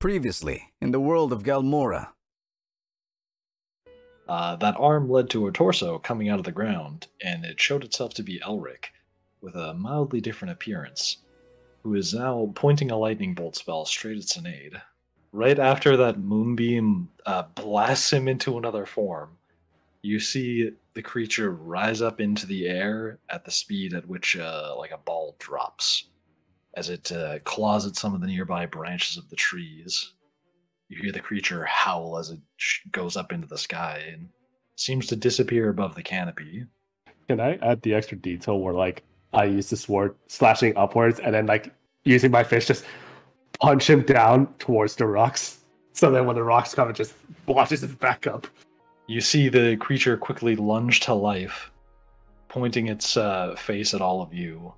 Previously, in the world of Galamora. That arm led to a torso coming out of the ground, and it showed itself to be Elric, with a mildly different appearance, who is now pointing a lightning bolt spell straight at Cynade. Right after that moonbeam blasts him into another form, you see the creature rise up into the air at the speed at which like a ball drops, as it claws at some of the nearby branches of the trees. You hear the creature howl as it goes up into the sky and seems to disappear above the canopy. Can I add the extra detail where, like, I use the sword slashing upwards and then, like, using my fist just punch him down towards the rocks, so that when the rocks come, it just washes it back up? You see the creature quickly lunge to life, pointing its face at all of you,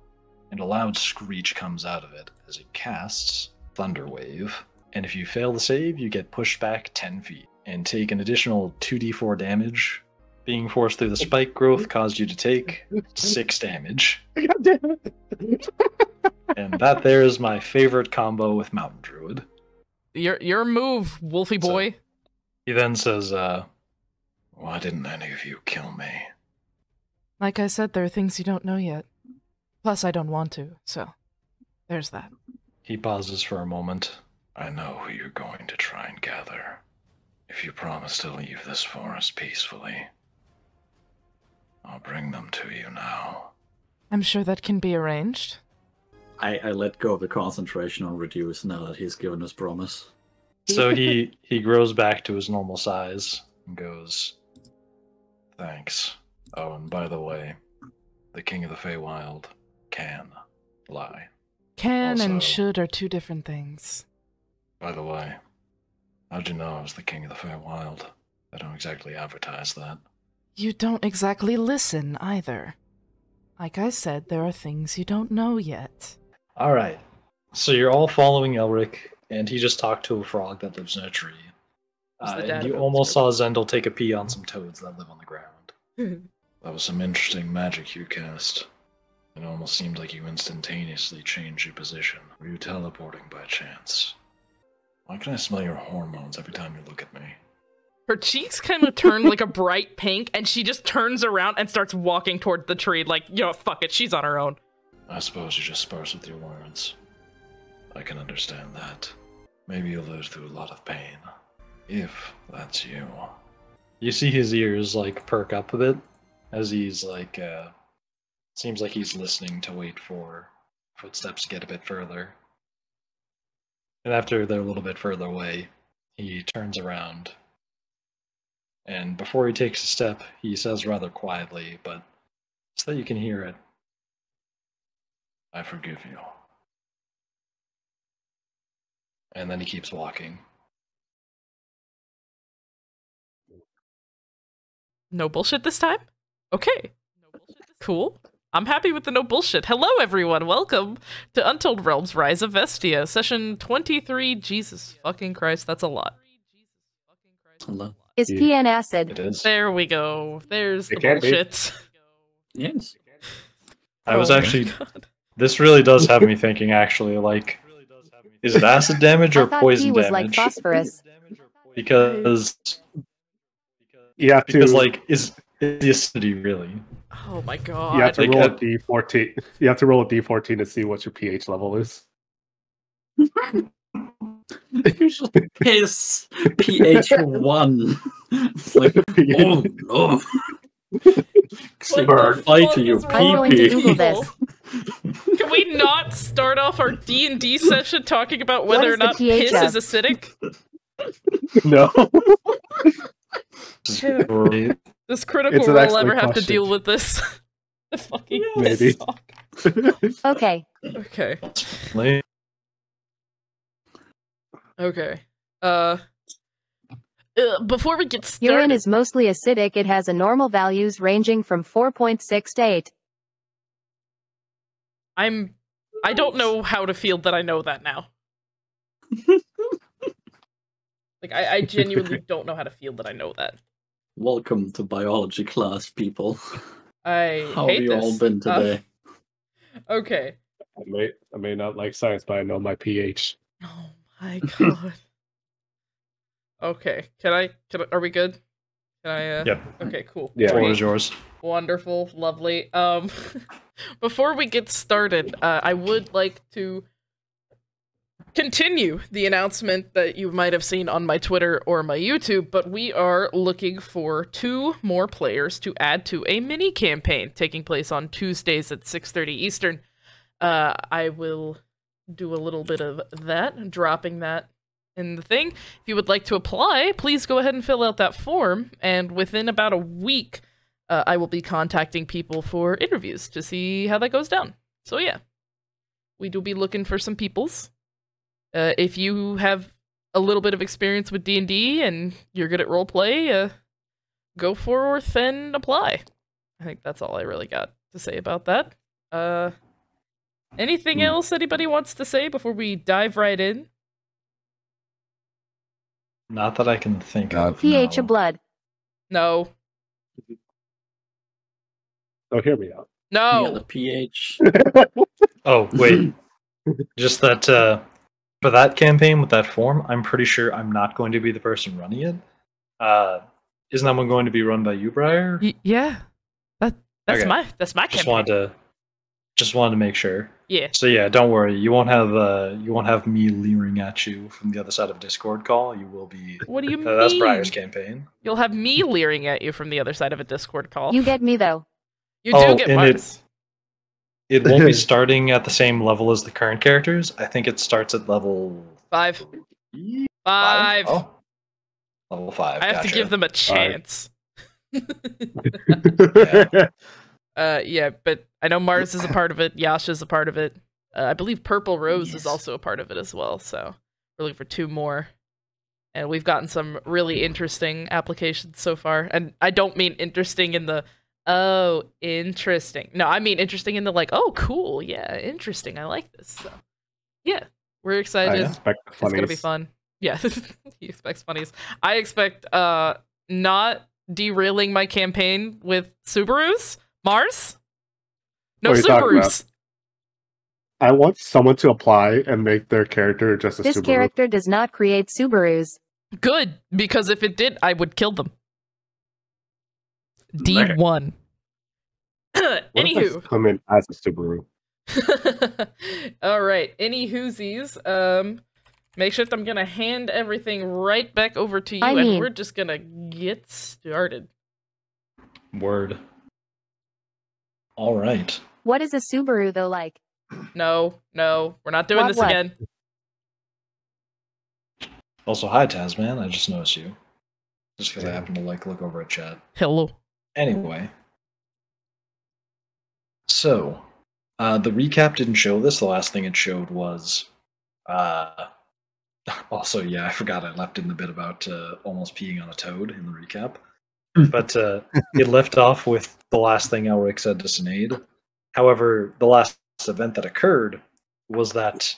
and a loud screech comes out of it as it casts Thunder Wave. And if you fail the save, you get pushed back 10 feet and take an additional 2d4 damage. Being forced through the spike growth caused you to take 6 damage. God damn it. And that there is my favorite combo with Mountain Druid. Your move, Wolfie boy. So, he then says, why didn't any of you kill me? Like I said, there are things you don't know yet. Plus, I don't want to, so there's that. He pauses for a moment. I know who you're going to try and gather. If you promise to leave this forest peacefully, I'll bring them to you now. I'm sure that can be arranged. I let go of the concentration on Reduce now that he's given his promise. So he grows back to his normal size and goes, thanks. Oh, and by the way, the King of the Feywild can lie. Can Also, and should are two different things. By the way, how'd you know I was the King of the Feywild? I don't exactly advertise that. You don't exactly listen, either. Like I said, there are things you don't know yet. Alright, so you're all following Elric, and he just talked to a frog that lives in a tree. And you almost saw Zendel take a pee on some toads that live on the ground. That was some interesting magic you cast. It almost seemed like you instantaneously changed your position. Were you teleporting by chance? Why can I smell your hormones every time you look at me? Her cheeks kind of turn like a bright pink, and she just turns around and starts walking toward the tree like, yo, fuck it, she's on her own. I suppose you're just sparse with your words. I can understand that. Maybe you'll live through a lot of pain. If that's you. You see his ears, like, perk up a bit, as he's, like, seems like he's listening to wait for footsteps to get a bit further. And after they're a little bit further away, he turns around. And before he takes a step, he says rather quietly, but so that you can hear it, I forgive you. And then he keeps walking. No bullshit this time? Okay. Cool. I'm happy with the no bullshit. Hello, everyone. Welcome to Untold Realms Rise of Vestia, session 23. Jesus fucking Christ, that's a lot. Hello. Is PN acid? It is. There we go. There's the can't be. bullshit. Yes. I was Oh my actually... God. This really does have me thinking, actually, like, is it acid damage I or thought poison he was damage? like phosphorus. Because, You have to, like, is the acidity really? Oh my God. you have to like, roll a d14. You have to roll a d14 to see what your pH level is. His pH 1. It's like, oh no. Say What the goodbye fuck to your is I'm going to Google pee-pee. this. Can we not start off our D&D session talking about What whether is or the not pH piss of? is acidic? No. Does Critical It's an Role excellent ever have to question. deal with this? The fucking Maybe. suck. Okay. Okay. Like, Okay. Before we get started, Urine is mostly acidic. It has a normal values ranging from 4.6 to 8. I don't know how to feel that I know that now. Like, I genuinely don't know how to feel that I know that. Welcome to biology class, people. I How hate have you this. all been today? Okay. I may not like science, but I know my pH. Oh my God. Okay. Can I? Are we good? Can I? Yep. Okay. Cool. Yeah. Floor is yours. Wonderful. Lovely. Before we get started, I would like to continue the announcement that you might have seen on my Twitter or my YouTube, but we are looking for 2 more players to add to a mini campaign taking place on Tuesdays at 6:30 Eastern. I will do a little bit of that, dropping that in the thing. If you would like to apply, please go ahead and fill out that form, and within about a week, I will be contacting people for interviews to see how that goes down. So yeah, we do be looking for some peoples. If you have a little bit of experience with D&D and you're good at roleplay, go forth and apply. I think that's all I really got to say about that. Anything else anybody wants to say before we dive right in? Not that I can think of. pH no. of blood. No. Oh, hear me out. Yeah, No. the pH. Oh, wait. Just that, for that campaign with that form, I'm pretty sure I'm not going to be the person running it. Isn't that one going to be run by you, Briar? Yeah. That's Okay. my campaign. Just wanted to make sure. Yeah. So yeah, don't worry. You won't have me leering at you from the other side of a Discord call. You will be. What do you mean? That's Briar's campaign. You'll have me leering at you from the other side of a Discord call. You get me though. You do get and Mars. It won't be starting at the same level as the current characters. I think it starts at level 5. 5. 5. Oh. Level 5. I have to give them a chance. Yeah, but I know Mars is a part of it. Yasha's a part of it. I believe Purple Rose is also a part of it as well. So we're looking for 2 more. And we've gotten some really interesting applications so far. And I don't mean interesting in the, oh, interesting. No, I mean interesting in the like, oh, cool. Yeah, interesting. I like this. So yeah, we're excited. I expect It's going to be funnies. fun. Yeah, he expects funnies. I expect not derailing my campaign with Subarus. Mars? No What are you talking about? Subarus. I want someone to apply and make their character just a This Subaru. character does not create Subarus. Good, because if it did, I would kill them. D1. What if I Anywho. come in as a Subaru? Alright, any whoosies. Makeshift, I'm gonna hand everything right back over to you, and we're just gonna get started. Word. All right. What is a Subaru though like? No, we're not doing this What? again. Also, hi, Tasman. I just noticed you. Just because I happened to look over at chat. Hello. Anyway. So, the recap didn't show this. The last thing it showed was... also, yeah, I forgot I left in the bit about almost peeing on a toad in the recap. But it left off with the last thing Elric said to Cynade. However, the last event that occurred was that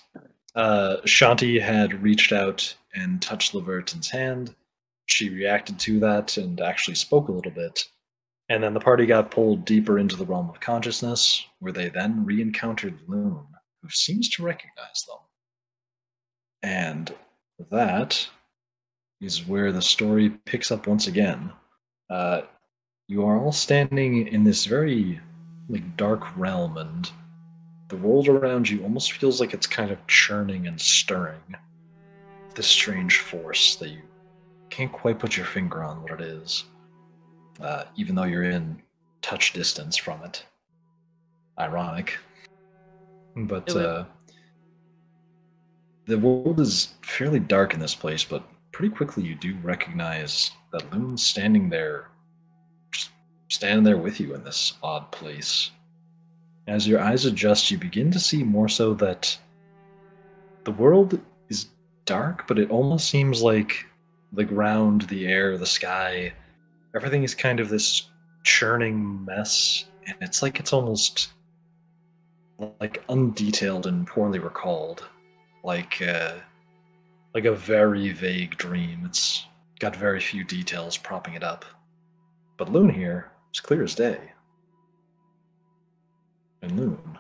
Shanti had reached out and touched Leverton's hand. She reacted to that and actually spoke a little bit. And then the party got pulled deeper into the realm of consciousness, where they then re-encountered Loon, who seems to recognize them. And that is where the story picks up once again. You are all standing in this very dark realm, and the world around you almost feels like it's kind of churning and stirring. This strange force that you can't quite put your finger on what it is, even though you're in touch distance from it. Ironic. But the world is fairly dark in this place, but pretty quickly you do recognize that Loon's standing there with you in this odd place. As your eyes adjust, you begin to see more so that the world is dark, but it almost seems like the ground, the air, the sky, everything is kind of this churning mess, and it's like it's almost like undetailed and poorly recalled, like a very vague dream. It's got very few details propping it up. But Loon here is clear as day. And Loon,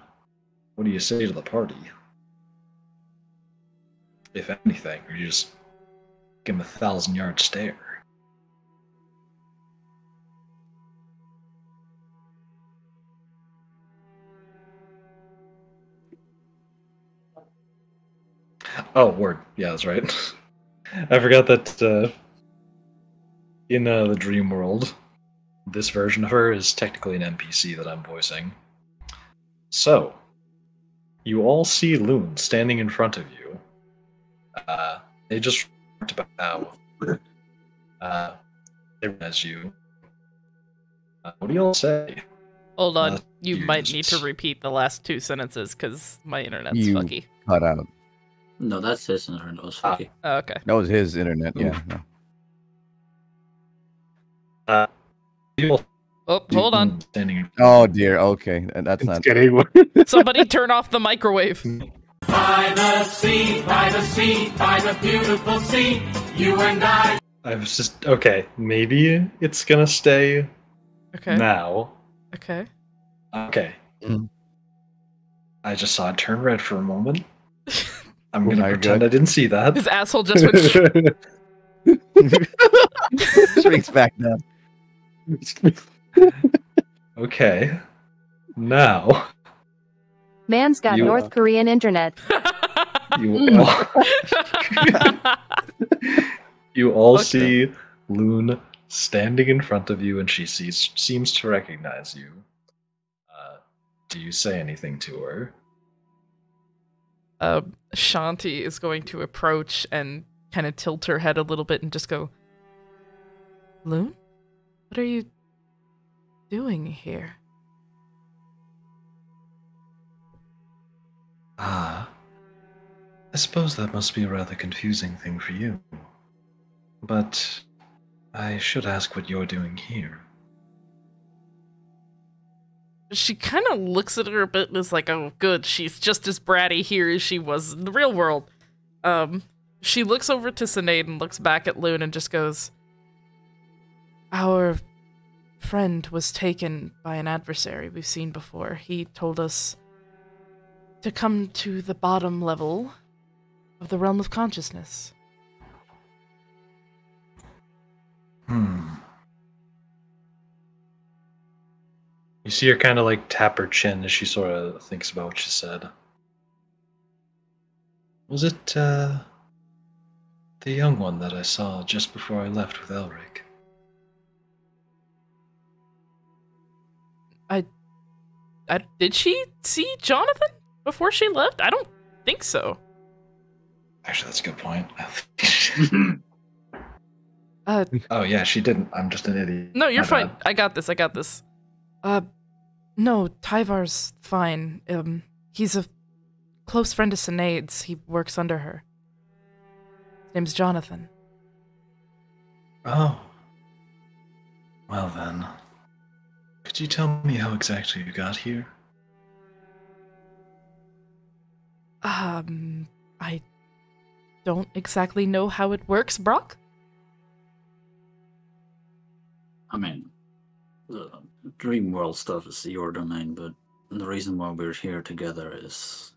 what do you say to the party? If anything, or you just Give him a 1,000-yard stare. Oh, word. Yeah, that's right. I forgot that in the dream world, this version of her is technically an NPC that I'm voicing. So, you all see Loon standing in front of you. They just bow. They recognize you. What do you all say? Hold on, you might need to repeat the last 2 sentences because my internet's You fucky. cut out. No, that's his internet. That was fucky. Oh, okay. That was his internet, yeah. No. You all Oh, hold on. standing in front Oh of you. dear, okay. That's It's not... getting worse. Somebody turn off the microwave. By the sea, by the beautiful sea, you and I. I was just okay. Maybe it's gonna stay Okay. now. Okay. Okay. Mm. I just saw it turn red for a moment. I'm gonna my pretend God. I didn't see that. His asshole just went. Shrinks back down. Okay. Now Man's got You- North Korean internet. you all, you all Fuck see Loon standing in front of you, and she seems to recognize you. Do you say anything to her? Shanti is going to approach and kind of tilt her head a little bit and just go, Loon? What are you doing here? Ah, I suppose that must be a rather confusing thing for you. But I should ask what you're doing here. She kind of looks at her a bit and is like, oh, good, she's just as bratty here as she was in the real world. She looks over to Cynade and looks back at Loon and just goes, our friend was taken by an adversary we've seen before. He told us to come to the bottom level of the realm of consciousness. You see her kind of like tap her chin as she sort of thinks about what she said. Was it the young one that I saw just before I left with Elric? Did she see Johnathan before she left? I don't think so. Actually, that's a good point. Uh, Oh yeah, she didn't. I'm just an idiot. no, you're My fine. bad. I got this. No, Tyvar's fine. He's a close friend of Cynade's. He works under her. His name's Johnathan. Oh. Well then. Could you tell me how exactly you got here? I don't exactly know how it works, Brock. I mean, the dream world stuff is your domain, but the reason why we're here together is,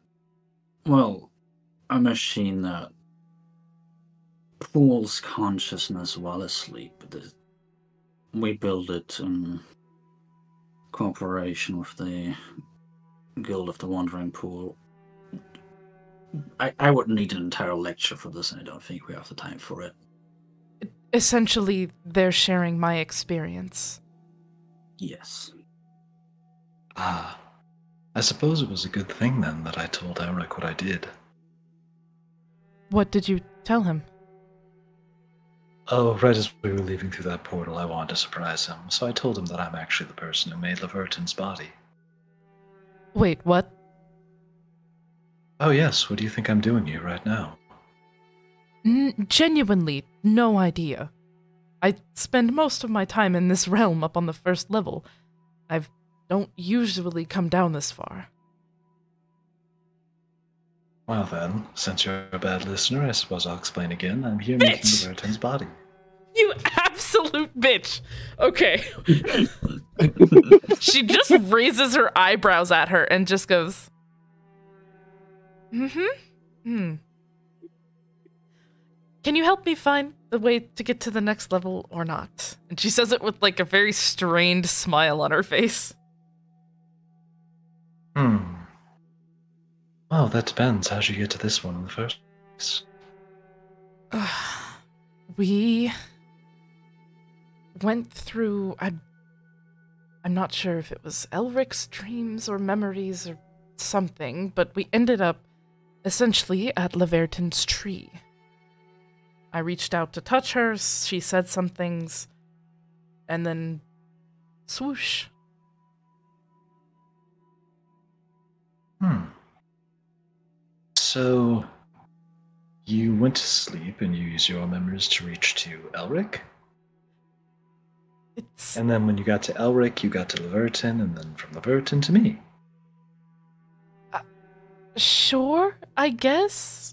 well, a machine that pools consciousness while asleep. We build it in cooperation with the Guild of the Wandering Pool. I wouldn't need an entire lecture for this, and I don't think we have the time for it. Essentially, they're sharing my experience. Yes. Ah. I suppose it was a good thing then that I told Elric what I did. What did you tell him? Oh, right as we were leaving through that portal, I wanted to surprise him, so I told him that I'm actually the person who made Leverton's body. Wait, what? Oh yes, what do you think I'm doing here right now? Genuinely, no idea. I spend most of my time in this realm up on the first level. I don't usually come down this far. Well then, since you're a bad listener, I suppose I'll explain again. I'm here making Bitch! Leverton's body. You absolute bitch! Okay. She just raises her eyebrows at her and just goes, can you help me find the way to get to the next level or not? And she says it with like a very strained smile on her face. Well, that depends. How'd you get to this one in the first place? We went through... I'm not sure if it was Elric's dreams or memories or something, but we ended up essentially at Leverton's tree. I reached out to touch her, she said some things, and then swoosh. So, you went to sleep and you used your memories to reach to Elric? And then when you got to Elric, you got to Leverton, and then from Leverton to me. Sure, I guess.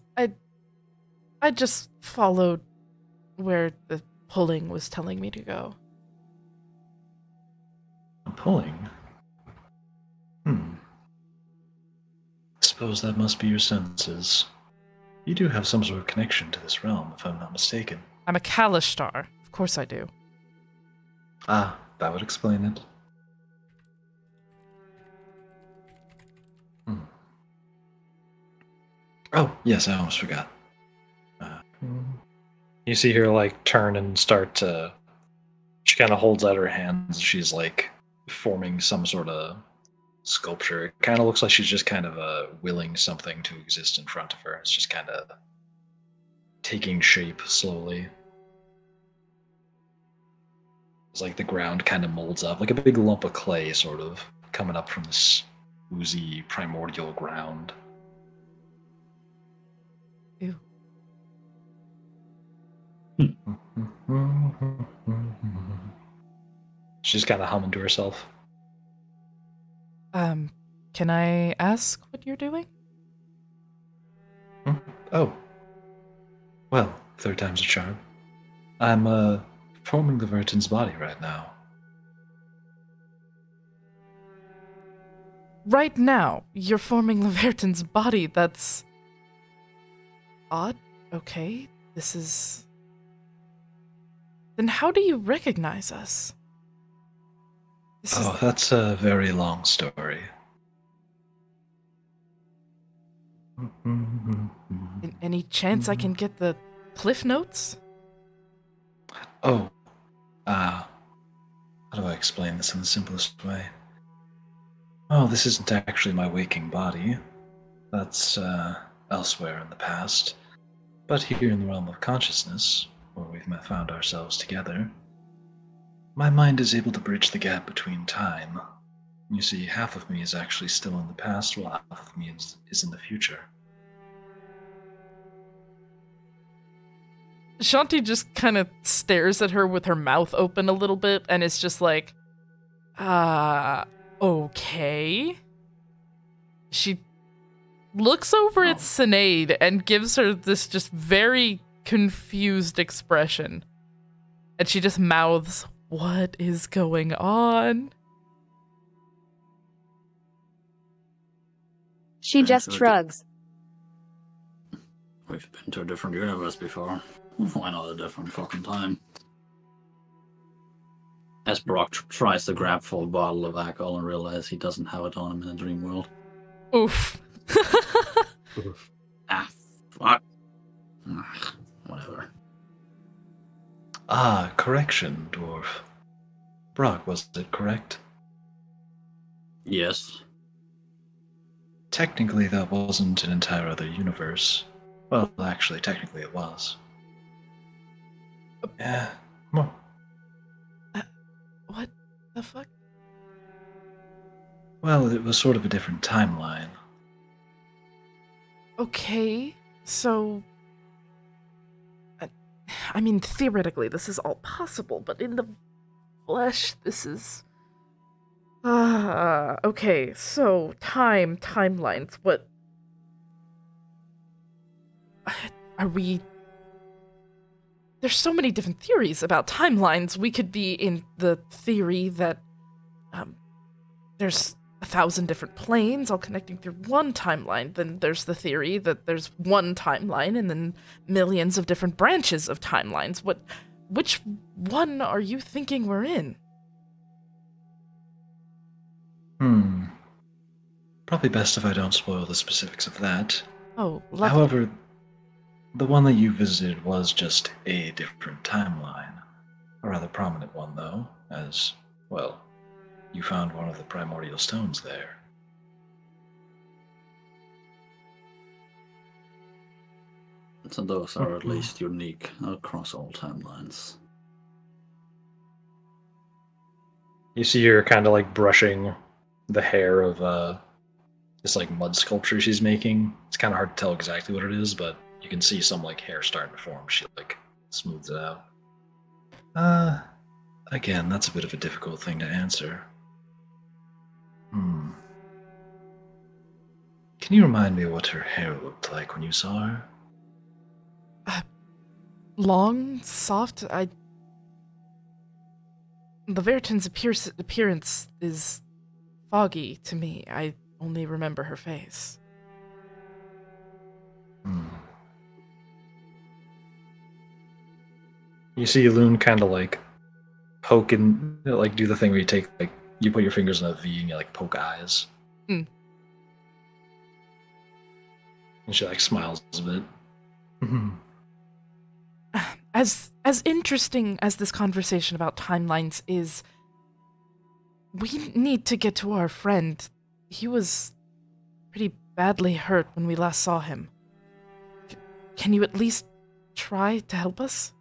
I just followed where the pulling was telling me to go. Pulling? Suppose that must be your senses. You do have some sort of connection to this realm, if I'm not mistaken. I'm a Kalishtar. Of course I do. Ah, that would explain it. Oh, yes, I almost forgot. You see her, like, turn and start to... She kind of holds out her hands. She's, like, forming some sort of sculpture. It kind of looks like she's just kind of willing something to exist in front of her. It's just kind of taking shape slowly. It's like the ground kind of molds up, like a big lump of clay, sort of, coming up from this oozy, primordial ground. Ew. She's kind of humming to herself. Can I ask what you're doing? Oh. Well, third time's a charm. I'm, forming the Leverton's body right now. Right now, you're forming Leverton's body. That's... odd? Okay, this is... Then how do you recognize us? That's a very long story. Any chance I can get the cliff notes? Oh. How do I explain this in the simplest way? Oh, this isn't actually my waking body. That's, elsewhere in the past. But here in the realm of consciousness, where we've found ourselves together, my mind is able to bridge the gap between time. You see, half of me is actually still in the past, while half of me is in the future. Shanti just kind of stares at her with her mouth open a little bit, and it's just like, okay. She looks over at Cynade and gives her this just very confused expression. And she just mouths, "What is going on?" She just shrugs. We've been to a different universe before. Why not a different fucking time? As Brock tries to grab for a bottle of alcohol and realize he doesn't have it on him in the dream world. Oof. Ah, fuck. Whatever. Ah, correction, dwarf. Brock, was it correct? Yes. Technically, that wasn't an entire other universe. Well, actually, technically it was. Yeah, come on. What the fuck? Well, it was sort of a different timeline. Okay, so... I mean, theoretically, this is all possible, but in the flesh, this is... okay, so, timelines, what... Are we... There's so many different theories about timelines. We could be in the theory that, there's 1,000 different planes all connecting through one timeline. Then there's the theory that there's one timeline and then millions of different branches of timelines. Which one are you thinking we're in? Probably best if I don't spoil the specifics of that. Oh, lovely. However, the one that you visited was just a different timeline. A rather prominent one, though, as, well, you found one of the primordial stones there. So those are at least unique across all timelines. You see her kind of like brushing the hair of this like mud sculpture she's making. It's kind of hard to tell exactly what it is, but you can see some like hair starting to form. She like smooths it out. Again, that's a bit of a difficult thing to answer. Can you remind me what her hair looked like when you saw her? Long, soft. The Leverton's appearance is foggy to me. I only remember her face. You see Loon kind of like poke and like do the thing where you take like you put your fingers in a V and you like poke eyes. And she like smiles a bit. As interesting as this conversation about timelines is, we need to get to our friend. He was pretty badly hurt when we last saw him. Can you at least try to help us?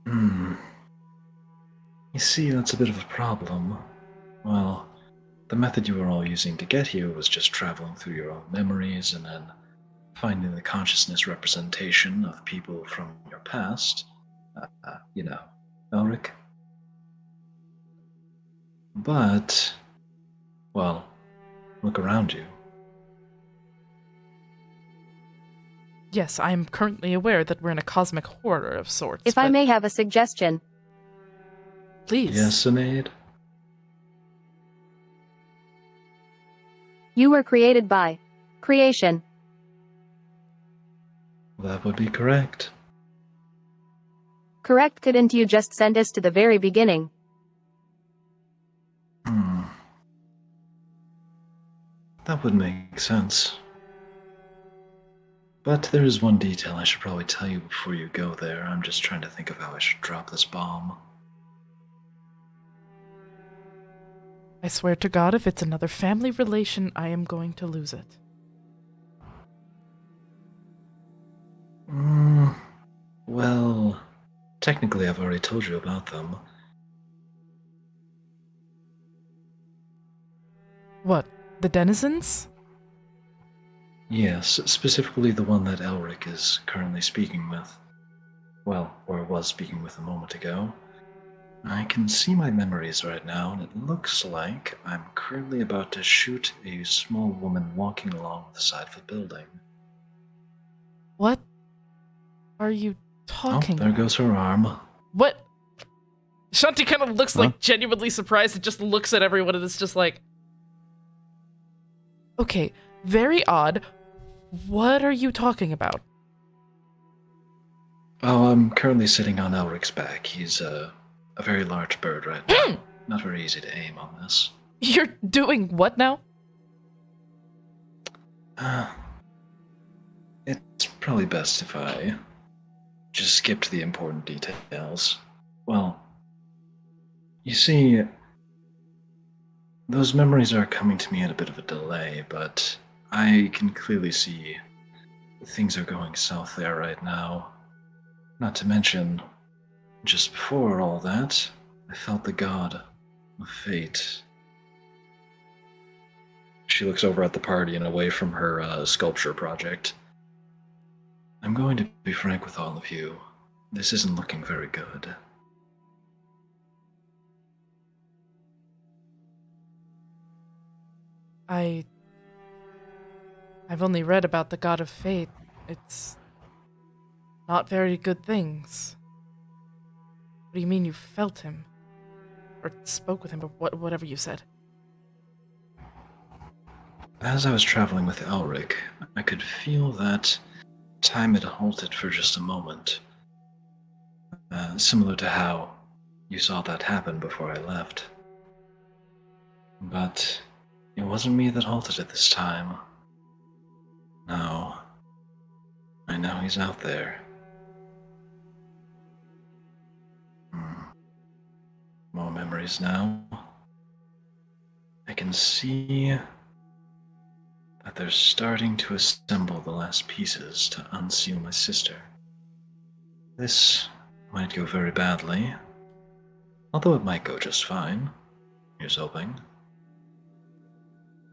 You see, that's a bit of a problem. Well, the method you were all using to get here was just traveling through your own memories and then finding the consciousness representation of people from your past. You know, Elric. But, well, look around you. Yes, I am currently aware that we're in a cosmic horror of sorts. If I may have a suggestion. Please. Yes, Cynade? You were created by creation. That would be correct. Correct, couldn't you just send us to the very beginning? That would make sense. But there is one detail I should probably tell you before you go there. I'm just trying to think of how I should drop this bomb. I swear to God, if it's another family relation, I am going to lose it. Well, technically I've already told you about them. What? The denizens? Yes, specifically the one that Elric is currently speaking with. Well, or was speaking with a moment ago. I can see my memories right now, and it looks like I'm currently about to shoot a small woman walking along the side of a building. What are you talking there about? goes her arm. What? Shanti kind of looks like genuinely surprised and just looks at everyone and it's just like... Okay, very odd. What are you talking about? Oh, I'm currently sitting on Elric's back. He's a very large bird right now. Not very easy to aim on this. You're doing what now? It's probably best if I just skip to the important details. Well, you see, those memories are coming to me at a bit of a delay, but I can clearly see things are going south there right now. Not to mention, just before all that, I felt the god of fate. She looks over at the party and away from her sculpture project. I'm going to be frank with all of you. This isn't looking very good. I've only read about the god of fate. It's not very good things. What do you mean you felt him? or spoke with him, or whatever you said. As I was traveling with Elric, I could feel that time had halted for just a moment. Similar to how you saw that happen before I left. But it wasn't me that halted at this time. No. I know he's out there. More memories now. I can see that they're starting to assemble the last pieces to unseal my sister. This might go very badly, although it might go just fine. Here's hoping.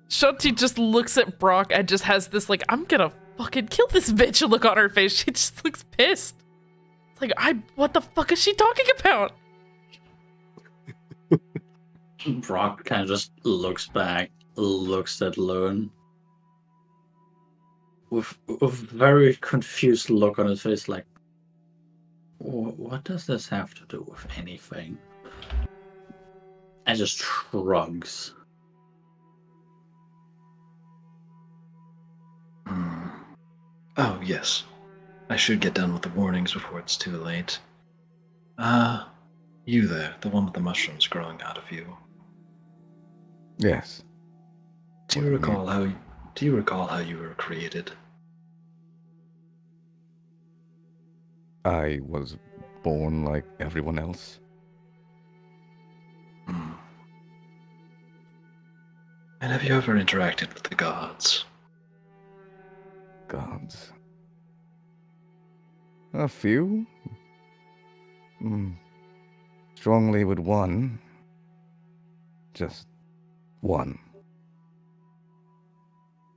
Shanti just looks at Brock and just has this, like, I'm gonna fucking kill this bitch look on her face. She just looks pissed. It's like, what the fuck is she talking about? Brock kind of just looks back, looks at Lone with a very confused look on his face, like, what does this have to do with anything? And just shrugs. Oh, yes. I should get done with the warnings before it's too late. You there, the one with the mushrooms growing out of you. Yes. Do you recall how you were created? I was born like everyone else. And have you ever interacted with the gods? Gods. A few. Strongly with one. Just one.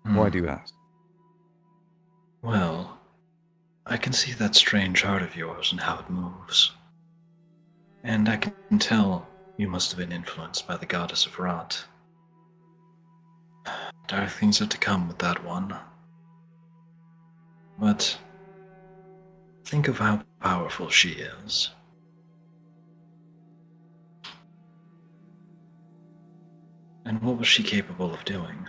Why do you ask? Well, I can see that strange heart of yours and how it moves. And I can tell you must have been influenced by the goddess of rot. Dark things are to come with that one. But think of how powerful she is. And what was she capable of doing?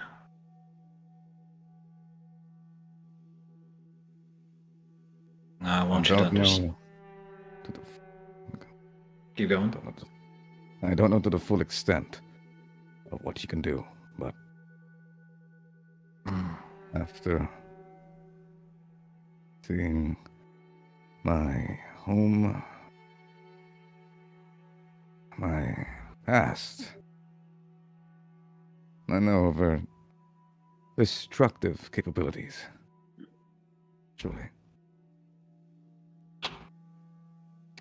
Now I want you to understand. Keep going. I don't know to the full extent of what you can do, but after seeing my home, my past, I know of her destructive capabilities. Truly.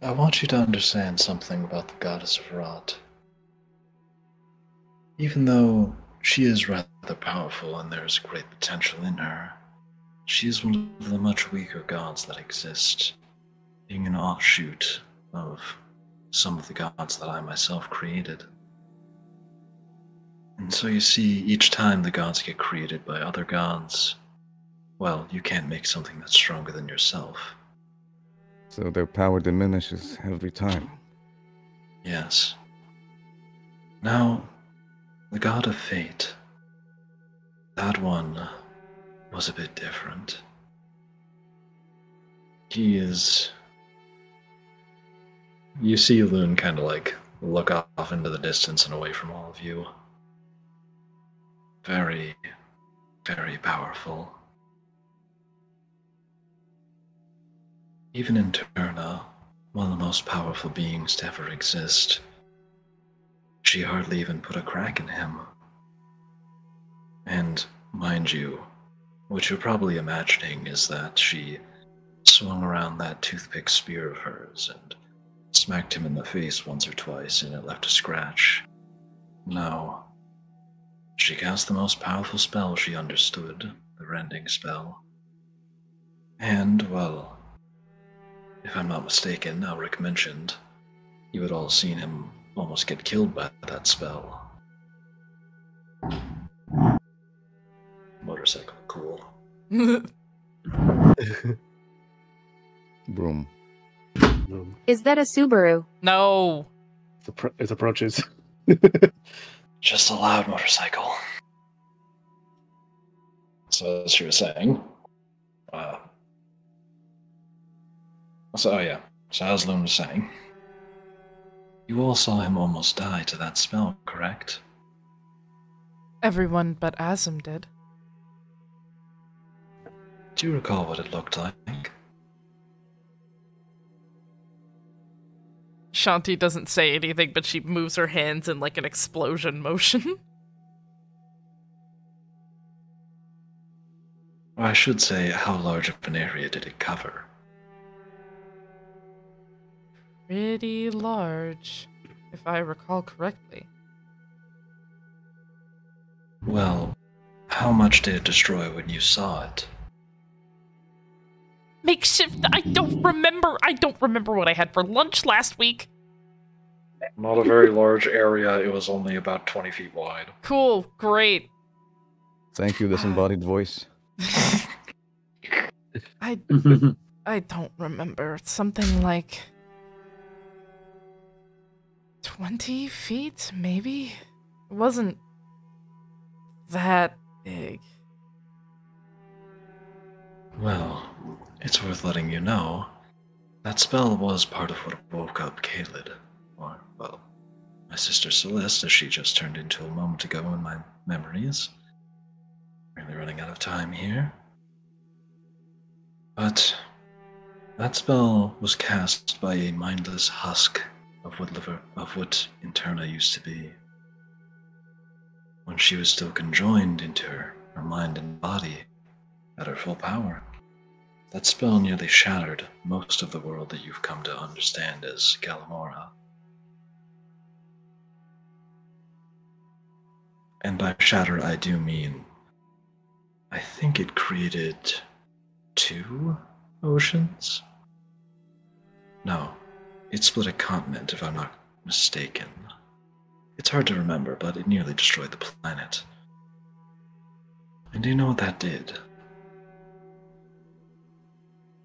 I want you to understand something about the goddess of rot. Even though she is rather powerful and there's great potential in her, she is one of the much weaker gods that exist, being an offshoot of some of the gods that I myself created. And so you see, each time the gods get created by other gods, well, you can't make something that's stronger than yourself. So their power diminishes every time. Yes. Now, the god of fate, that one was a bit different. He is... You see Loon kind of like look off into the distance and away from all of you. Very, very powerful. Even in Turna, one of the most powerful beings to ever exist, she hardly even put a crack in him. And, mind you, what you're probably imagining is that she swung around that toothpick spear of hers and smacked him in the face once or twice and it left a scratch. No. She cast the most powerful spell she understood, the rending spell. And, well, if I'm not mistaken, Elric mentioned you had all seen him almost get killed by that spell. Motorcycle, cool. Broom. Is that a Subaru? No. It approaches. Just a loud motorcycle. So as she was saying, so as Loon was saying, you all saw him almost die to that spell, correct? Everyone but Azim did. Do you recall what it looked like? Shanti doesn't say anything, but she moves her hands in like an explosion motion. Or I should say, how large of an area did it cover? Pretty large, if I recall correctly. Well, how much did it destroy when you saw it? Makeshift, I don't remember what I had for lunch last week. Not a very large area, it was only about 20 feet wide. Cool, great. Thank you, disembodied voice. I don't remember. It's something like 20 feet, maybe? It wasn't that big. Well, it's worth letting you know, that spell was part of what woke up Kaled. Or, well, my sister Celest, as she just turned into a moment ago in my memories. Really running out of time here. But that spell was cast by a mindless husk of what Interna used to be. When she was still conjoined into her mind and body at her full power. That spell nearly shattered most of the world that you've come to understand as Galamora. And by shatter, I do mean, I think it created 2 oceans? No, it split a continent, if I'm not mistaken. It's hard to remember, but it nearly destroyed the planet. And do you know what that did?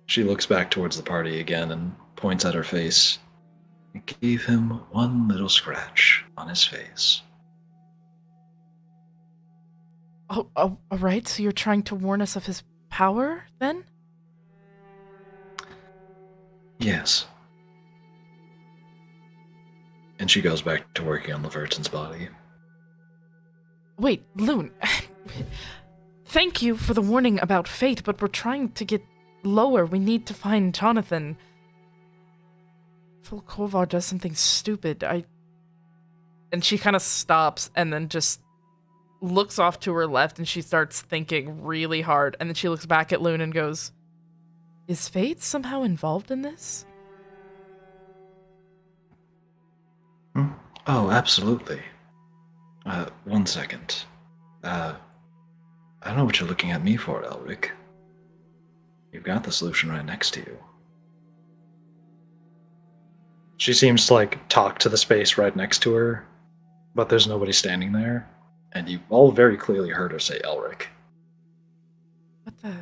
She looks back towards the party again and points at her face. It gave him one little scratch on his face. Oh, all right, so you're trying to warn us of his power, then? Yes. And she goes back to working on Leverton's body. Wait, Loon. Thank you for the warning about fate, but we're trying to get lower. We need to find Johnathan. If Kolvar does something stupid, And she kind of stops and then just looks off to her left and she starts thinking really hard. And then she looks back at Loon and goes, is fate somehow involved in this? Oh, absolutely. 1 second. I don't know what you're looking at me for, Elric. You've got the solution right next to you. She seems to, talk to the space right next to her, but there's nobody standing there, and you all very clearly heard her say Elric. What the?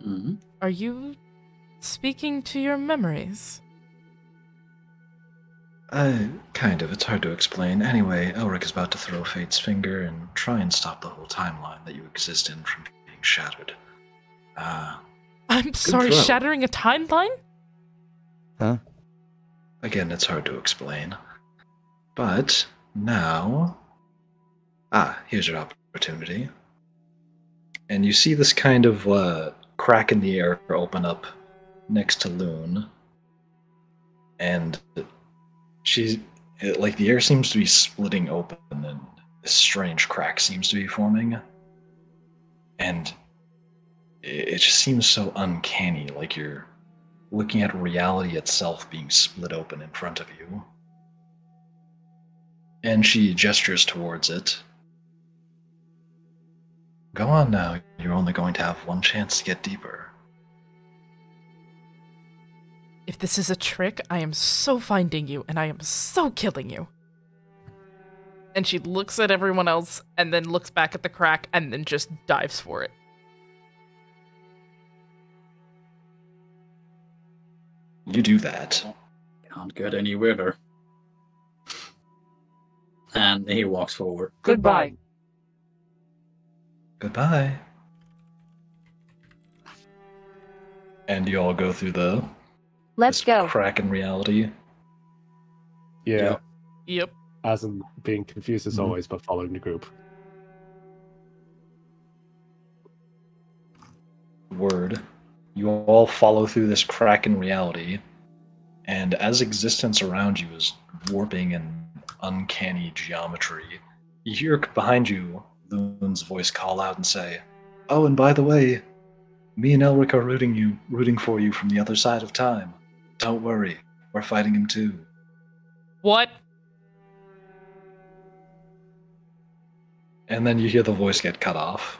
Mm-hmm. Are you speaking to your memories? Kind of. It's hard to explain. Anyway, Elric is about to throw Fate's finger and try and stop the whole timeline that you exist in from being shattered. I'm sorry, throw. shattering a timeline? Huh? Again, it's hard to explain. But now... here's your opportunity. And you see this kind of crack in the air open up next to Loon. And the air seems to be splitting open and this strange crack seems to be forming. And it just seems so uncanny, like you're looking at reality itself being split open in front of you. And she gestures towards it. Go on now, you're only going to have one chance to get deeper. If this is a trick, I am so finding you, and I am so killing you. And she looks at everyone else, and then looks back at the crack, and then just dives for it. You do that. Can't get any weirder. he walks forward. Goodbye. Goodbye. And you all go through Let's this go. crack in reality. Yeah. Yep. As in being confused as always, but following the group. Word. You all follow through this crack in reality, and as existence around you is warping in uncanny geometry, you hear behind you Loon's voice call out and say, "Oh, and by the way, me and Elric are rooting for you from the other side of time. Don't worry, we're fighting him too." What? And then you hear the voice get cut off.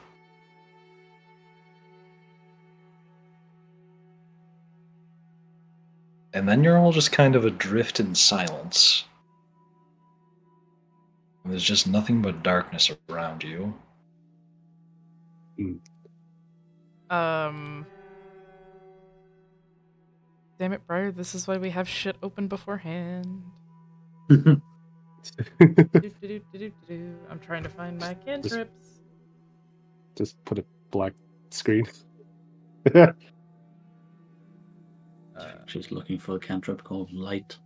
And then you're all just kind of adrift in silence. There's just nothing but darkness around you. Damn it, Briar, this is why we have shit open beforehand. I'm trying to find my cantrips. Just put a black screen. She's looking for a cantrip called Light.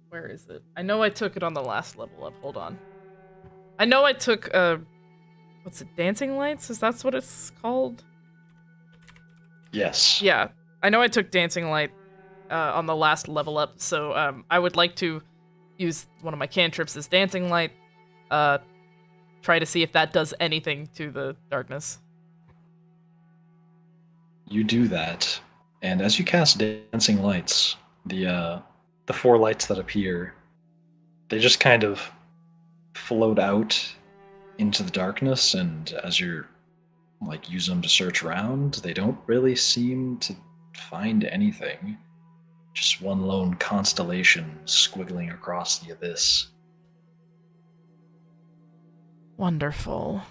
Where is it? I know I took it on the last level up. Hold on. I know I took, what's it, Dancing Lights? Is that what it's called? Yes. Yeah. I know I took Dancing Light on the last level up, so I would like to use one of my cantrips as Dancing Light. Try to see if that does anything to the darkness. You do that, and as you cast Dancing Lights, the 4 lights that appear, they just kind of float out into the darkness, and as you're use them to search around, they don't really seem to find anything. Just one lone constellation squiggling across the abyss. Wonderful.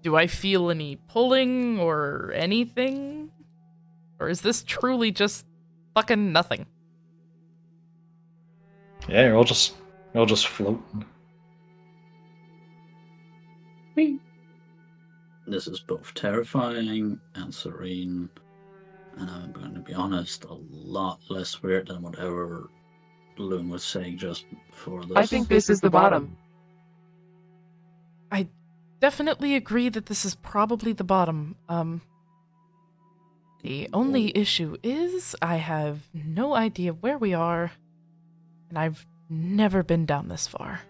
Do I feel any pulling or anything? Or is this truly just fucking nothing? Yeah, you're all just floating. This is both terrifying and serene, and I'm going to be honest, a lot less weird than whatever Loon was saying just before this. I think this is the bottom. I definitely agree that this is probably the bottom. The only issue is I have no idea where we are, and I've never been down this far.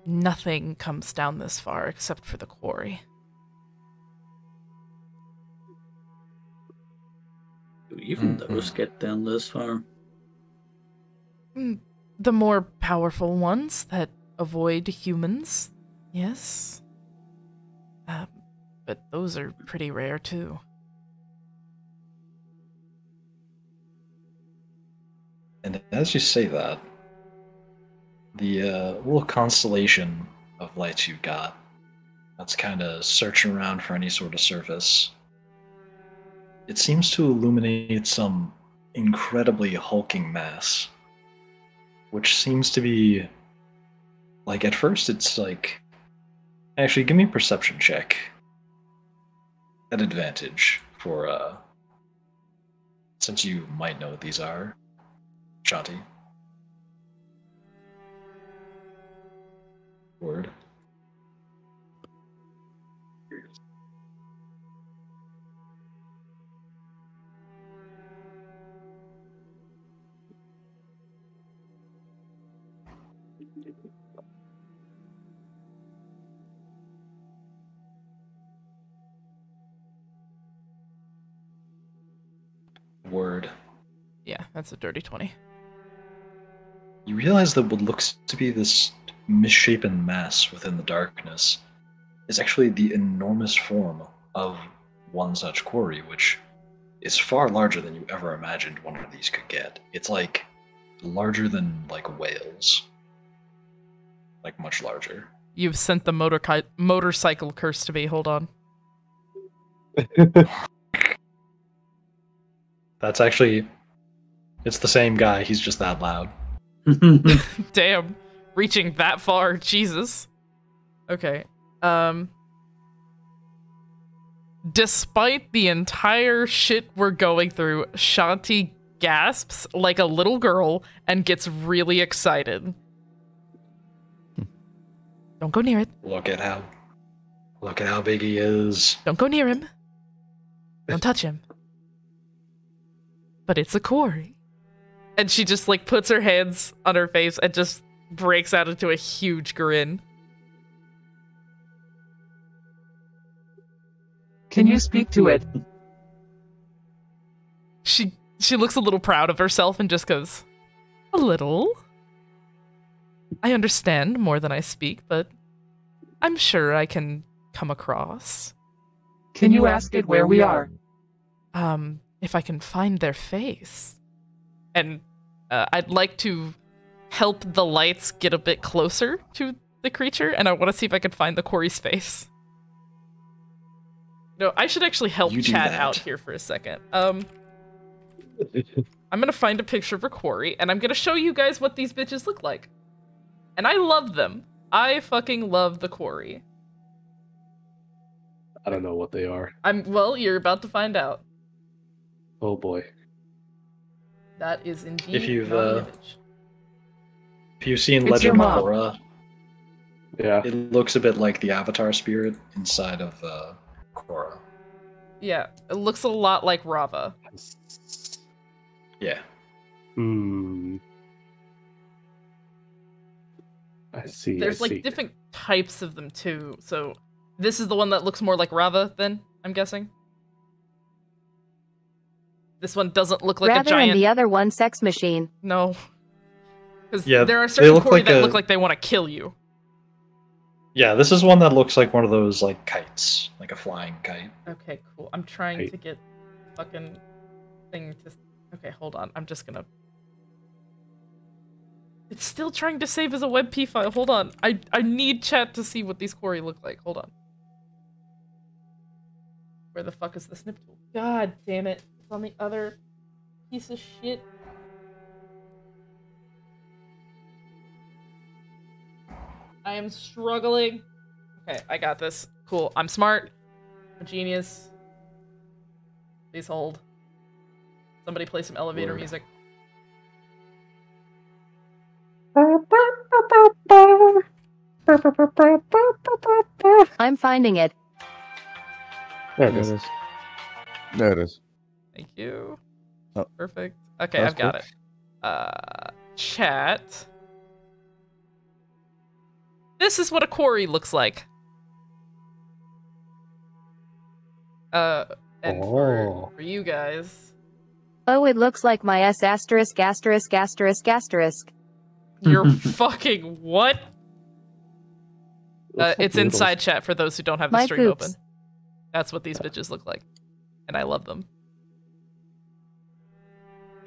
Nothing comes down this far except for the quarry. Do even those get down this far? The more powerful ones that avoid humans, yes. But those are pretty rare too. And as you say that, the little constellation of lights you've got, that's kind of searching around for any sort of surface, it seems to illuminate some incredibly hulking mass, which seems to be, at first it's actually, give me a perception check at advantage for, since you might know what these are, Shanti. Word. Word. Yeah, that's a dirty 20. You realize that what looks to be this misshapen mass within the darkness is actually the enormous form of one such quarry, which is far larger than you ever imagined one of these could get. It's larger than whales. Much larger. You've sent the motorcycle curse to me, hold on. That's actually, it's the same guy. He's just that loud. Damn. Reaching that far. Jesus. Okay. Despite the entire shit we're going through, Shanti gasps like a little girl and gets really excited. Don't go near it. Look at how big he is. Don't go near him. Don't touch him. But it's a quarry. And she just like puts her hands on her face and just breaks out into a huge grin. Can you speak to it? She looks a little proud of herself and just goes, a little. I understand more than I speak, but I'm sure I can come across. Can you ask it where we are? If I can find their face. And I'd like to help the lights get a bit closer to the creature, and I want to see if I can find the quarry's face. No, I should actually help chat out here for a second. I'm gonna find a picture of a quarry, and I'm gonna show you guys what these bitches look like. And I love them. I fucking love the quarry. I don't know what they are. Well, you're about to find out. Oh boy. That is indeed If you've image. If you've seen It's your Legend mom. of Korra, Yeah. it looks a bit like the Avatar spirit inside of Korra. Yeah, it looks a lot like Rava. Yeah. Hmm. I see. There's I like see. different types of them too. So this is the one that looks more like Rava then, I'm guessing. This one doesn't look like Rather a giant. and the other one sex machine. No. Because Yeah, there are they certain look quarry like that a- look like they want to kill you. Yeah, this is one that looks like one of those like kites, like a flying kite. Okay, cool. I'm trying Right. to get fucking thing to... Okay, hold on. I'm just gonna... It's still trying to save as a WebP file. Hold on. I need chat to see what these quarry look like. Hold on. Where the fuck is the snip tool? God damn it. It's on the other piece of shit. I am struggling. Okay, I got this. Cool. I'm smart. I'm a genius. Please hold. Somebody play some elevator Word. music. I'm finding it. There it There it is. is. There it is. Thank you. Oh. Perfect. Okay, That's I've got quick. it. Chat. This is what a quarry looks like. And Oh. for you guys, Oh, it looks like my S asterisk asterisk asterisk asterisk. you're fucking what? Looks like It's noodles. inside chat for those who don't have the My stream poops. open. That's what these bitches look like. And I love them.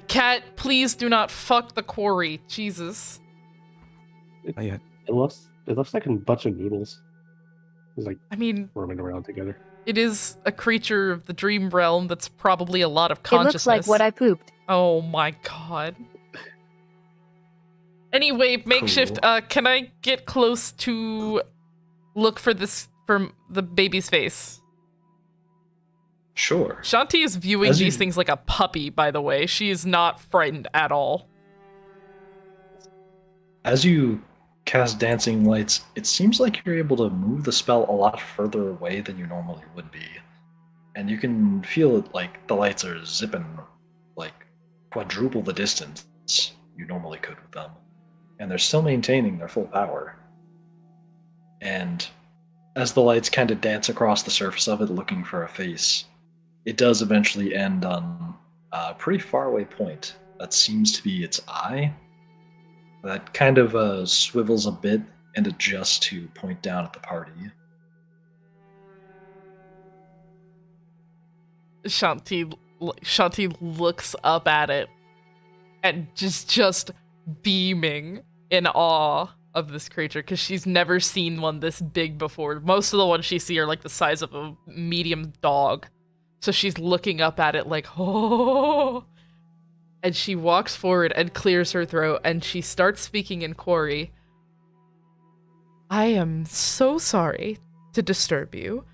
Cat, please do not fuck the quarry. Jesus. Not yet. It looks like a bunch of noodles. It's like I mean, roaming around together. it is a creature of the dream realm that's probably a lot of It consciousness. looks like what I pooped. Oh my god. Anyway, makeshift, Cool. can I get close to look for this, for the baby's face? Sure. Shanti is viewing As these you- things like a puppy, by the way. She is not frightened at all. As you cast dancing lights, it seems like you're able to move the spell a lot further away than you normally would be. And you can feel it like the lights are zipping like quadruple the distance you normally could with them. And they're still maintaining their full power. And as the lights kind of dance across the surface of it looking for a face, it does eventually end on a pretty far away point that seems to be its eye. That kind of swivels a bit and adjusts to point down at the party. Shanti looks up at it and just beaming in awe of this creature because she's never seen one this big before. Most of the ones she see are like the size of a medium dog, So she's looking up at it like, oh. And she walks forward and clears her throat, and she starts speaking in Quarry. I am so sorry to disturb you,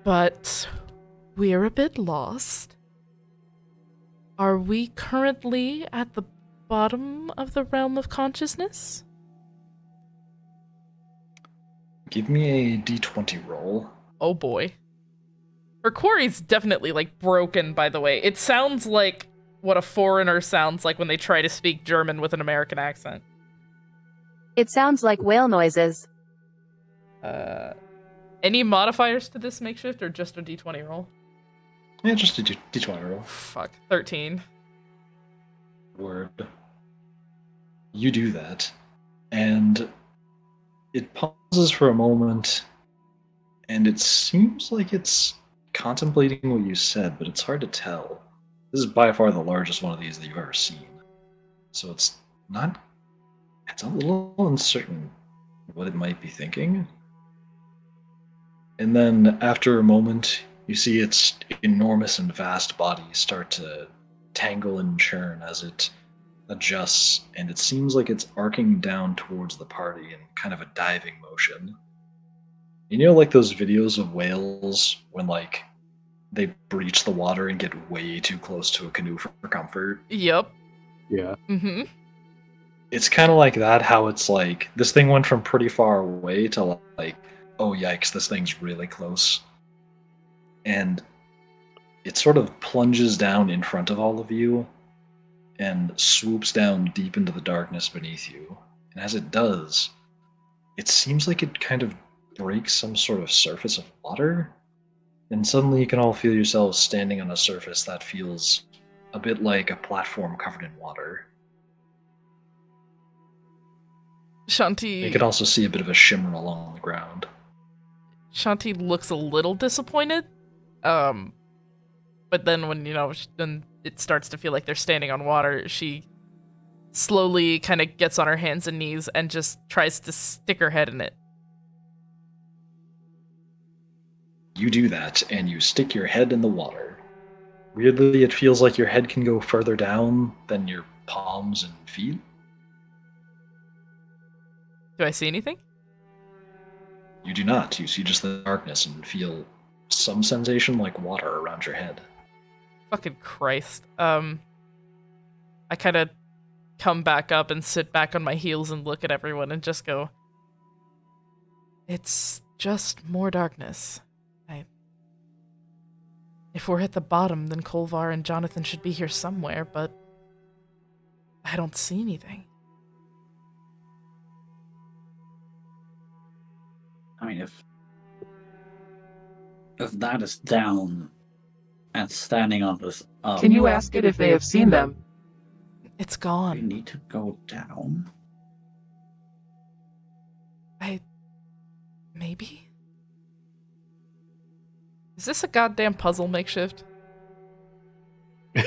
but we're a bit lost. Are we currently at the bottom of the realm of consciousness? Give me a d20 roll. Oh boy. Her Quarry's definitely, like, broken, by the way. It sounds like what a foreigner sounds like when they try to speak German with an American accent. It sounds like whale noises. Any modifiers to this makeshift, or just a d20 roll? Yeah, just a d20 roll. Fuck. 13. Word. You do that, and it pauses for a moment, and it seems like it's contemplating what you said, but it's hard to tell. This is by far the largest one of these that you've ever seen. So it's a little uncertain what it might be thinking. And then after a moment, you see its enormous and vast body start to tangle and churn as it adjusts, and it seems like it's arcing down towards the party in kind of a diving motion. You know, like those videos of whales when, like, they breach the water and get way too close to a canoe for comfort? Yep. Yeah. Mm-hmm. It's kind of like that, how it's like, this thing went from pretty far away to like, oh yikes, this thing's really close. And it sort of plunges down in front of all of you and swoops down deep into the darkness beneath you. And as it does, it seems like it kind of breaks some sort of surface of water, and suddenly you can all feel yourselves standing on a surface that feels a bit like a platform covered in water. Shanti... You can also see a bit of a shimmer along the ground. Shanti looks a little disappointed, but then when, when it starts to feel like they're standing on water, she slowly kind of gets on her hands and knees and just tries to stick her head in it. You do that, and you stick your head in the water. Weirdly, it feels like your head can go further down than your palms and feet. Do I see anything? You do not. You see just the darkness and feel some sensation like water around your head. Fucking Christ. I kind of come back up and sit back on my heels and look at everyone and just go, it's just more darkness. If we're at the bottom, then Kolvar and Johnathan should be here somewhere, but I don't see anything. I mean, if that is down and standing on this up, Can you ask it if they have seen them? It's we gone. need to go down. Maybe? Is this a goddamn puzzle makeshift? A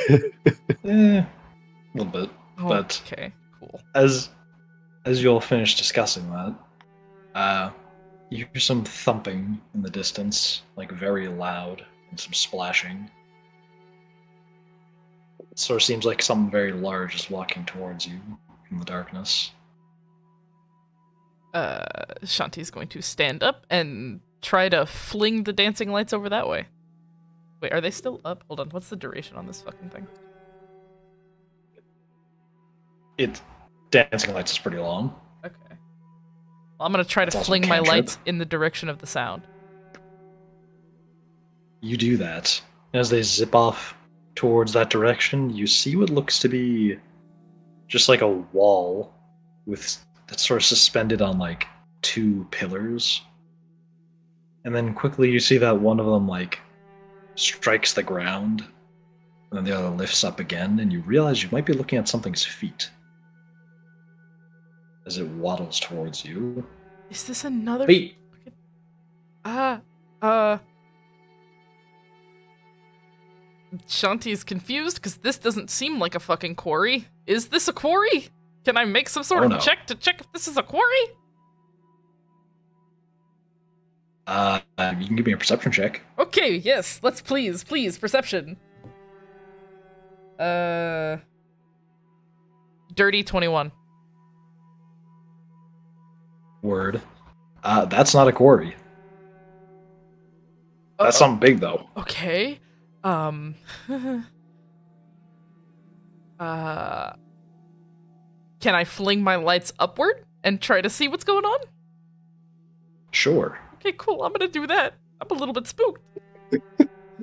little bit. Oh, But okay, cool. as you all finish discussing that, you hear some thumping in the distance, like very loud, and some splashing. It sort of seems like something very large is walking towards you from the darkness. Shanti's going to stand up and try to fling the dancing lights over that way. Wait, are they still up? Hold on, what's the duration on this fucking thing? Dancing lights is pretty long. Okay. Well, I'm gonna try to It's also fling my cantrip. lights in the direction of the sound. You do that. As they zip off towards that direction, you see what looks to be just like a wall that's sort of suspended on like two pillars. And then quickly you see that one of them like strikes the ground, and then the other lifts up again, and you realize you might be looking at something's feet as it waddles towards you. Is this another Feet! Shanti is confused because this doesn't seem like a fucking quarry. Is this a quarry? Can I make some sort of no. check to check if this is a quarry? You can give me a perception check. Okay, yes, let's please, perception. Dirty 21. Word. That's not a quarry. That's something big, though. Okay. Can I fling my lights upward and try to see what's going on? Sure. Okay, cool. I'm gonna do that. I'm a little bit spooked.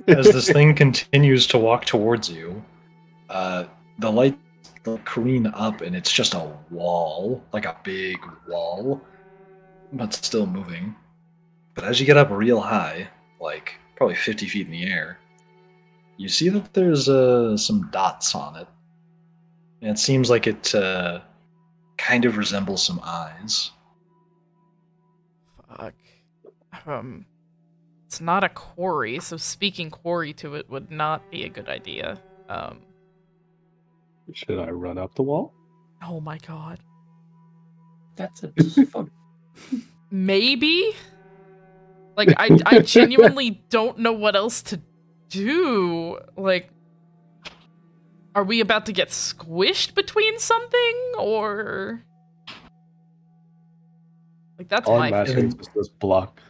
As this thing continues to walk towards you, the lights careen up, and it's just a wall, like a big wall, but still moving. But as you get up real high, like probably 50 feet in the air, you see that there's some dots on it. And it seems like it kind of resembles some eyes. Fuck. It's not a quarry, so speaking quarry to it would not be a good idea. Should I run up the wall? Oh my god. That's a fun. Maybe? Like, I genuinely don't know what else to do. Like, are we about to get squished between something, or... Like, that's All my I'm feeling. asking is this block.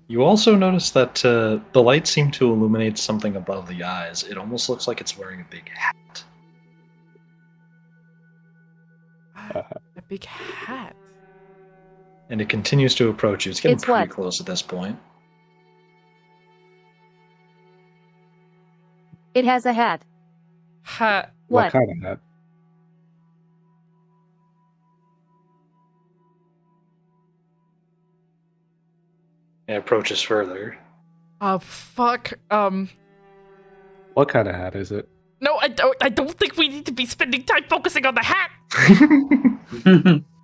You also notice that the lights seem to illuminate something above the eyes. It almost looks like it's wearing a big hat. A big hat. And it continues to approach you. It's getting It's pretty what? close at this point. It has a hat. Hat. What What? kind of hat? It approaches further. Fuck. What kind of hat is it? No, I don't think we need to be spending time focusing on the hat.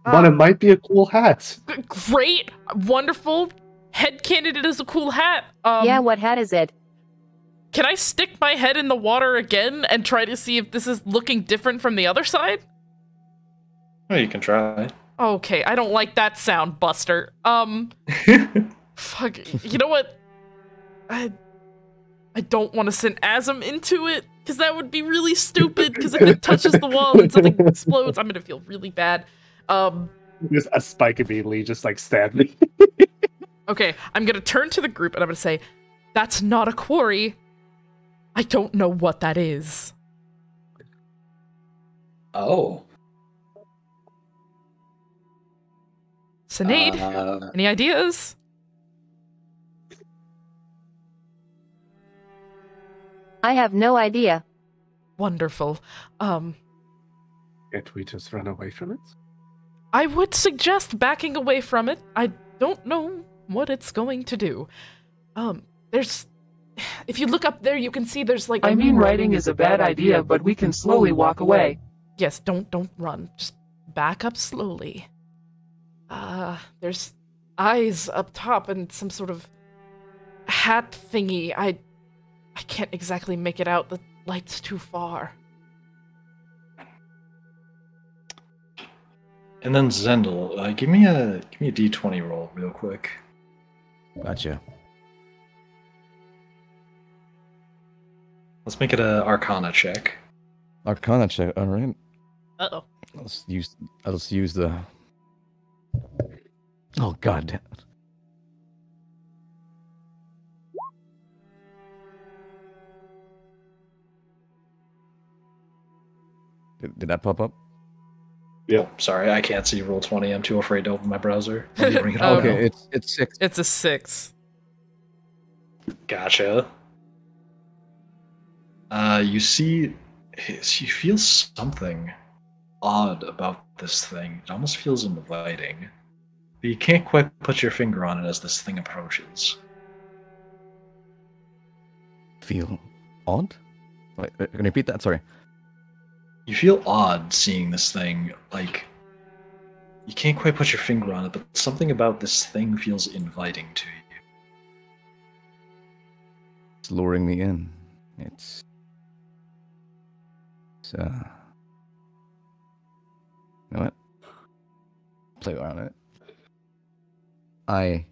But it might be a cool hat. Great, wonderful. Head candidate is a cool hat. Yeah, what hat is it? Can I stick my head in the water again and try to see if this is looking different from the other side? Oh, you can try. Okay, I don't like that sound, Buster. Fuck. You know what? I don't want to send Asm into it, because that would be really stupid, because if it touches the wall and something explodes, I'm gonna feel really bad. Just a spike immediately, just like stab me. Okay, I'm gonna turn to the group and I'm gonna say, that's not a quarry. I don't know what that is. Oh. Cynade, any ideas? I have no idea. Wonderful. Can't we just run away from it? I would suggest backing away from it. I don't know what it's going to do. There's... If you look up there, you can see there's like... I mean, writing is a bad idea, but we can slowly walk away. Yes, don't run. Just back up slowly. There's eyes up top and some sort of hat thingy. I can't exactly make it out. The light's too far. And then Zendel, give me a d20 roll real quick. Gotcha. Let's make it a Arcana check. Arcana check. All right. Uh-oh. Let's use the. Oh god damn it. Did that pop up? Yep. Oh, sorry, I can't see roll 20. I'm too afraid to open my browser. Let me bring it up. Okay, it's 6. It's a 6. Gotcha. You feel something odd about this thing. It almost feels inviting. But you can't quite put your finger on it as this thing approaches. Feel odd? Wait, can you repeat that? Sorry. You feel odd seeing this thing, like, you can't quite put your finger on it, but something about this thing feels inviting to you. It's luring me in. It's you know what? Play around with it.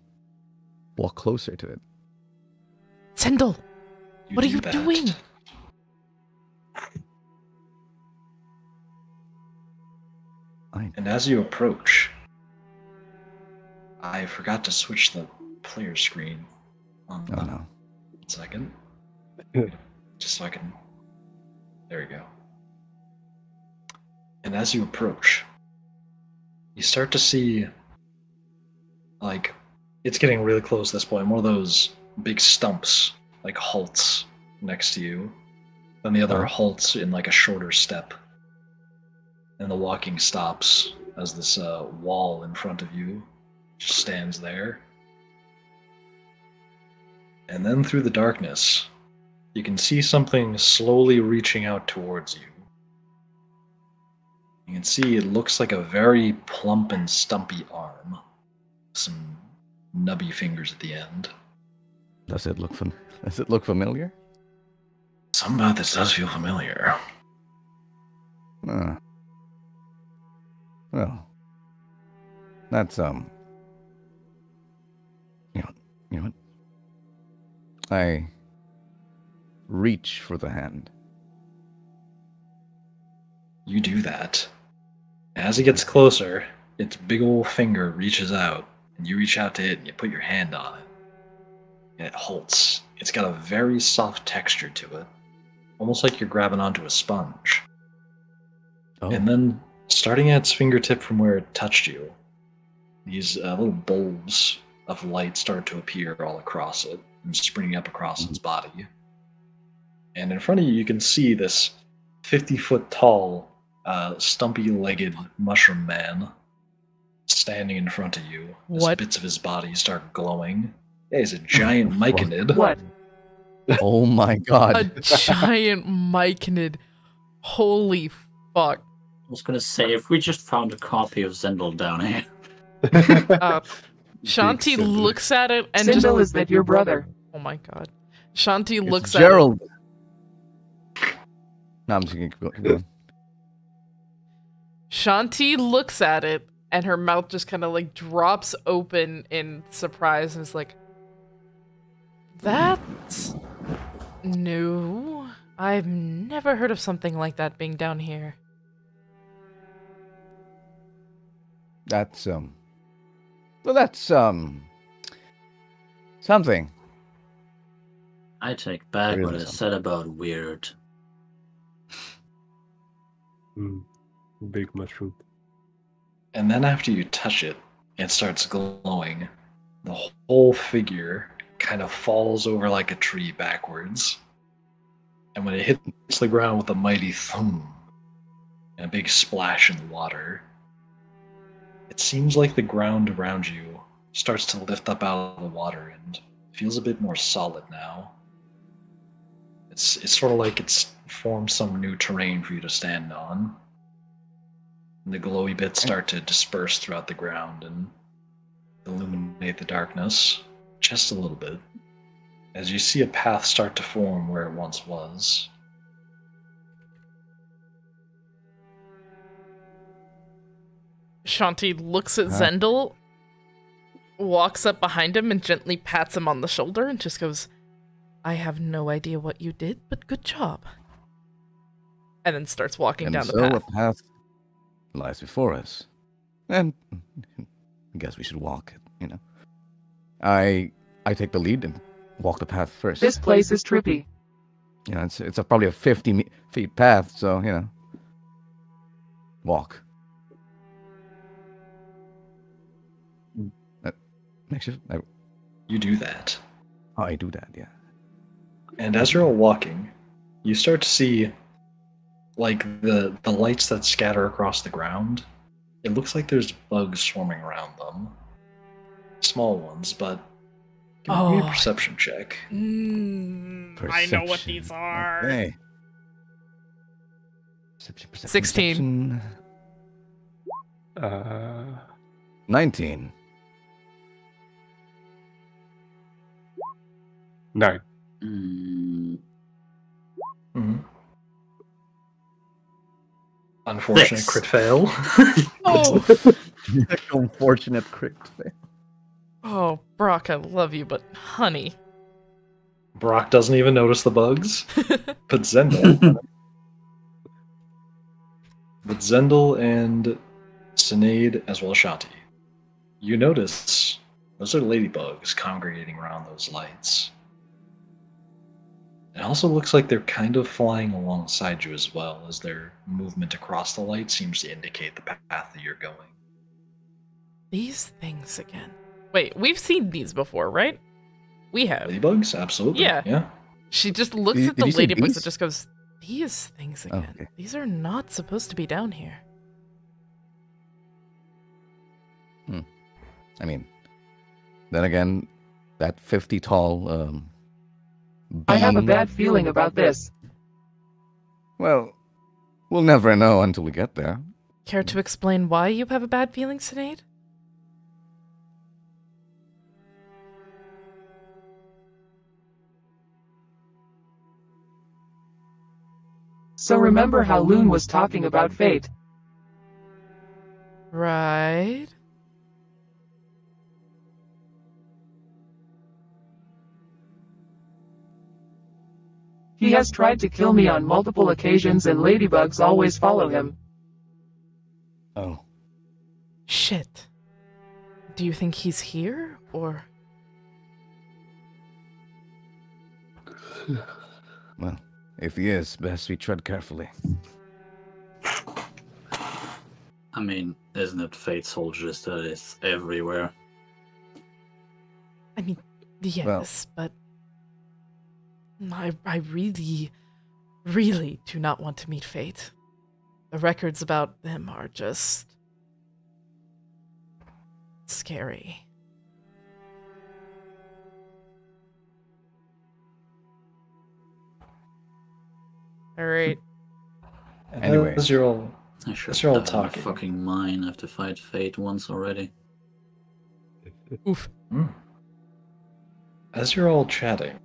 walk closer to it. Zendel, what are you that. doing? And as you approach, I forgot to switch the player screen. Oh no. 1 second. Just so I can... There we go. And as you approach, you start to see, like, it's getting really close at this point. One of those big stumps, like, halts next to you. Then the other halts in, like, a shorter step. And the walking stops as this wall in front of you just stands there. And then through the darkness, you can see something slowly reaching out towards you. You can see it looks like a very plump and stumpy arm. Some nubby fingers at the end. Does it look familiar? Something about this does feel familiar. Well, that's you know what? I reach for the hand. You do that. As it gets closer, its big old finger reaches out, and you reach out to it and you put your hand on it. And it halts. It's got a very soft texture to it. Almost like you're grabbing onto a sponge. Oh. And then, starting at its fingertip from where it touched you, these little bulbs of light start to appear all across it and springing up across its body. And in front of you, you can see this 50-foot tall, stumpy-legged mushroom man standing in front of you. As What? bits of his body start glowing. Yeah, he's a giant myconid. What? Oh my A god. giant myconid. Holy fuck. I was gonna say, if we just found a copy of Zendel down here. Shanti Big Zendel. looks at it and Zendel, just... is that your brother? Oh my god. Shanti It's looks at Gerald. No, I'm just gonna keep going. Shanti looks at it, and her mouth just kind of like drops open in surprise and is like, "That's new. I've never heard of something like that being down here." That's well, that's something. I take back There what I is said about weird. Big mushroom. And then after you touch it, it starts glowing. The whole figure kind of falls over like a tree backwards. And when it hits the ground with a mighty thump and a big splash in the water, it seems like the ground around you starts to lift up out of the water and feels a bit more solid now. It's sort of like it's formed some new terrain for you to stand on. And the glowy bits start to disperse throughout the ground and illuminate the darkness just a little bit, as you see a path start to form where it once was. Shanti looks at Zendel, walks up behind him and gently pats him on the shoulder and just goes, "I have no idea what you did, but good job." And then starts walking And down so the path. a path lies before us. And I guess we should walk it, you know. I take the lead and walk the path first. This place is trippy. You know, it's probably a 50-feet path, so, you know. Walk. Make sure You do that. I do that, yeah. And as you're all walking, you start to see, like, the lights that scatter across the ground. It looks like there's bugs swarming around them. Small ones, but give me a Oh. perception check. I know what these Perception. are. Okay. Perception, 16. perception. 19. 9. Mm-hmm. Unfortunate 6. crit fail. Oh, Unfortunate crit fail. Oh, Brock, I love you, but honey. Brock doesn't even notice the bugs. But Zendel and Cynade, as well as Shanti, you notice those are ladybugs congregating around those lights. It also looks like they're kind of flying alongside you as well, as their movement across the light seems to indicate the path that you're going. These things again. Wait, we've seen these before, right? We have. Ladybugs? Absolutely. Yeah. She just looks Did- at the did you say ladybugs these? and just goes, these things Oh, again. okay. These are not supposed to be down here. I mean, then again, that 50 tall. I have a being- bad feeling about this. Well, we'll never know until we get there. Care to explain why you have a bad feeling, Cynade? So remember how Loon was talking about fate? Right. He has tried to kill me on multiple occasions and ladybugs always follow him. Oh, Shit. Do you think he's here, or...? well, if he is, best we tread carefully. I mean, isn't it fate soldiers that is everywhere? I mean, yes, but... I really, really do not want to meet Fate. The records about them are just... scary. Alright. Anyway. As you're all I should As you're all have my talking. fucking mine. I have to fight fate once already. Oof. As you're all chatting,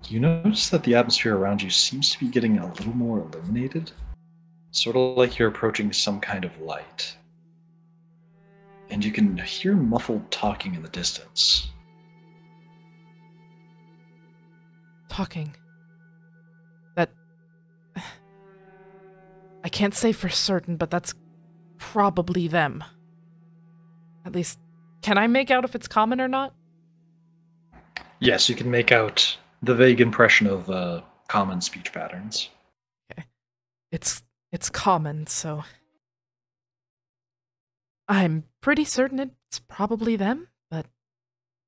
you notice that the atmosphere around you seems to be getting a little more illuminated, sort of like you're approaching some kind of light. And you can hear muffled talking in the distance. Talking. That... I can't say for certain, but that's probably them. At least, can I make out if it's common or not? Yes, you can make out the vague impression of common speech patterns. It's common, so... I'm pretty certain it's probably them, but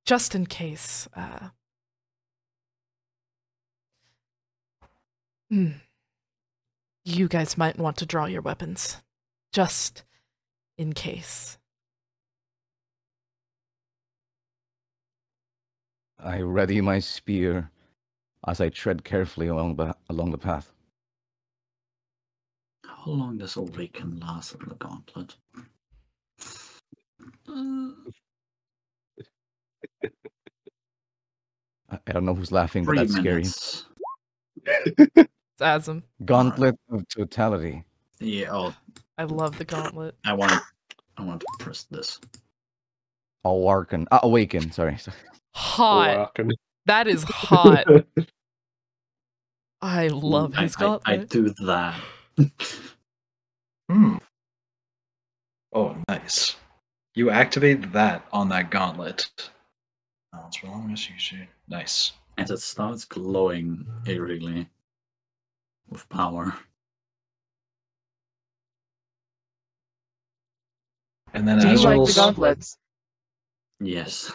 just in case, you guys might want to draw your weapons. Just in case. I ready my spear as I tread carefully along the path. How long does Awaken last in the gauntlet? I don't know who's laughing, but 3 that's scary. minutes. It's Asm. Gauntlet of totality. Yeah, oh, I love the gauntlet. I want to press this. Awaken, sorry. Hot. Welcome. That is hot. I love his I gauntlet. do that. Oh, nice. You activate that on that gauntlet. Oh, it's wrong. Nice. And it starts glowing eerily with power. And then Do you like the Azrael's gauntlets? Yes.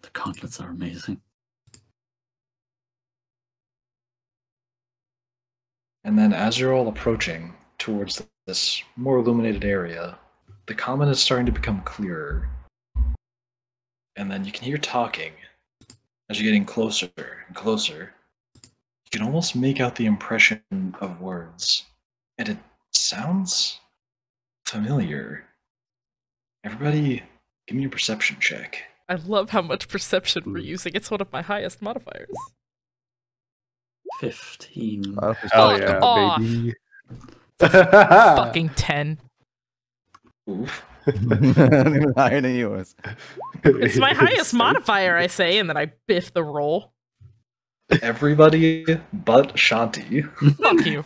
The gauntlets are amazing. And then as you're all approaching towards this more illuminated area, the common is starting to become clearer. And then you can hear talking as you're getting closer and closer. You can almost make out the impression of words. And it sounds familiar. Everybody, give me a perception check. I love how much perception we're using. It's one of my highest modifiers. 15. Hell Fuck yeah, off. baby. Fucking 10. Oof. Even higher than yours. It's my highest modifier, I say, and then I biff the roll. Everybody but Shanti. Fuck you.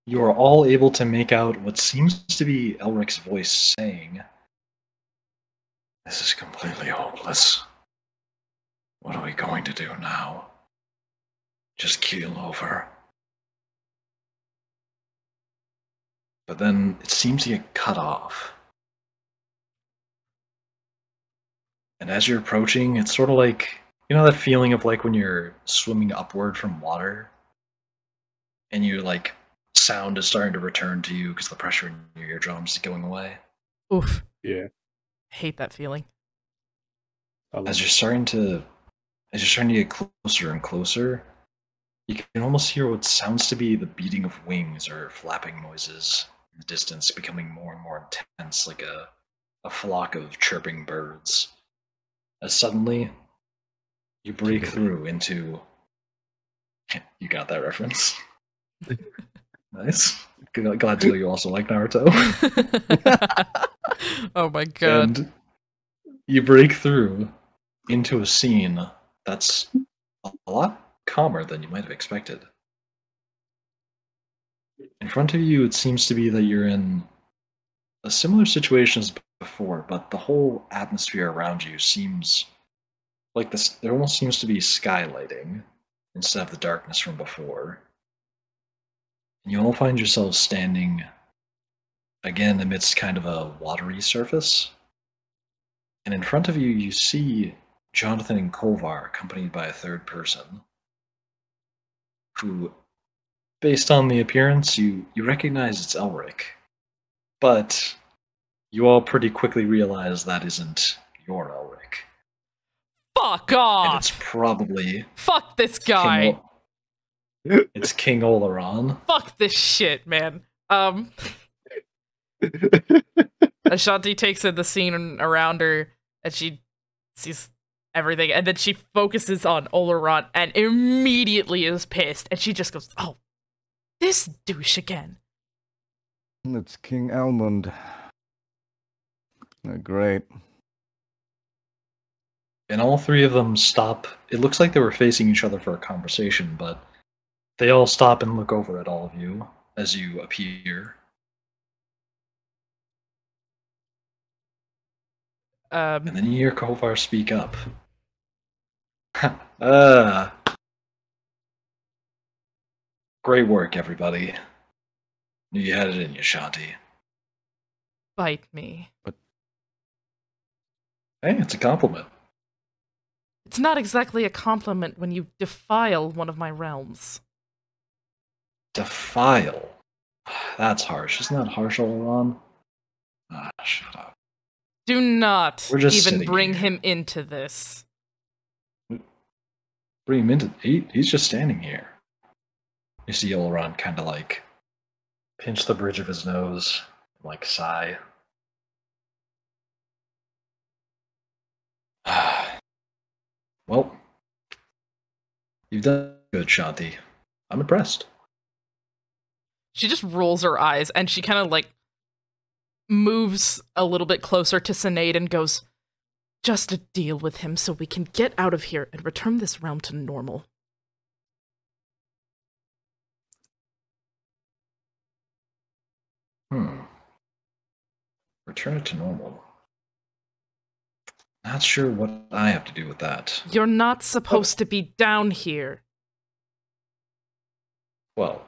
You are all able to make out what seems to be Elric's voice saying, "This is completely hopeless. What are we going to do now? Just keel over." But then it seems to get cut off. And as you're approaching, it's sort of like, you know that feeling of like when you're swimming upward from water and you're like, sound is starting to return to you because the pressure in your eardrums is going away. Oof. Yeah. I hate that feeling. As you're starting to get closer and closer, you can almost hear what sounds to be the beating of wings or flapping noises in the distance, becoming more and more intense, like a flock of chirping birds. As suddenly, you break through into... You got that reference? Nice. Glad to know you also like Naruto. Oh my god. And you break through into a scene that's a lot calmer than you might have expected. In front of you, it seems to be that you're in a similar situation as before, but the whole atmosphere around you seems like this. There almost seems to be skylighting instead of the darkness from before. And you all find yourselves standing again amidst kind of a watery surface. And in front of you, you see Johnathan and Kolvar accompanied by a third person who, based on the appearance, you recognize it's Elric. But you all pretty quickly realize that isn't your Elric. Fuck off! And it's probably... Fuck this guy! It's King Oloran. Fuck this shit, man. Ashanti takes in the scene around her, and she sees everything, and then she focuses on Oloran, and immediately is pissed, and she just goes, "Oh, this douche again." It's King Almond. Great. And all three of them stop. It looks like they were facing each other for a conversation, but they all stop and look over at all of you as you appear. And then you hear Kolvar speak up. Great work, everybody. Knew you had it in you, Shanti. Bite me. But hey, it's a compliment. It's not exactly a compliment when you defile one of my realms. Defile? That's harsh. Isn't that harsh, Oloran? Shut up. Do not even bring here. him into this. Bring him into... He's just standing here. You see Oloran kind of like pinch the bridge of his nose, like sigh. Well, you've done good, Shanti. I'm impressed. She just rolls her eyes, and she kind of like moves a little bit closer to Cynade and goes, "Just to deal with him so we can get out of here and return this realm to normal." Return it to normal. Not sure what I have to do with that. You're not supposed to be down here. Well,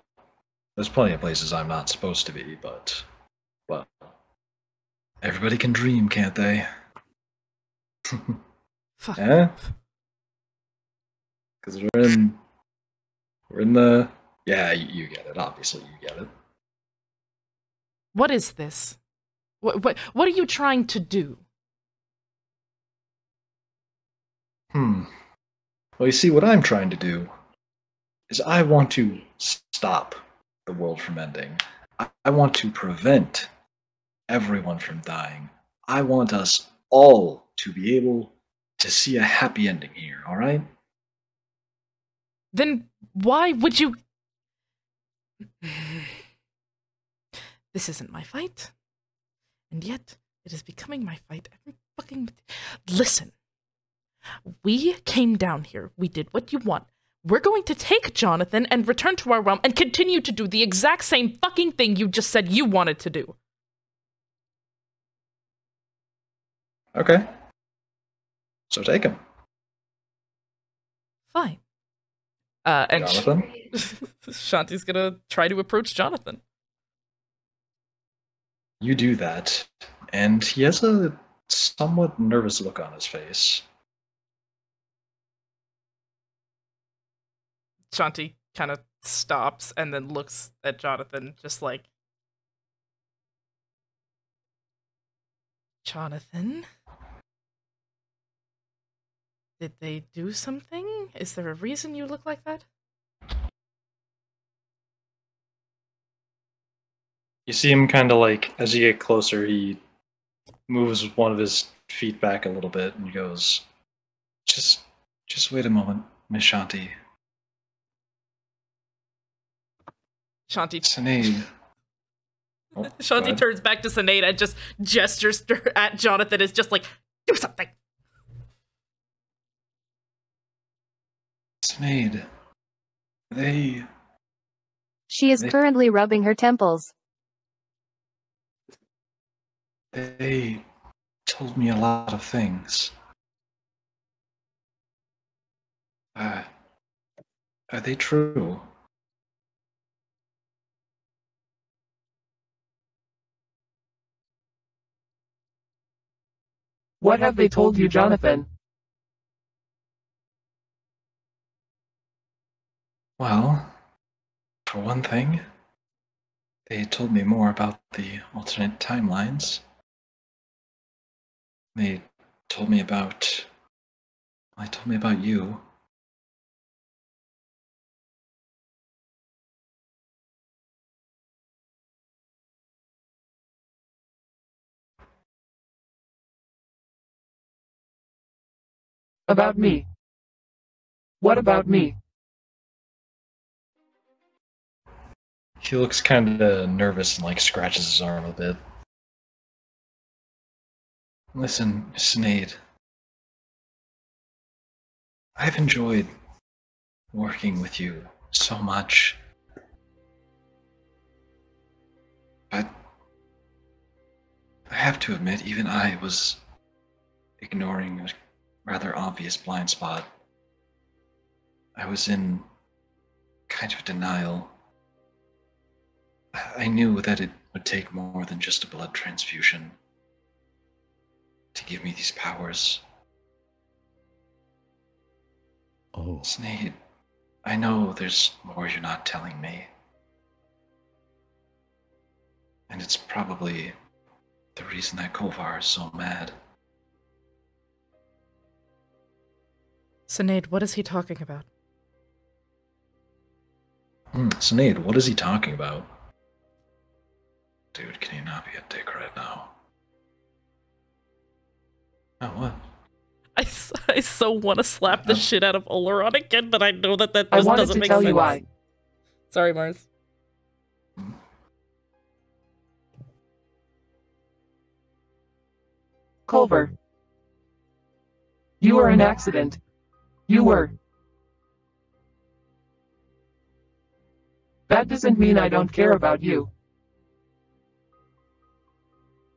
there's plenty of places I'm not supposed to be, but... well, everybody can dream, can't they? Fuck. Eh? Because we're in the... Yeah, you get it. Obviously, you get it. What is this? What are you trying to do? Well, you see, what I'm trying to do is I want to stop the world from ending. I want to prevent everyone from dying. I want us all to be able to see a happy ending here, alright? Then why would you... This isn't my fight. And yet, it is becoming my fight every fucking... Listen. We came down here. We did what you want. We're going to take Johnathan and return to our realm and continue to do the exact same fucking thing you just said you wanted to do. Okay. So take him. Fine. And Johnathan? Shanti's gonna try to approach Johnathan. You do that, and he has a somewhat nervous look on his face. Shanti kind of stops and then looks at Johnathan just like, Johnathan? Did they do something? Is there a reason you look like that? You see him kind of like, as you get closer, he moves one of his feet back a little bit and goes, Just wait a moment, Miss Shanti. Shanti Cynade. Oh, Shanti turns back to Cynade and just gestures at Johnathan. It's just like, do something. Cynade. She is currently rubbing her temples. They told me a lot of things. Are they true? What have they told you, Johnathan? Well, for one thing, they told me more about the alternate timelines. They told me about you. About me. What about me? He looks kind of nervous and like scratches his arm a bit. Listen, Cynade. I've enjoyed working with you so much. But I have to admit, even I was ignoring a rather obvious blind spot. I was in kind of denial. I knew that it would take more than just a blood transfusion to give me these powers. Oh. Cynade, I know there's more you're not telling me. And it's probably the reason that Kolvar is so mad. Cynade, what is he talking about? Cynade, what is he talking about? Dude, can you not be a dick right now? Oh, what? I so want to slap the shit out of Oloran again, but I know that I just wanted doesn't to make tell sense. you why. Sorry, Mars. Kolvar. You were an accident. You were. That doesn't mean I don't care about you.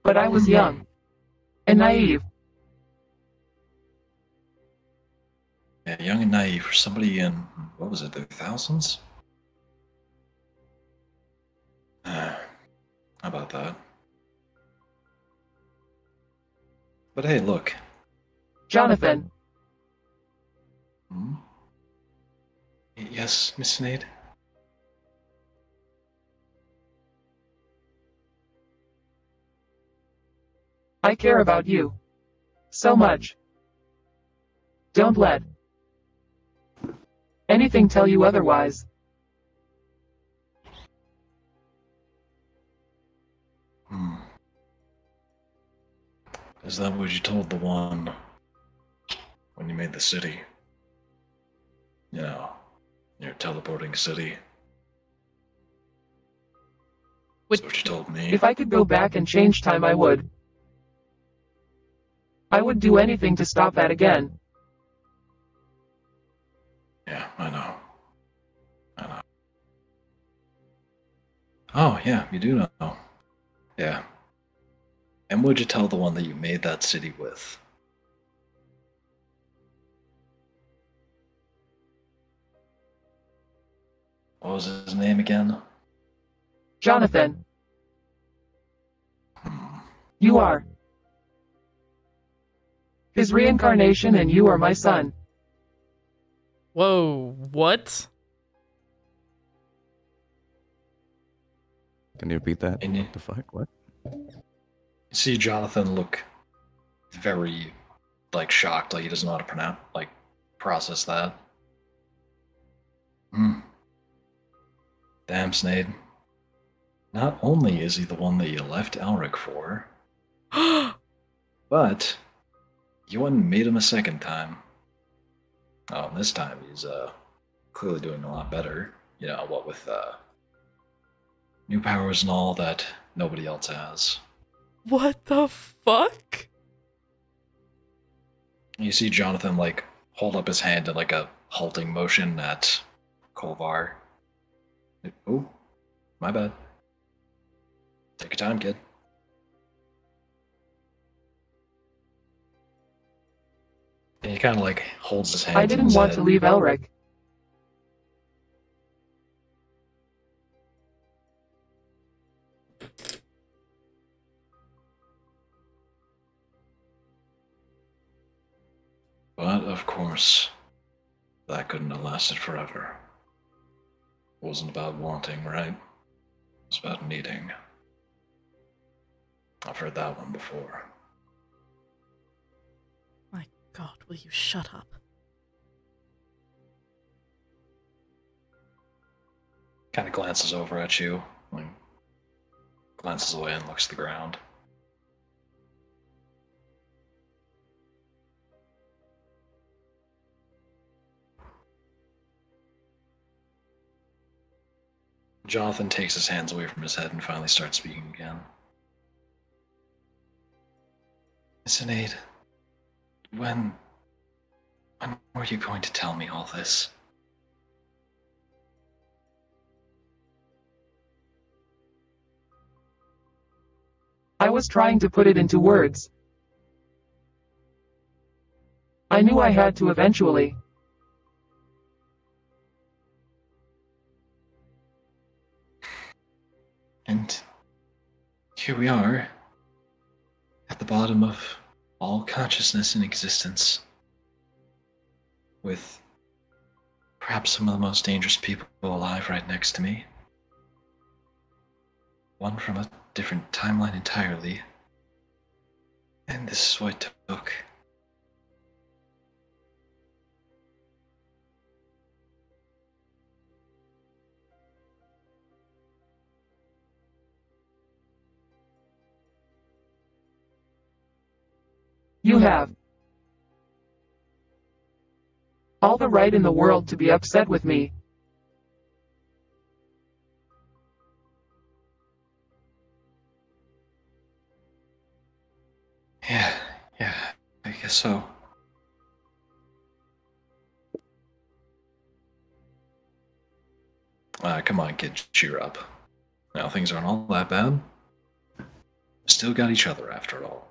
But I was young. And naive. Yeah, young and naive for somebody in, what was it, the thousands? How about that? But hey, look. Johnathan. Yes, Miss Cynade? I care about you. So much. Don't let anything tell you otherwise. Is that what you told the one when you made the city? You know, your teleporting city? That's what you told me. If I could go back and change time, I would. I would do anything to stop that again. Yeah, I know. Oh, yeah, you do know. Yeah. And what'd you tell the one that you made that city with? What was his name again? Johnathan, Hmm. you are his reincarnation and you are my son. Whoa, what? Can you repeat that? And you- What the fuck? What? You see Jonathan look very, shocked, like he doesn't know how to process that. Damn, Cynade. Not only is he the one that you left Elric for, but you went and made him a second time. Oh, and this time he's clearly doing a lot better. You know, what with new powers and all that nobody else has. What the fuck? You see Jonathan hold up his hand in a halting motion at Kolvar. Oh, my bad. Take your time, kid. And he kind of holds his hand. I didn't want to leave Elric. But of course, that couldn't have lasted forever. It wasn't about wanting, right? It was about needing. I've heard that one before. My God, will you shut up? Kind of glances over at you, glances away and looks at the ground. Jonathan takes his hands away from his head and finally starts speaking again. Cynade, when were you going to tell me all this? I was trying to put it into words. I knew I had to eventually. And here we are, at the bottom of all consciousness in existence, with perhaps some of the most dangerous people alive right next to me. One from a different timeline entirely. And this is what it took. You have all the right in the world to be upset with me. Yeah, I guess so. Come on, kid, cheer up. Now things aren't all that bad. Still got each other after all.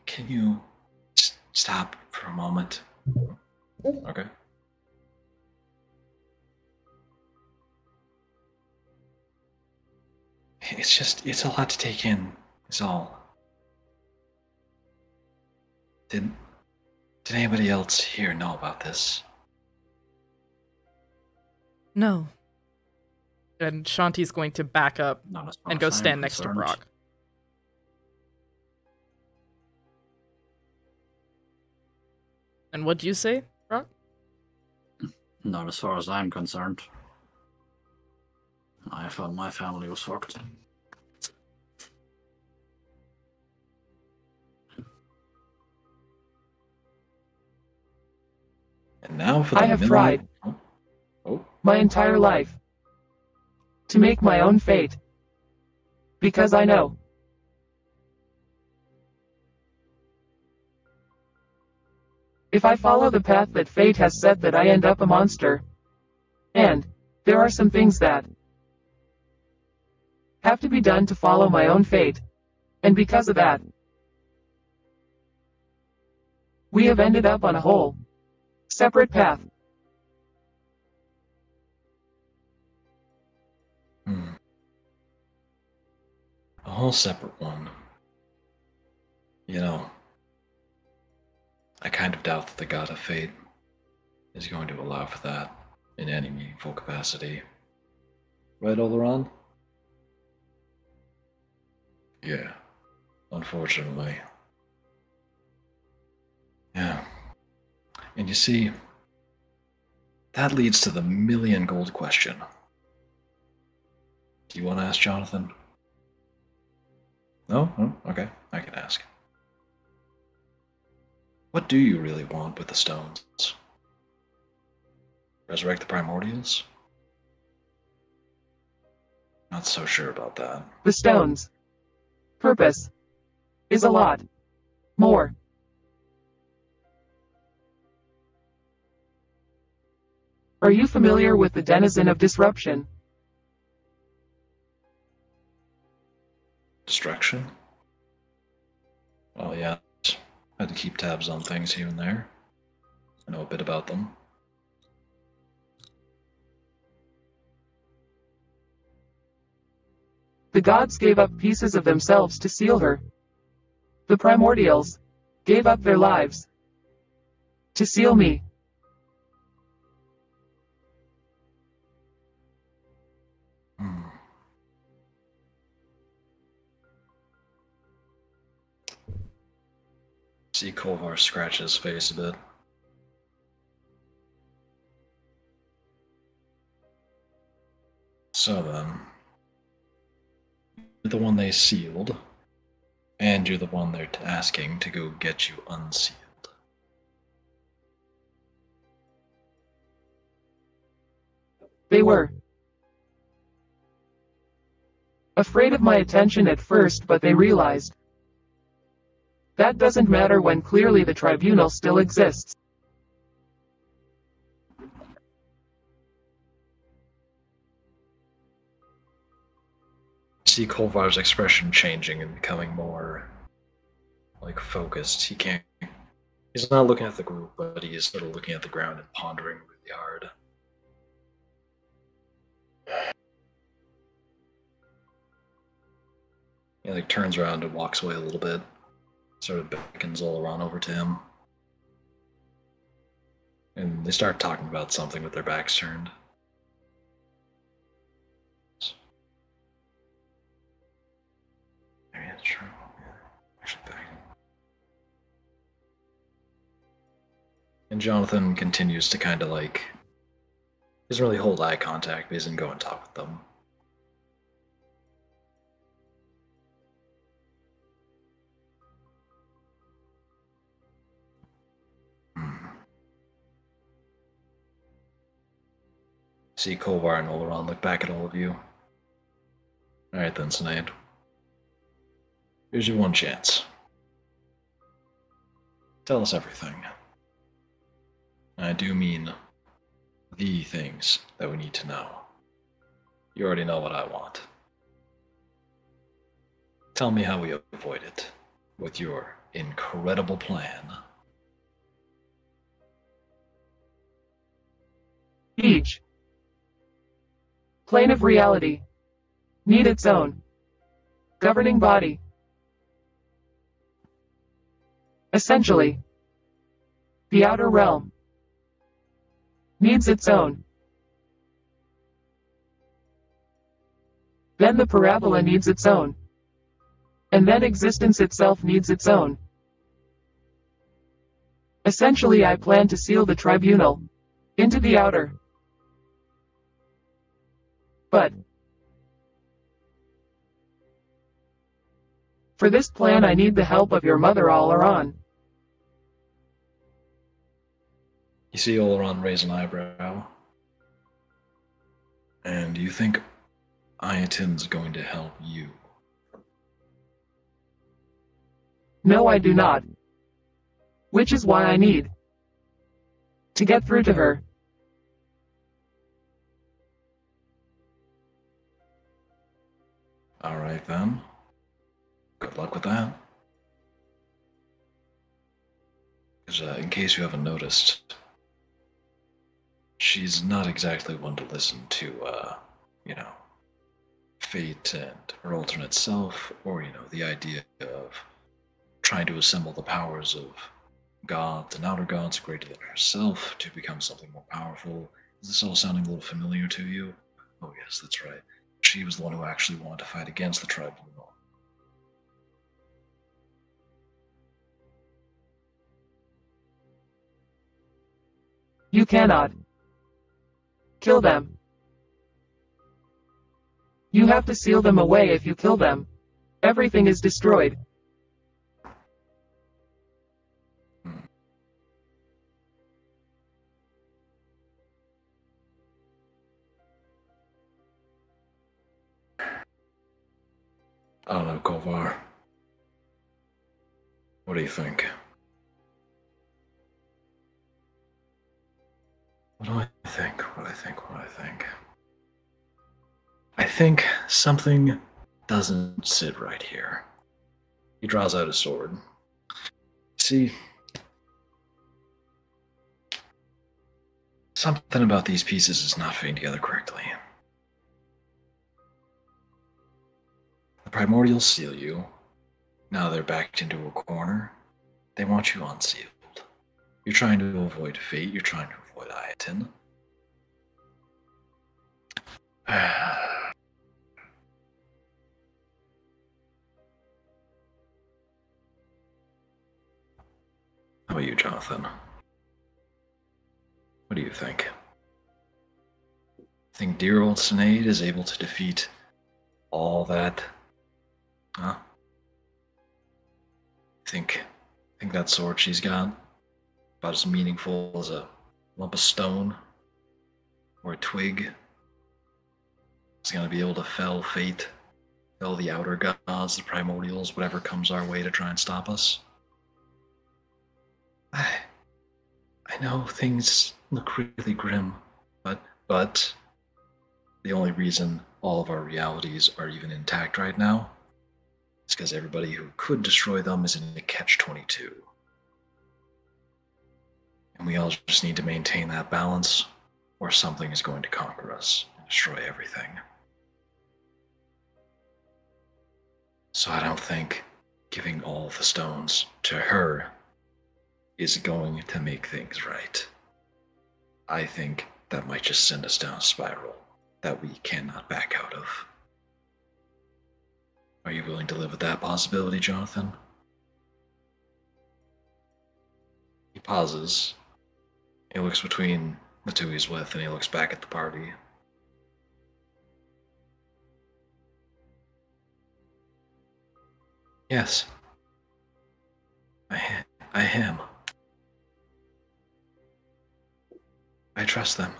Can you stop for a moment? Okay. It's a lot to take in, is all. Did anybody else here know about this? No. And Shanti's going to back up Not as far and go as I'm stand next to concerned. Brock. And what do you say, Brock? Not as far as I'm concerned. I thought my family was fucked. And now for the I have million- tried. Oh, My entire life. To make my own fate. Because I know. If I follow the path that fate has set, that I end up a monster. And there are some things that have to be done to follow my own fate. And because of that, we have ended up on a whole separate path. A whole separate one. You know, I kind of doubt that the god of fate is going to allow for that in any meaningful capacity. Right, Oloran? Yeah, unfortunately. Yeah. And you see, that leads to the million gold question. Do you want to ask Johnathan? No? Oh, okay, I can ask. What do you really want with the stones? Resurrect the primordials? Not so sure about that. The stones' purpose is a lot more. Are you familiar with the denizen of disruption? Destruction? Well, yeah. I had to keep tabs on things here and there. I know a bit about them. The gods gave up pieces of themselves to seal her. The primordials gave up their lives to seal me. See Kolvar scratch his face a bit. So then, you're the one they sealed, and you're the one they're asking to go get you unsealed. They were afraid of my attention at first, but they realized that doesn't matter when clearly the tribunal still exists. See Kolvar's expression changing and becoming more like focused. He's not looking at the group, but he is sort of looking at the ground and pondering really hard. He like turns around and walks away a little bit. Sort of beckons Oloran over to him. And they start talking about something with their backs turned. Maybe it's true. Actually, and Johnathan continues to kind of like, he doesn't really hold eye contact, but he doesn't go and talk with them. See Kolvar and Oloran look back at all of you. Alright then, Cynade. Here's your one chance. Tell us everything. And I do mean the things that we need to know. You already know what I want. Tell me how we avoid it with your incredible plan. Each plane of reality need its own governing body. Essentially, the outer realm needs its own. Then the parabola needs its own. And then existence itself needs its own. Essentially, I plan to seal the tribunal into the outer. But for this plan, I need the help of your mother, Oloran. You see Oloran raise an eyebrow. And you think Ayatin's going to help you No, I do not. Which is why I need to get through to her. Alright then. Good luck with that. Because in case you haven't noticed, she's not exactly one to listen to, you know, fate and her alternate self, or, you know, the idea of trying to assemble the powers of gods and outer gods greater than herself to become something more powerful. Is this all sounding a little familiar to you? Oh yes, that's right. She was the one who actually wanted to fight against the tribunal. You cannot kill them. You have to seal them away. If you kill them, everything is destroyed. I don't know, Kolvar. What do you think? What do I think? What do I think? What do I think? I think something doesn't sit right here. He draws out his sword. See, something about these pieces is not fitting together correctly. The primordials seal you. Now they're backed into a corner. They want you unsealed. You're trying to avoid fate. You're trying to avoid Ayatin. How about you, Jonathan? What do you think? Think dear old Cynade is able to defeat all that? Huh? Think that sword she's got about as meaningful as a lump of stone or a twig is gonna be able to fell fate, fell the outer gods, the primordials, whatever comes our way to try and stop us? I know things look really grim, but the only reason all of our realities are even intact right now is because everybody who could destroy them is in a catch-22. And we all just need to maintain that balance, or something is going to conquer us and destroy everything. So I don't think giving all the stones to her is going to make things right. I think that might just send us down a spiral that we cannot back out of. Are you willing to live with that possibility, Jonathan? He pauses. He looks between the two he's with, and he looks back at the party. Yes. I am. I trust them.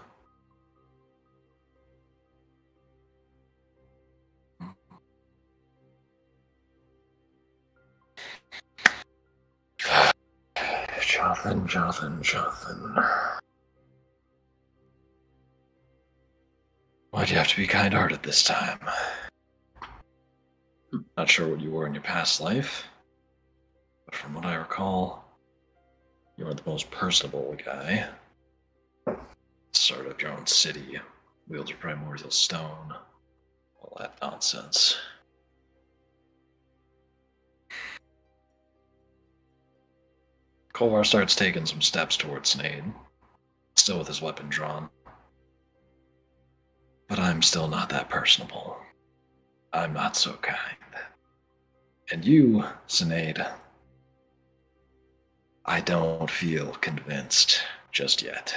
Jonathan. Why'd you have to be kind-hearted this time? Not sure what you were in your past life, but from what I recall, you were the most personable guy. Start up your own city, wield your primordial stone, all that nonsense. Kolvar starts taking some steps towards Cynade, still with his weapon drawn. But I'm still not that personable. I'm not so kind. And you, Cynade, I don't feel convinced just yet.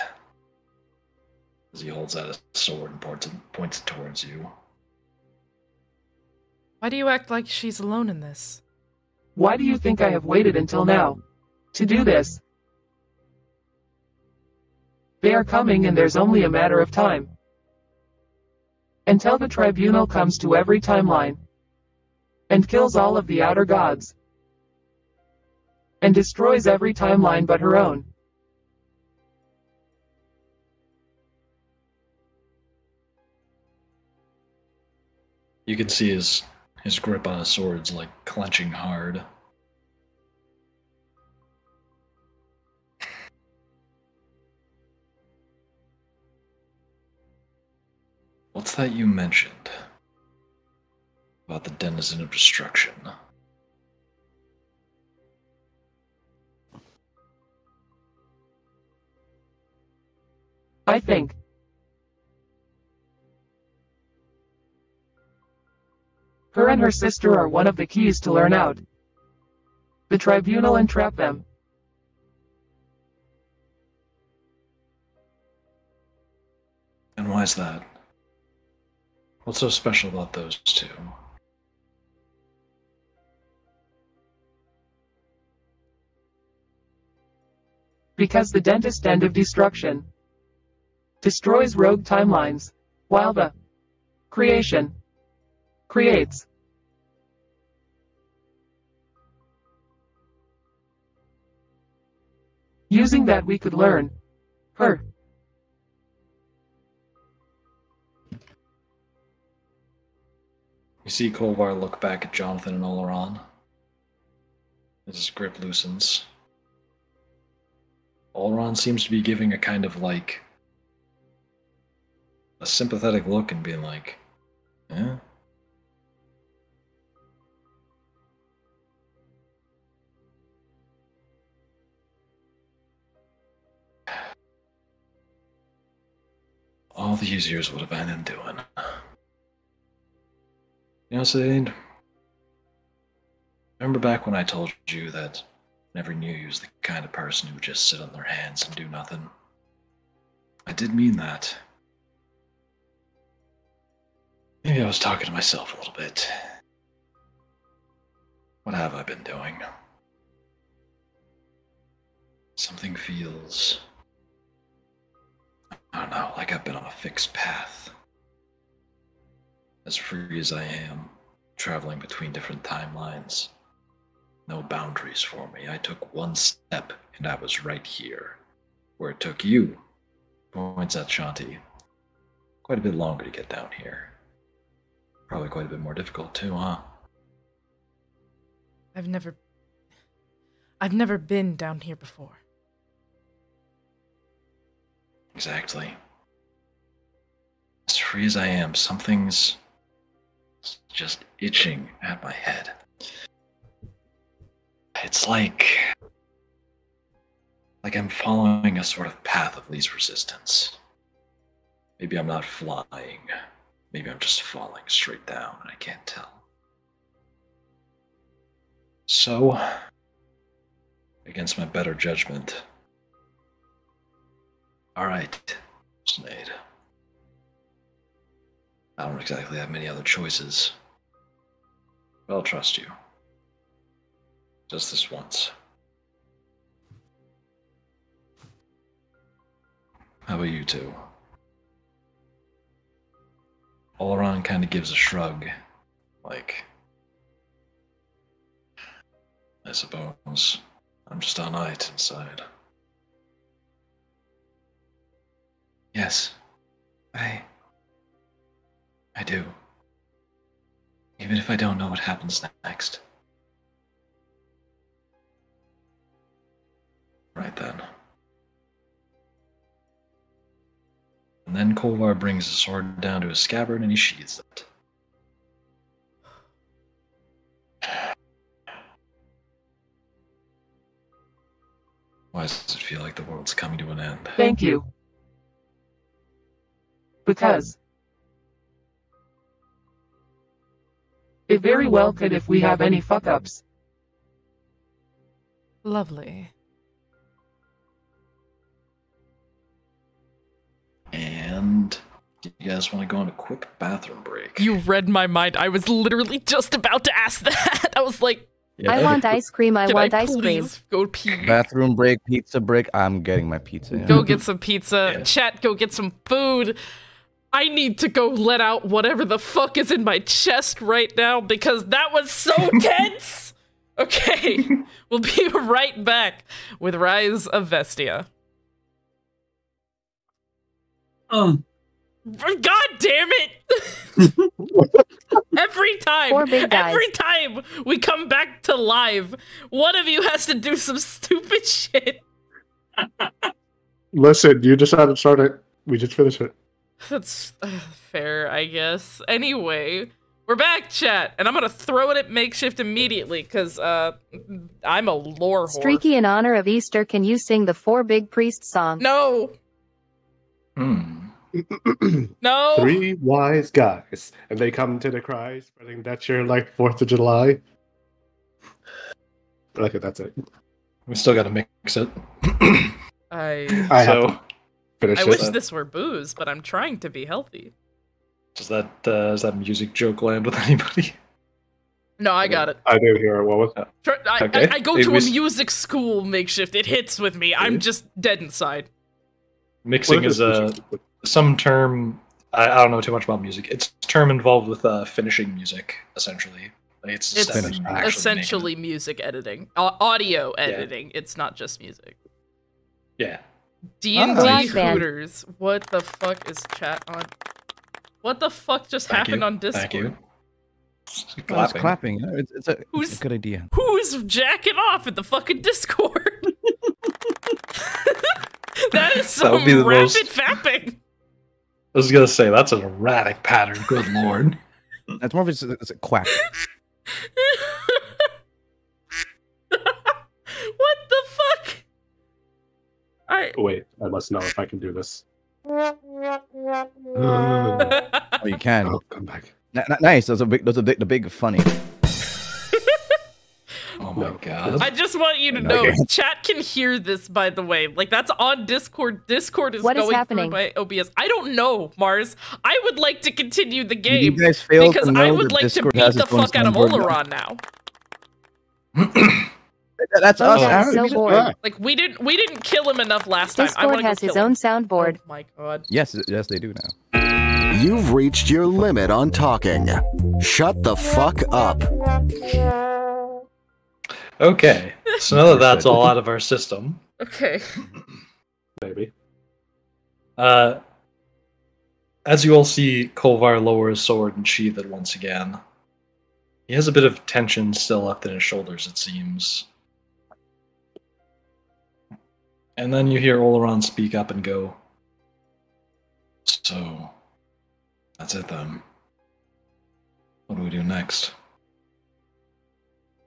As he holds out a sword and points it towards you. Why do you act like she's alone in this? Why do you think I have waited until now to do this? They are coming, and there's only a matter of time until the tribunal comes to every timeline and kills all of the outer gods. and destroys every timeline but her own. You can see his grip on his sword's like clenching hard. What's that you mentioned about the denizen of destruction? I think her and her sister are one of the keys to learn out the tribunal and trap them. And why is that? What's so special about those two? Because the dentist end of destruction destroys rogue timelines, while the creation creates. Using that we could learn her. You see Kolvar look back at Johnathan and Oloran. His grip loosens. Oloran seems to be giving a kind of like a sympathetic look and being like, eh? All these years, what have I been doing? You know, Cynade, remember back when I told you that I never knew you was the kind of person who would just sit on their hands and do nothing? I did mean that. Maybe I was talking to myself a little bit. What have I been doing? Something feels, I don't know, like I've been on a fixed path. As free as I am, traveling between different timelines. No boundaries for me. I took one step and I was right here. Where it took you, points at Shanti, quite a bit longer to get down here. Probably quite a bit more difficult too, huh? I've never been down here before. Exactly. As free as I am, something's just itching at my head. It's like I'm following a sort of path of least resistance. Maybe I'm not flying. Maybe I'm just falling straight down and I can't tell. So, against my better judgment, alright, Cynade. I don't exactly have many other choices. But I'll trust you. Just this once. How about you two? Oloran kind of gives a shrug, like, I suppose I'm just on it inside. Yes, I do. Even if I don't know what happens next. Right then. And then Kolvar brings his sword down to his scabbard and he sheathes it. Why does it feel like the world's coming to an end? Thank you. Because it very well could if we have any fuck-ups. Lovely. And do you guys want to go on a quick bathroom break? You read my mind. I was literally just about to ask that. I was like, I want ice cream. I can want I ice cream. please go pee? Bathroom break, pizza break. I'm getting my pizza. Yeah. Go get some pizza. Yeah. Chat, go get some food. I need to go let out whatever the fuck is in my chest right now because that was so tense. Okay, we'll be right back with Rise of Vestia. God damn it! Poor big guys. Every time we come back to live, one of you has to do some stupid shit. Listen, you decided to start it. We just finished it. That's fair, I guess. Anyway, we're back, chat, and I'm gonna throw it at makeshift immediately, because, I'm a lore whore. Streaky, in honor of Easter, can you sing the Four Big Priests song? No! No! 3 wise guys, and they come to the cry, spreading that cheer like 4th of July. Okay, that's it. We still gotta mix it. I Finish it. wish this were booze, but I'm trying to be healthy. Does that music joke land with anybody? No, I got it. I do hear it. What was that? Okay. I go to a music school makeshift. It hits with me. I'm just dead inside. Mixing is some term. I don't know too much about music. It's a term involved with finishing music, essentially. Like it's essentially music editing, audio editing. Yeah. It's not just music. Yeah. D&D Hooters. What the fuck is chat on? What the fuck just happened on Discord? Thank you. It's clapping. It's a good idea. Who's jacking off in the fucking Discord? That is some rapid fapping. I was gonna say that's an erratic pattern. Good lord. That's more of it's a quack. What the fuck? Wait, I must know if I can do this. Oh, you can. Oh, come back. Nice. Those are the big funny. Oh my god. I just want you to know, chat can hear this, by the way. Like, that's on Discord. Discord is going through my OBS. I don't know, Mars. I would like to continue the game because I would like to beat the fuck out of Oloran now. That's us. So bored. Like, we didn't kill him enough last time. Discord has his own soundboard. Oh my god. Yes, they do now. You've reached your limit on talking. Shut the fuck up. Okay, so now that that's all out of our system. Okay. Maybe. As you all see, Kolvar lower his sword and sheath it once again. He has a bit of tension still left in his shoulders, it seems. And then you hear Oloran speak up and go, "So, that's it then. What do we do next?"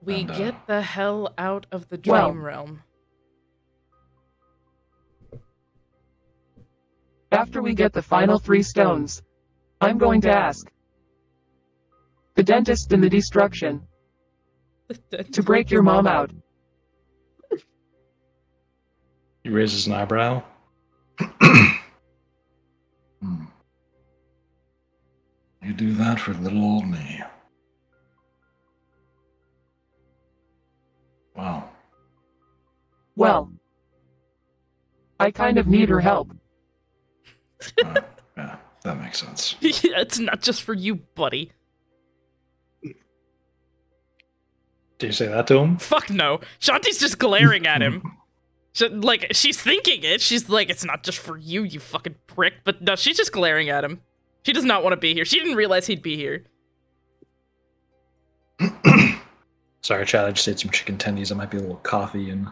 We get the hell out of the dream realm. After we get the final 3 stones, I'm going to ask the dentist in the destruction to break your mom out. He raises an eyebrow. You do that for little old me. Wow. Well, I kind of need her help. Yeah, that makes sense. It's not just for you, buddy. Did you say that to him? Fuck no. Shanti's just glaring at him. Like, she's thinking it. She's like, it's not just for you, you fucking prick. But no, she's just glaring at him. She does not want to be here. She didn't realize he'd be here. Sorry, Chad, I just ate some chicken tendies. I might be a little coffee and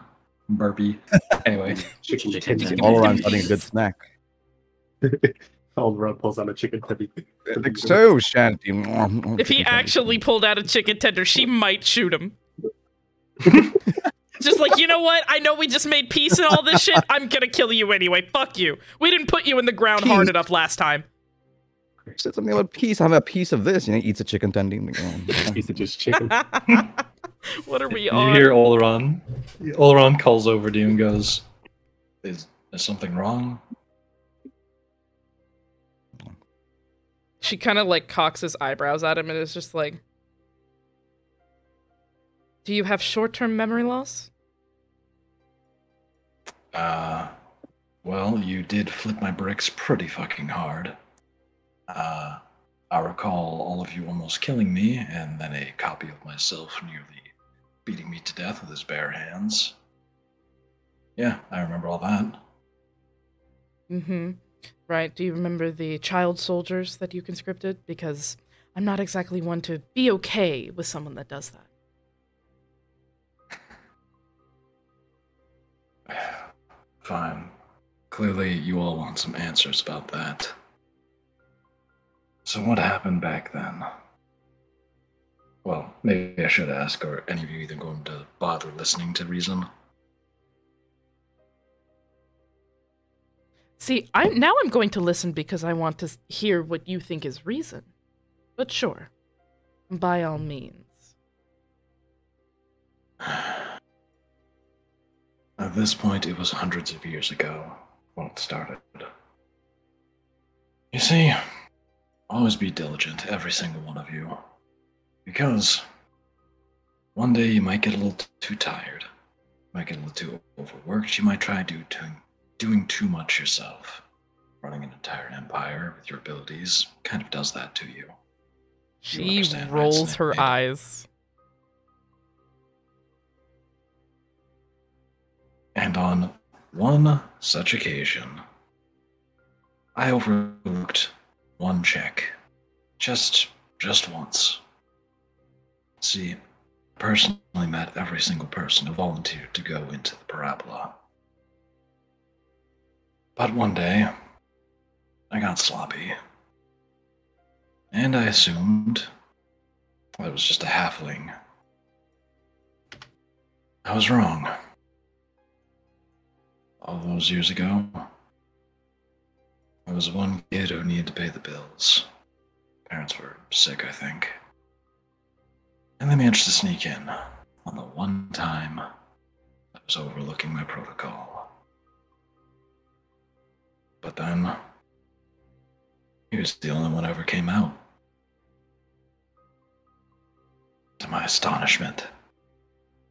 burpy. Anyway. Chicken tendies. Oloran's having a good snack. Oloran pulls out a chicken tendy. So, Shanty. If he actually pulled out a chicken tender, she might shoot him. Just like, you know what? I know we just made peace and all this shit. I'm gonna kill you anyway. Fuck you. We didn't put you in the ground hard enough last time. You said something about peace. I have a piece of this. You know, eats a chicken tendy. Piece of just chicken. What are we on? You hear Oloran. Oloran calls over to you and goes, Is something wrong? She kind of like cocks his eyebrows at him and is just like, do you have short-term memory loss? Well, you did flip my bricks pretty fucking hard. I recall all of you almost killing me, and then a copy of myself nearly beating me to death with his bare hands. Yeah, I remember all that. Mm-hmm. Right. Do you remember the child soldiers that you conscripted? Because I'm not exactly one to be okay with someone that does that. Fine. Clearly, you all want some answers about that. So what happened back then? Well, maybe I should ask, are any of you even going to bother listening to reason? See, I'm going to listen because I want to hear what you think is reason. But sure, by all means. At this point, it was hundreds of years ago when it started. You see, always be diligent, every single one of you. Because one day you might get a little too tired, might get a little too overworked, you might try doing too much yourself. Running an entire empire with your abilities kind of does that to you. She rolls her eyes. And on one such occasion, I overlooked one check. Just once. See, I personally met every single person who volunteered to go into the parabola. But one day, I got sloppy. And I assumed I was just a halfling. I was wrong. All those years ago, I was one kid who needed to pay the bills. Parents were sick, I think. And they managed to sneak in on the one time I was overlooking my protocol. But then, he was the only one who ever came out. To my astonishment,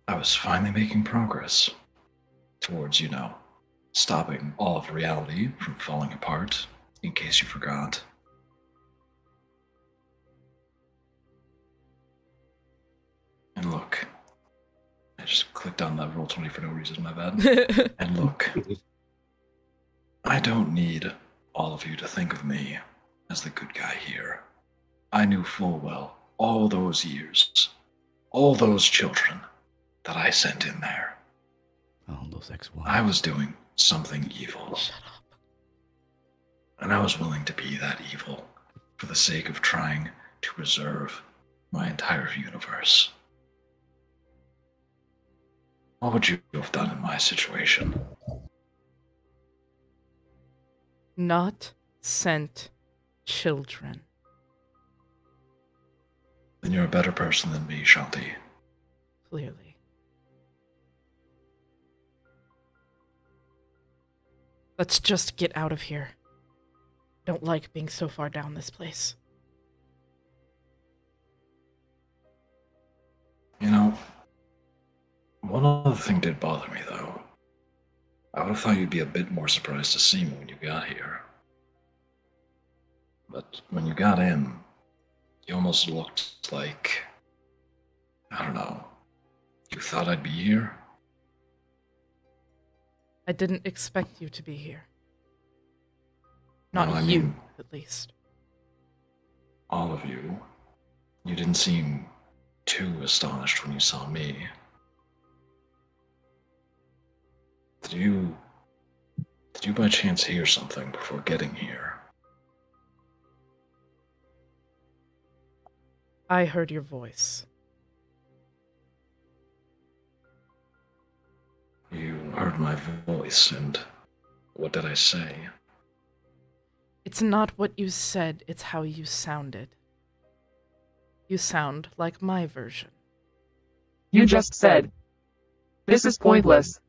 I was finally making progress towards, stopping all of reality from falling apart, in case you forgot. And look, I just clicked on that Roll20 for no reason, my bad. And look, I don't need all of you to think of me as the good guy here. I knew full well all those years, all those children that I sent in there. All those ex-wives. I was doing something evil. Shut up. And I was willing to be that evil for the sake of trying to preserve my entire universe. What would you have done in my situation? Not sent children. Then you're a better person than me, Shanti. Clearly. Let's just get out of here. Don't like being so far down this place. One other thing did bother me, though. I would have thought you'd be a bit more surprised to see me when you got here. But when you got in, you almost looked like... I don't know. You thought I'd be here? I didn't expect you to be here. Not No, I you, mean, at least. all of you. You didn't seem too astonished when you saw me. Did you by chance hear something before getting here? I heard your voice. You heard my voice, and what did I say? It's not what you said, it's how you sounded. You sound like my version. You just said, "This is pointless."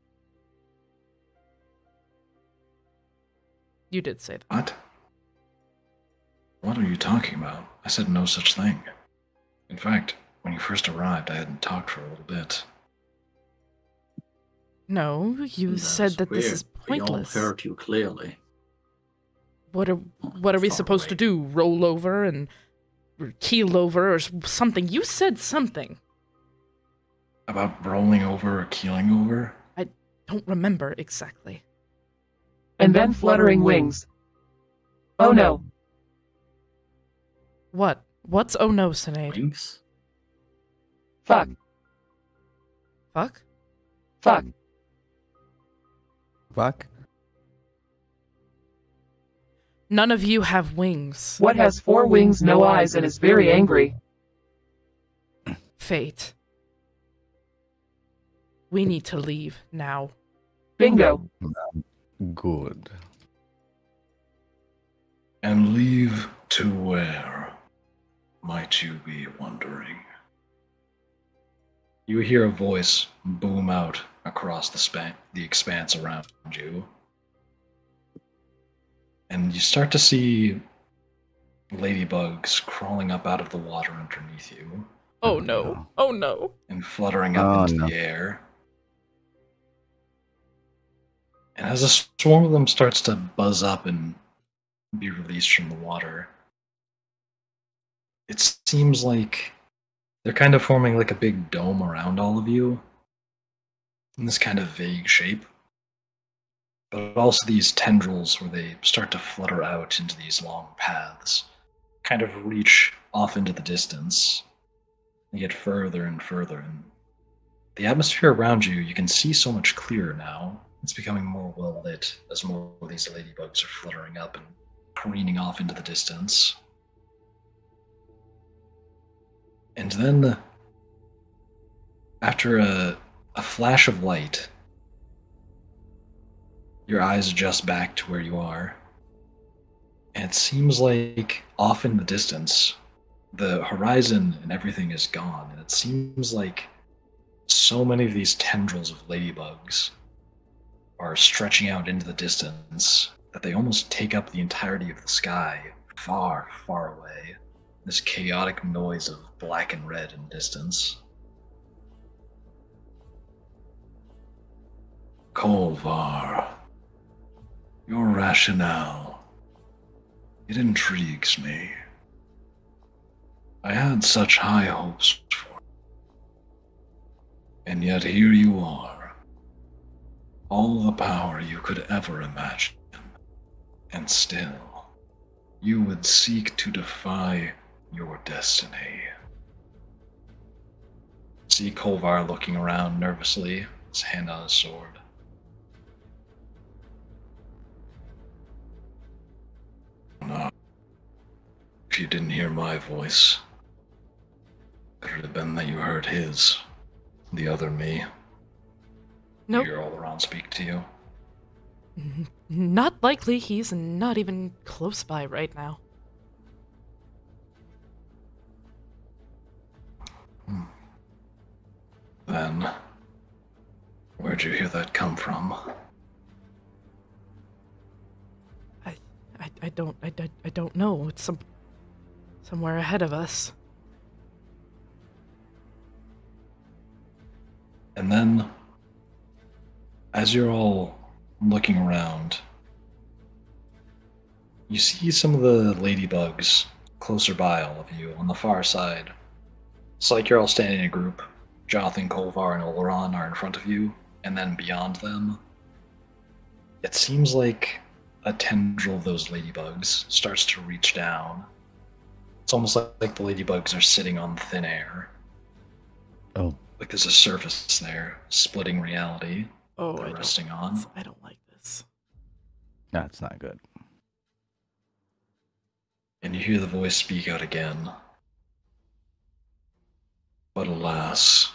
You did say that. What? What are you talking about? I said no such thing. In fact, when you first arrived, I hadn't talked for a little bit. No, you said that this is pointless. We all heard you clearly. What are we supposed to do? Roll over and keel over or something? You said something. About rolling over or keeling over? I don't remember exactly. And then fluttering wings. Oh no. What? What's oh no, Cynade? Wings? Fuck. Fuck? Fuck. Fuck. None of you have wings. What has 4 wings, no eyes, and is very angry? Fate. We need to leave now. Bingo. Good. And leave to where, might you be wondering? You hear a voice boom out across the expanse around you. And you start to see ladybugs crawling up out of the water underneath you. Oh no. Oh no. And fluttering up into the air. And as a swarm of them starts to buzz up and be released from the water, it seems like they're kind of forming like a big dome around all of you in this kind of vague shape. But also these tendrils where they start to flutter out into these long paths, kind of reach off into the distance. They get further and further, and the atmosphere around you, you can see so much clearer now. It's becoming more well lit as more of these ladybugs are fluttering up and careening off into the distance. And then, after a flash of light, your eyes adjust back to where you are, and it seems like off in the distance, the horizon and everything is gone, and it seems like so many of these tendrils of ladybugs are stretching out into the distance that they almost take up the entirety of the sky, far, far away. This chaotic noise of black and red in distance. Kolvar, your rationale, it intrigues me. I had such high hopes for it. And yet here you are, all the power you could ever imagine, and still, you would seek to defy your destiny. See Kolvar looking around nervously, his hand on his sword. No. If you didn't hear my voice, could it have been that you heard his, the other me? Nope. You hear Oloran speak to you? Not likely. He's not even close by right now. Then, where'd you hear that come from? I don't know. It's somewhere ahead of us. And then, as you're all looking around, you see some of the ladybugs closer by all of you on the far side. It's like you're all standing in a group. Johnathan, Kolvar, and Oloran are in front of you, and then beyond them, it seems like a tendril of those ladybugs starts to reach down. It's almost like the ladybugs are sitting on thin air. Oh. Like there's a surface there, splitting reality. Oh, they're resting on. I don't like this. That's not good. And you hear the voice speak out again. But alas,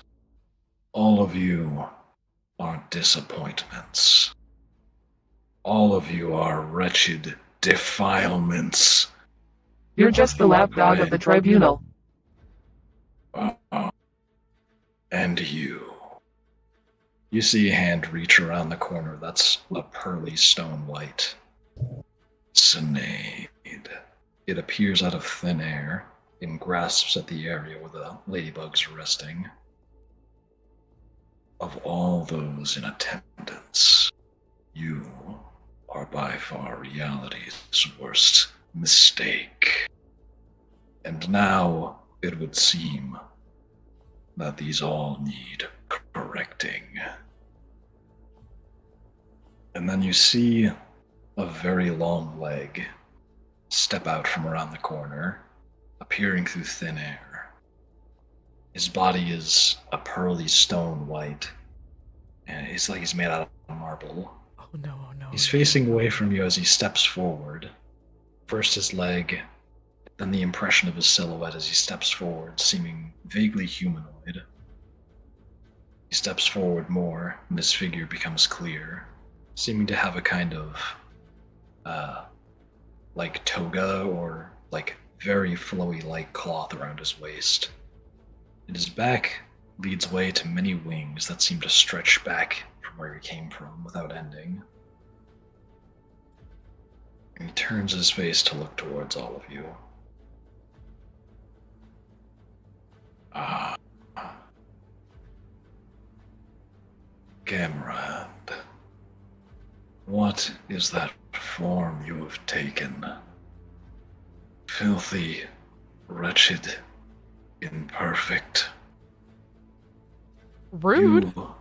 all of you are disappointments. All of you are wretched defilements. You're just the lapdog of the tribunal. And you. You see a hand reach around the corner that's a pearly stone white. Cynade. It appears out of thin air and grasps at the area where the ladybugs are resting. Of all those in attendance, you are by far reality's worst mistake. And now it would seem that these all need correcting. And then you see a very long leg step out from around the corner, appearing through thin air. His body is a pearly stone white, and it's like he's made out of marble. Oh no, oh no. He's facing away from you as he steps forward. First his leg, then the impression of his silhouette as he steps forward, seeming vaguely humanoid. He steps forward more, and his figure becomes clear, seeming to have a kind of, like toga or like very flowy light cloth around his waist. And his back leads way to many wings that seem to stretch back from where he came from without ending. And he turns his face to look towards all of you. Gamrad, what is that form you have taken? Filthy, wretched, imperfect. Rude. You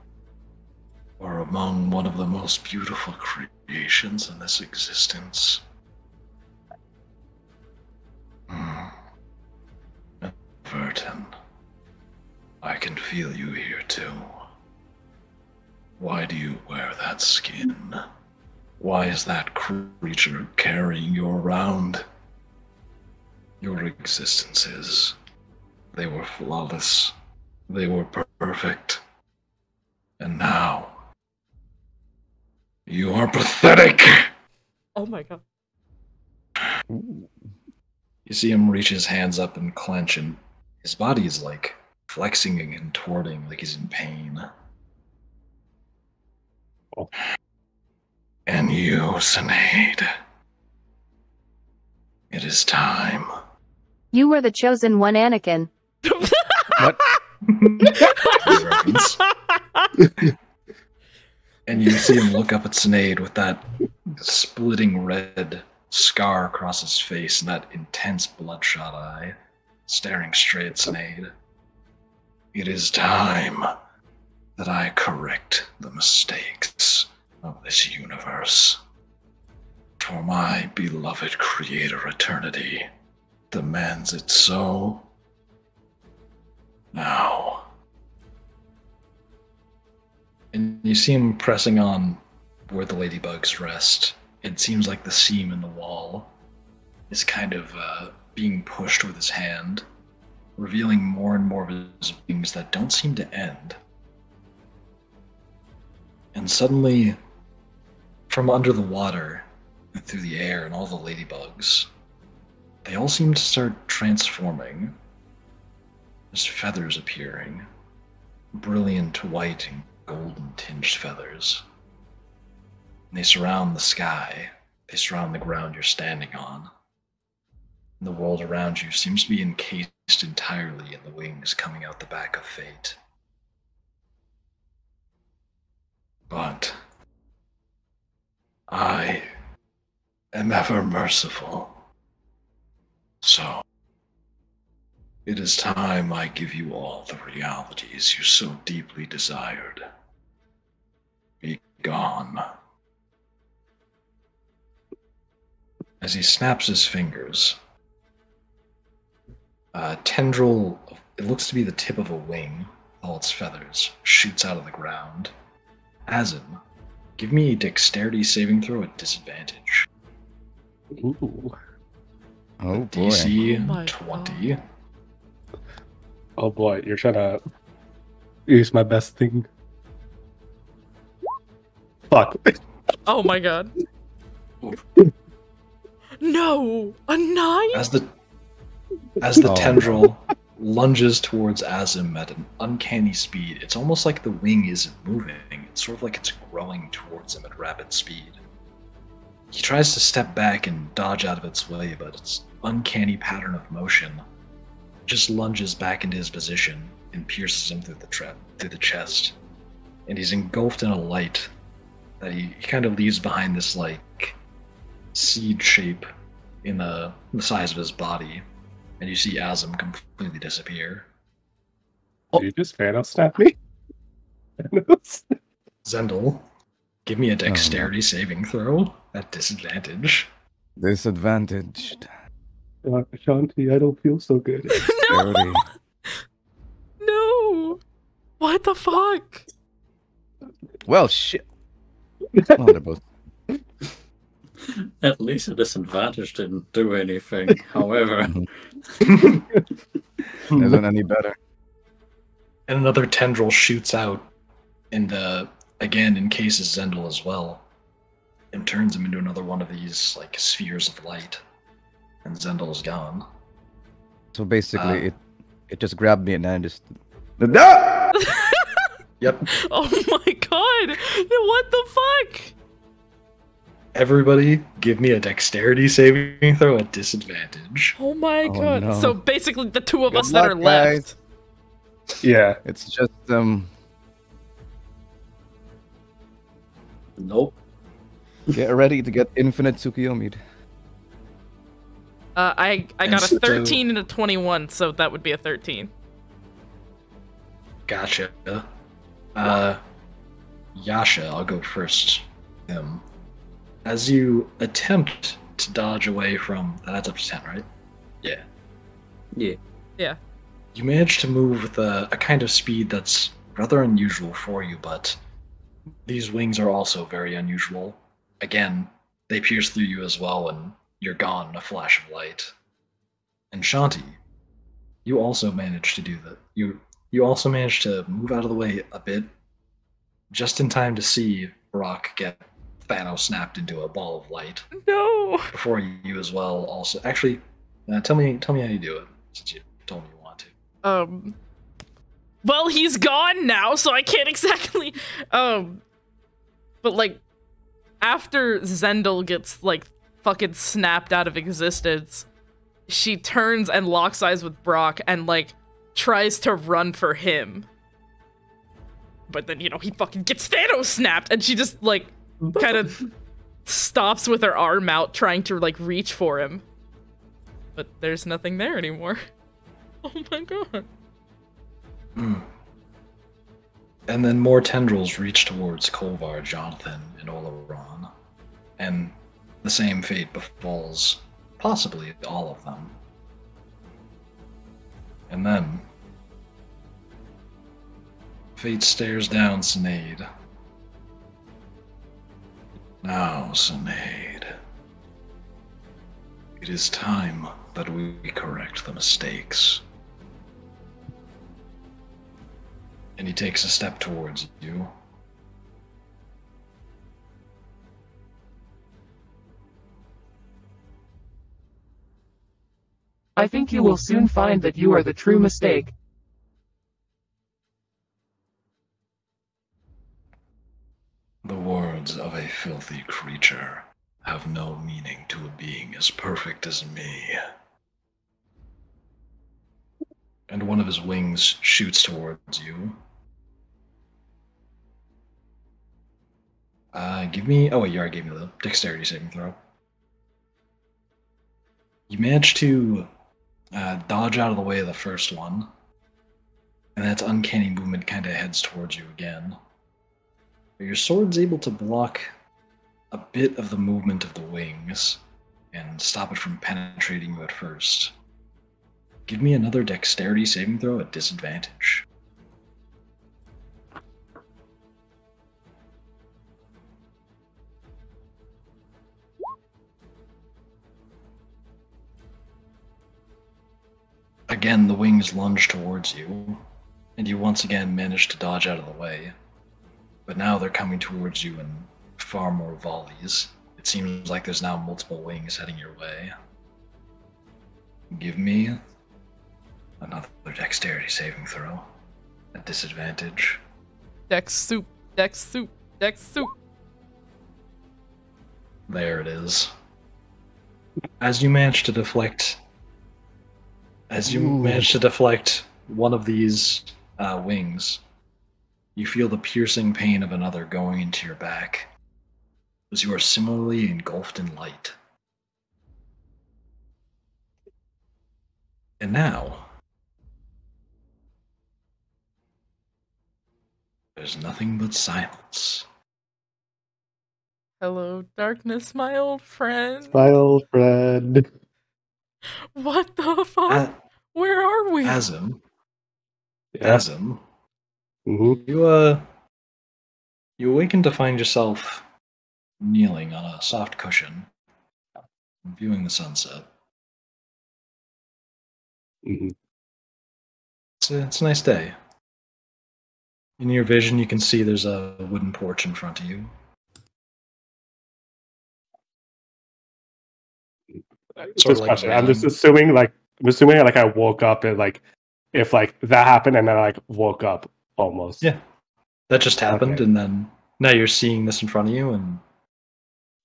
are among one of the most beautiful creations in this existence. Leverton, I can feel you here too. Why do you wear that skin? Why is that creature carrying you around? Your existences, they were flawless. They were perfect. And now, you are pathetic! Oh my god. You see him reach his hands up and clench, and his body is like flexing and contorting like he's in pain. Oh. And you, Cynade, it is time. You were the chosen one, Anakin. What? Reference. And you see him look up at Cynade with that splitting red scar across his face and that intense bloodshot eye, staring straight at Cynade. It is time that I correct the mistakes of this universe. For my beloved creator eternity demands it so. Now. And you see him pressing on where the ladybugs rest. It seems like the seam in the wall is kind of being pushed with his hand, revealing more and more of his wings that don't seem to end. And suddenly, from under the water, and through the air and all the ladybugs, they all seem to start transforming. There's feathers appearing, brilliant white and golden tinged feathers. And they surround the sky, they surround the ground you're standing on. And the world around you seems to be encased entirely in the wings coming out the back of fate. But I am ever merciful. So, it is time I give you all the realities you so deeply desired. Be gone. As he snaps his fingers, a tendril, it looks to be the tip of a wing, all its feathers, shoots out of the ground. Azim, give me a dexterity saving throw at disadvantage. Ooh. Oh boy. DC Oh my 20. God. Oh boy, you're trying to use my best thing. Fuck. Oh my god. No! A 9? As the tendril lunges towards Azim at an uncanny speed, it's almost like the wing isn't moving. It's sort of like it's growing towards him at rapid speed. He tries to step back and dodge out of its way, but its uncanny pattern of motion just lunges back into his position and pierces him through the chest. And he's engulfed in a light that he kind of leaves behind this like seed shape in the size of his body. And you see Azim completely disappear. Did you just Thanos snap me? Zendel, give me a dexterity saving throw at disadvantage. Disadvantaged. Shanti, I don't feel so good. Dexterity. No! What the fuck? Well, shit. Oh, they're both. At least a disadvantage didn't do anything. However, Isn't any better. And another tendril shoots out and again encases Zendel as well. And turns him into another one of these like spheres of light. And Zendel is gone. So basically, it just grabbed me and then just. Yep. Oh my god! What the fuck? Everybody, give me a dexterity saving throw at disadvantage. Oh my god. no. So basically the two of Good us that are luck, guys. left. Yeah. It's just nope. get ready to get infinite Tsukiyomi. I got a 13 and a 21, so that would be a 13. Gotcha. Yasha, I'll go first. As you attempt to dodge away from... That's up to 10, right? Yeah. Yeah. Yeah. You manage to move with a kind of speed that's rather unusual for you, but these wings are also very unusual. Again, they pierce through you as well, and you're gone in a flash of light. And Shanti, you also managed to do that. You also managed to move out of the way a bit, just in time to see Brock get Thanos snapped into a ball of light. No! Before you as well also. Actually, tell me how you do it, since you told me you want to. Well, he's gone now, so I can't exactly, but like, after Zendel gets, like, fucking snapped out of existence, she turns and locks eyes with Brock and, like, tries to run for him. But then, you know, he fucking gets Thanos snapped, and she just, like, kind of stops with her arm out, trying to, like, reach for him. But there's nothing there anymore. Oh my god. And then more tendrils reach towards Kolvar, Johnathan, and Oloran. And the same fate befalls possibly all of them. And then fate stares down Cynade. Now, Cynade, it is time that we correct the mistakes. And he takes a step towards you. I think you will soon find that you are the true mistake. The words of a filthy creature have no meaning to a being as perfect as me. And one of his wings shoots towards you. Give me... Oh, wait, you already gave me the dexterity saving throw. You manage to dodge out of the way of the first one. And that's uncanny movement kind of heads towards you again. But your sword's able to block a bit of the movement of the wings and stop it from penetrating you at first. Give me another dexterity saving throw at disadvantage. Again, the wings lunge towards you, and you once again manage to dodge out of the way. But now they're coming towards you in far more volleys. It seems like there's now multiple wings heading your way. Give me another dexterity saving throw at disadvantage. Dex soup, dex soup, dex soup. There it is. As you manage to deflect one of these wings, you feel the piercing pain of another going into your back, as you are similarly engulfed in light. And now, There's nothing but silence. Hello, darkness, my old friend. My old friend. What the fuck? Where are we? Azim. Yeah. Azim. Mm-hmm. You awaken to find yourself kneeling on a soft cushion, viewing the sunset. Mm-hmm. It's a nice day. In your vision, you can see there's a wooden porch in front of you. Sort of like Question. I'm just assuming like I woke up and like if like that happened and then I like woke up almost. Yeah. That just happened, Okay. and then now you're seeing this in front of you, and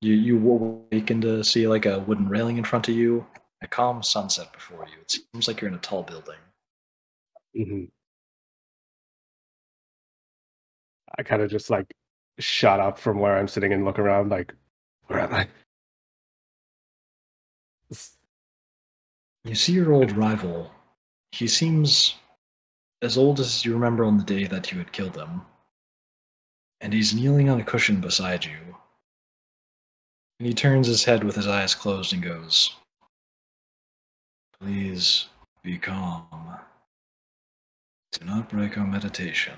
you awaken to see like a wooden railing in front of you, a calm sunset before you. It seems like you're in a tall building. Mm-hmm. I kind of just like shut up from where I'm sitting and look around like, where am I? You see your old rival. He seems as old as you remember on the day that you had killed him. And he's kneeling on a cushion beside you. And he turns his head with his eyes closed and goes, "Please be calm. Do not break our meditation."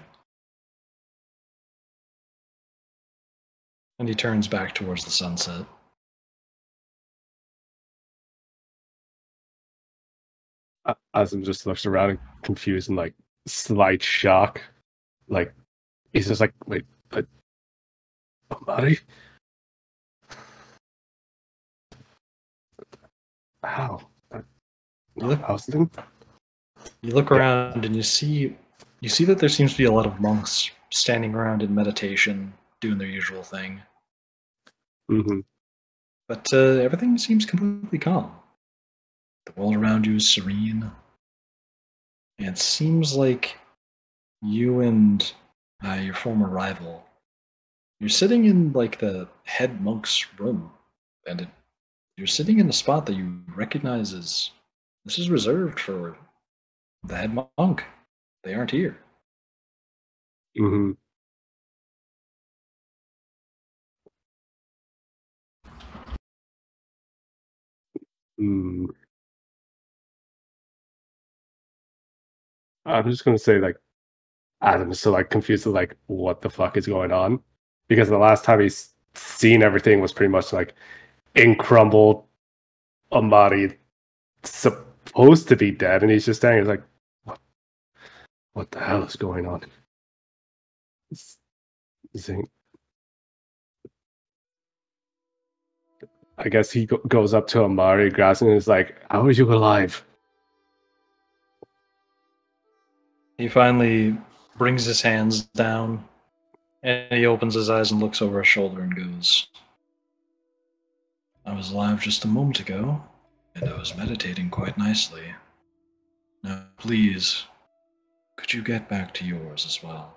And he turns back towards the sunset. Azim just looks around and confused and like slight shock. Like he's just like, wait, but Mari? How? You look around and you see that there seems to be a lot of monks standing around in meditation, doing their usual thing. Mm-hmm. But everything seems completely calm. The world around you is serene. And it seems like you and your former rival, you're sitting in like the head monk's room, and you're sitting in a spot that you recognize as this is reserved for the head monk. They aren't here. Mm-hmm. Mm. I'm just gonna say like Adam's so like confused with like what the fuck is going on. Because the last time he's seen everything was pretty much like in crumbled Amari supposed to be dead, and he's just standing like what the hell is going on? I guess he goes up to Amari, grabs him, and is like, "How are you alive?" He finally brings his hands down, and he opens his eyes and looks over his shoulder and goes, "I was alive just a moment ago, and I was meditating quite nicely. Now, please, could you get back to yours as well?"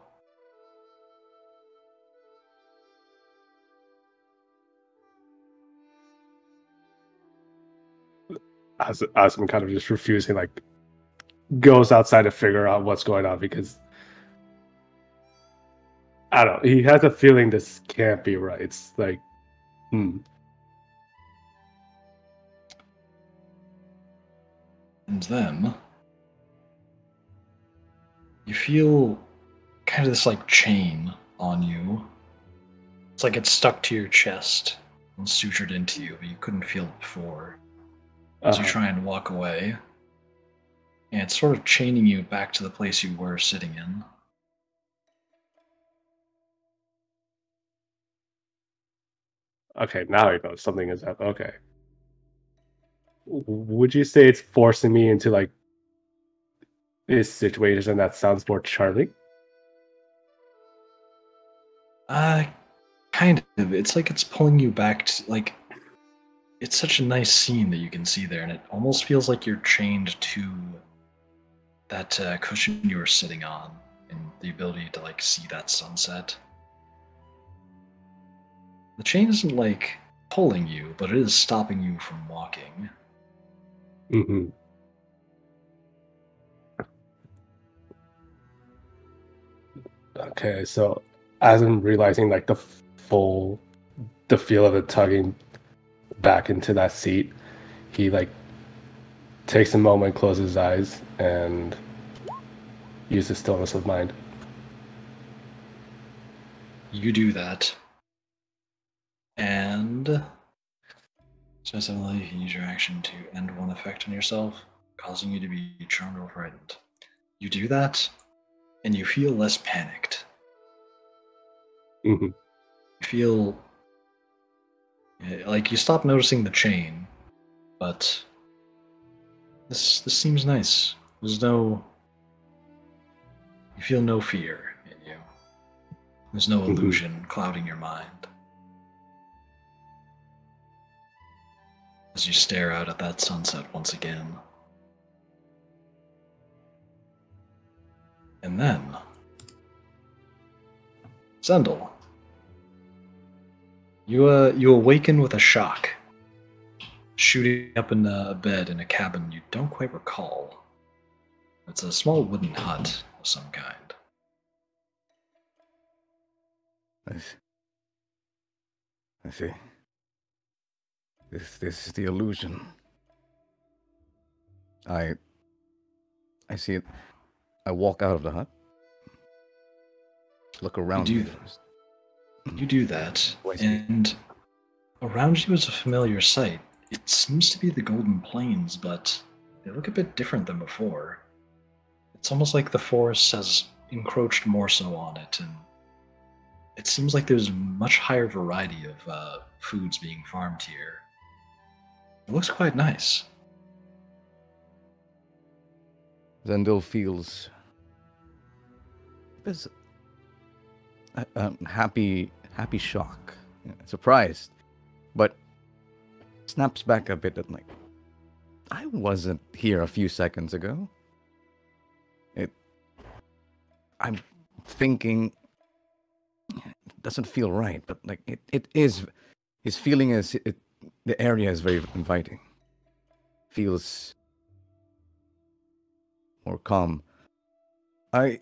As I'm kind of just refusing, like goes outside to figure out what's going on because I don't know. He has a feeling this can't be right. It's like, And then you feel kind of this like chain on you. It's like it's stuck to your chest and sutured into you, but you couldn't feel it before. As you try and walk away, and it's sort of chaining you back to the place you were sitting in. Okay, now he knows something is up. Okay. Would you say it's forcing me into like this situation that sounds more charming? Kind of. It's like it's pulling you back to, like, it's such a nice scene that you can see there, and it almost feels like you're chained to that cushion you were sitting on, and the ability to, like, see that sunset. The chain isn't, like, pulling you, but it is stopping you from walking. Mm-hmm. Okay, so as I'm realizing like the feel of it tugging back into that seat, he like takes a moment, closes his eyes, and uses stillness of mind. You do that. And so suddenly you can use your action to end one effect on yourself, causing you to be charmed or frightened. You do that, and you feel less panicked. Mm-hmm. You feel like you stop noticing the chain, but this seems nice. You feel no fear in you. There's no illusion clouding your mind. As you stare out at that sunset once again. And then, Zendel, you awaken with a shock, shooting up in a bed in a cabin you don't quite recall. It's a small wooden hut of some kind. I see. This is the illusion. I see it. I walk out of the hut. Look around me first. You do that, and around you is a familiar sight. It seems to be the Golden Plains, but they look a bit different than before. It's almost like the forest has encroached more so on it, and it seems like there's a much higher variety of foods being farmed here. It looks quite nice. Zendel feels there's a happy shock, surprised, but snaps back a bit and like, I wasn't here a few seconds ago. I'm thinking it doesn't feel right, but like it is. His feeling is the area is very inviting. Feels more calm. I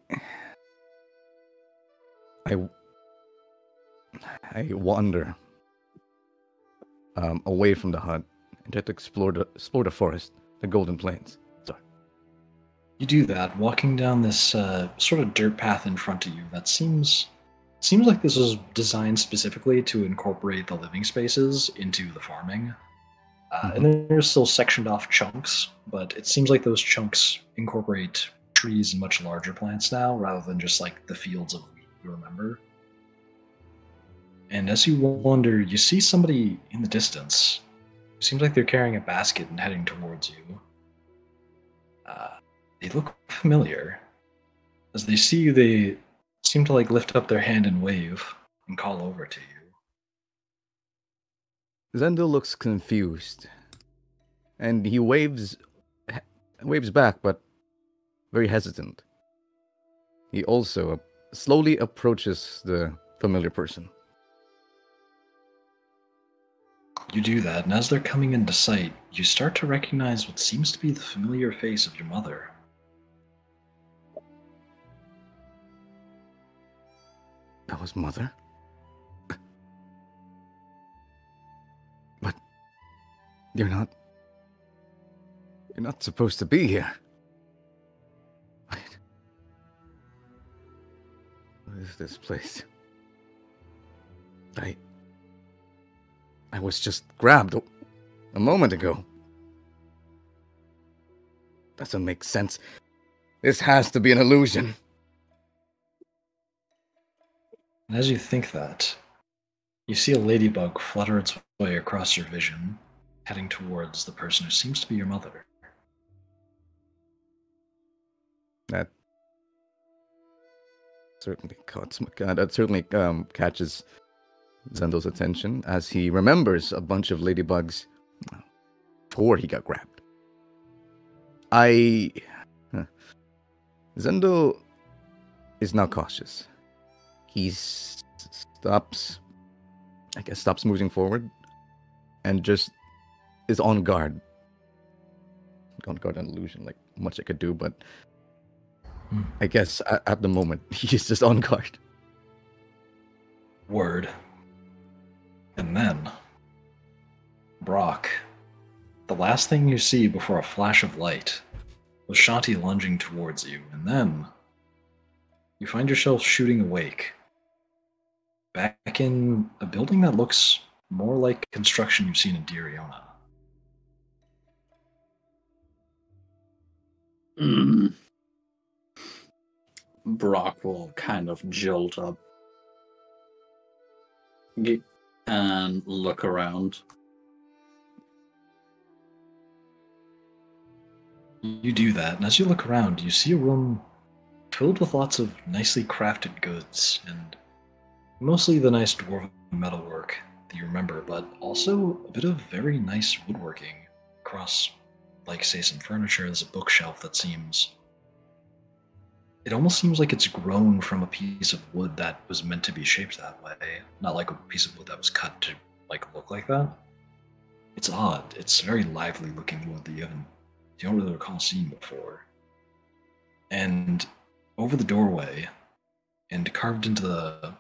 wander away from the hut and try to explore the forest, the Golden Plains. Sorry. You do that, walking down this sort of dirt path in front of you that seems like this was designed specifically to incorporate the living spaces into the farming. And then there's still sectioned off chunks, but it seems like those chunks incorporate trees and much larger plants now, rather than just like the fields of wheat you remember. And as you wander, you see somebody in the distance. It seems like they're carrying a basket and heading towards you. They look familiar. As they see you, they seem to like lift up their hand and wave and call over to you. Zendel looks confused, and he waves back, but very hesitant. He also slowly approaches the familiar person. You do that, and as they're coming into sight, you start to recognize what seems to be the familiar face of your mother. That was Mother? But you're not supposed to be here. What is this place? I was just grabbed a moment ago. Doesn't make sense. This has to be an illusion. And as you think that, you see a ladybug flutter its way across your vision, heading towards the person who seems to be your mother. That certainly catches Zendel's attention as he remembers a bunch of ladybugs before he got grabbed. Zendel is now cautious. He stops moving forward and just is on guard. On guard and illusion, like much I could do, but I guess at the moment he's just on guard. Word. And then, Brock, the last thing you see before a flash of light was Shanti lunging towards you, and then you find yourself shooting awake, back in a building that looks more like construction you've seen in Diriona. Brock will kind of jolt up and look around. You do that, and as you look around, you see a room filled with lots of nicely crafted goods, and mostly the nice dwarven metalwork that you remember, but also a bit of very nice woodworking across, like, say, some furniture. There's a bookshelf that seems... It almost seems like it's grown from a piece of wood that was meant to be shaped that way, not like a piece of wood that was cut to, like, look like that. It's odd. It's very lively looking wood that you don't really recall seeing before. And over the doorway, and carved into the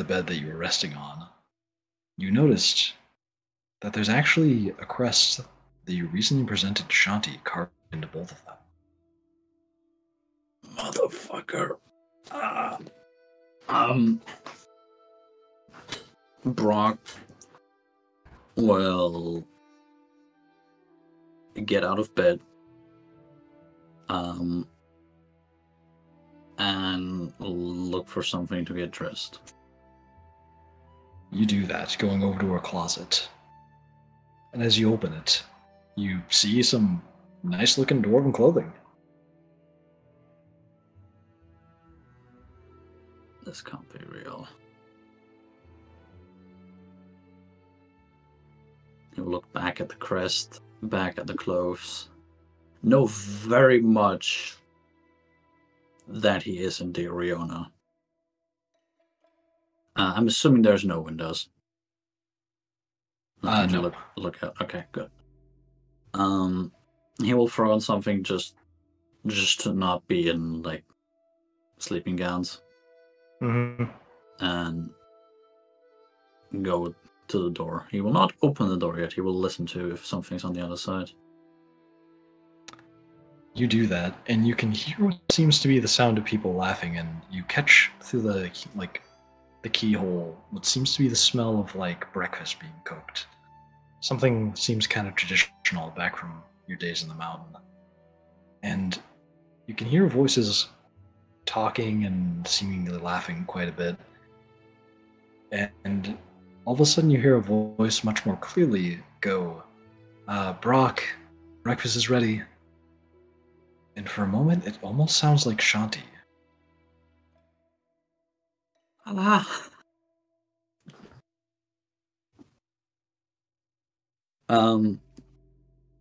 bed that you were resting on, you noticed that there's actually a crest that you recently presented to Shanti carved into both of them. Motherfucker. Brock will get out of bed and look for something to get dressed. You do that, going over to her closet. And as you open it, you see some nice-looking dwarven clothing. This can't be real. He'll look back at the crest, back at the clothes. Know very much that he is in Diriona. I'm assuming there's no windows. Nothing no. to look at. Okay, good. He will throw on something just to not be in, like, sleeping gowns. Mm-hmm. And go to the door. He will not open the door yet. He will listen to if something's on the other side. You do that, and you can hear what seems to be the sound of people laughing, and you catch through the keyhole what seems to be the smell of, like, breakfast being cooked. Something seems kind of traditional back from your days in the mountain. And you can hear voices talking and seemingly laughing quite a bit. And all of a sudden you hear a voice much more clearly go, Brock, breakfast is ready. And for a moment, it almost sounds like Shanti.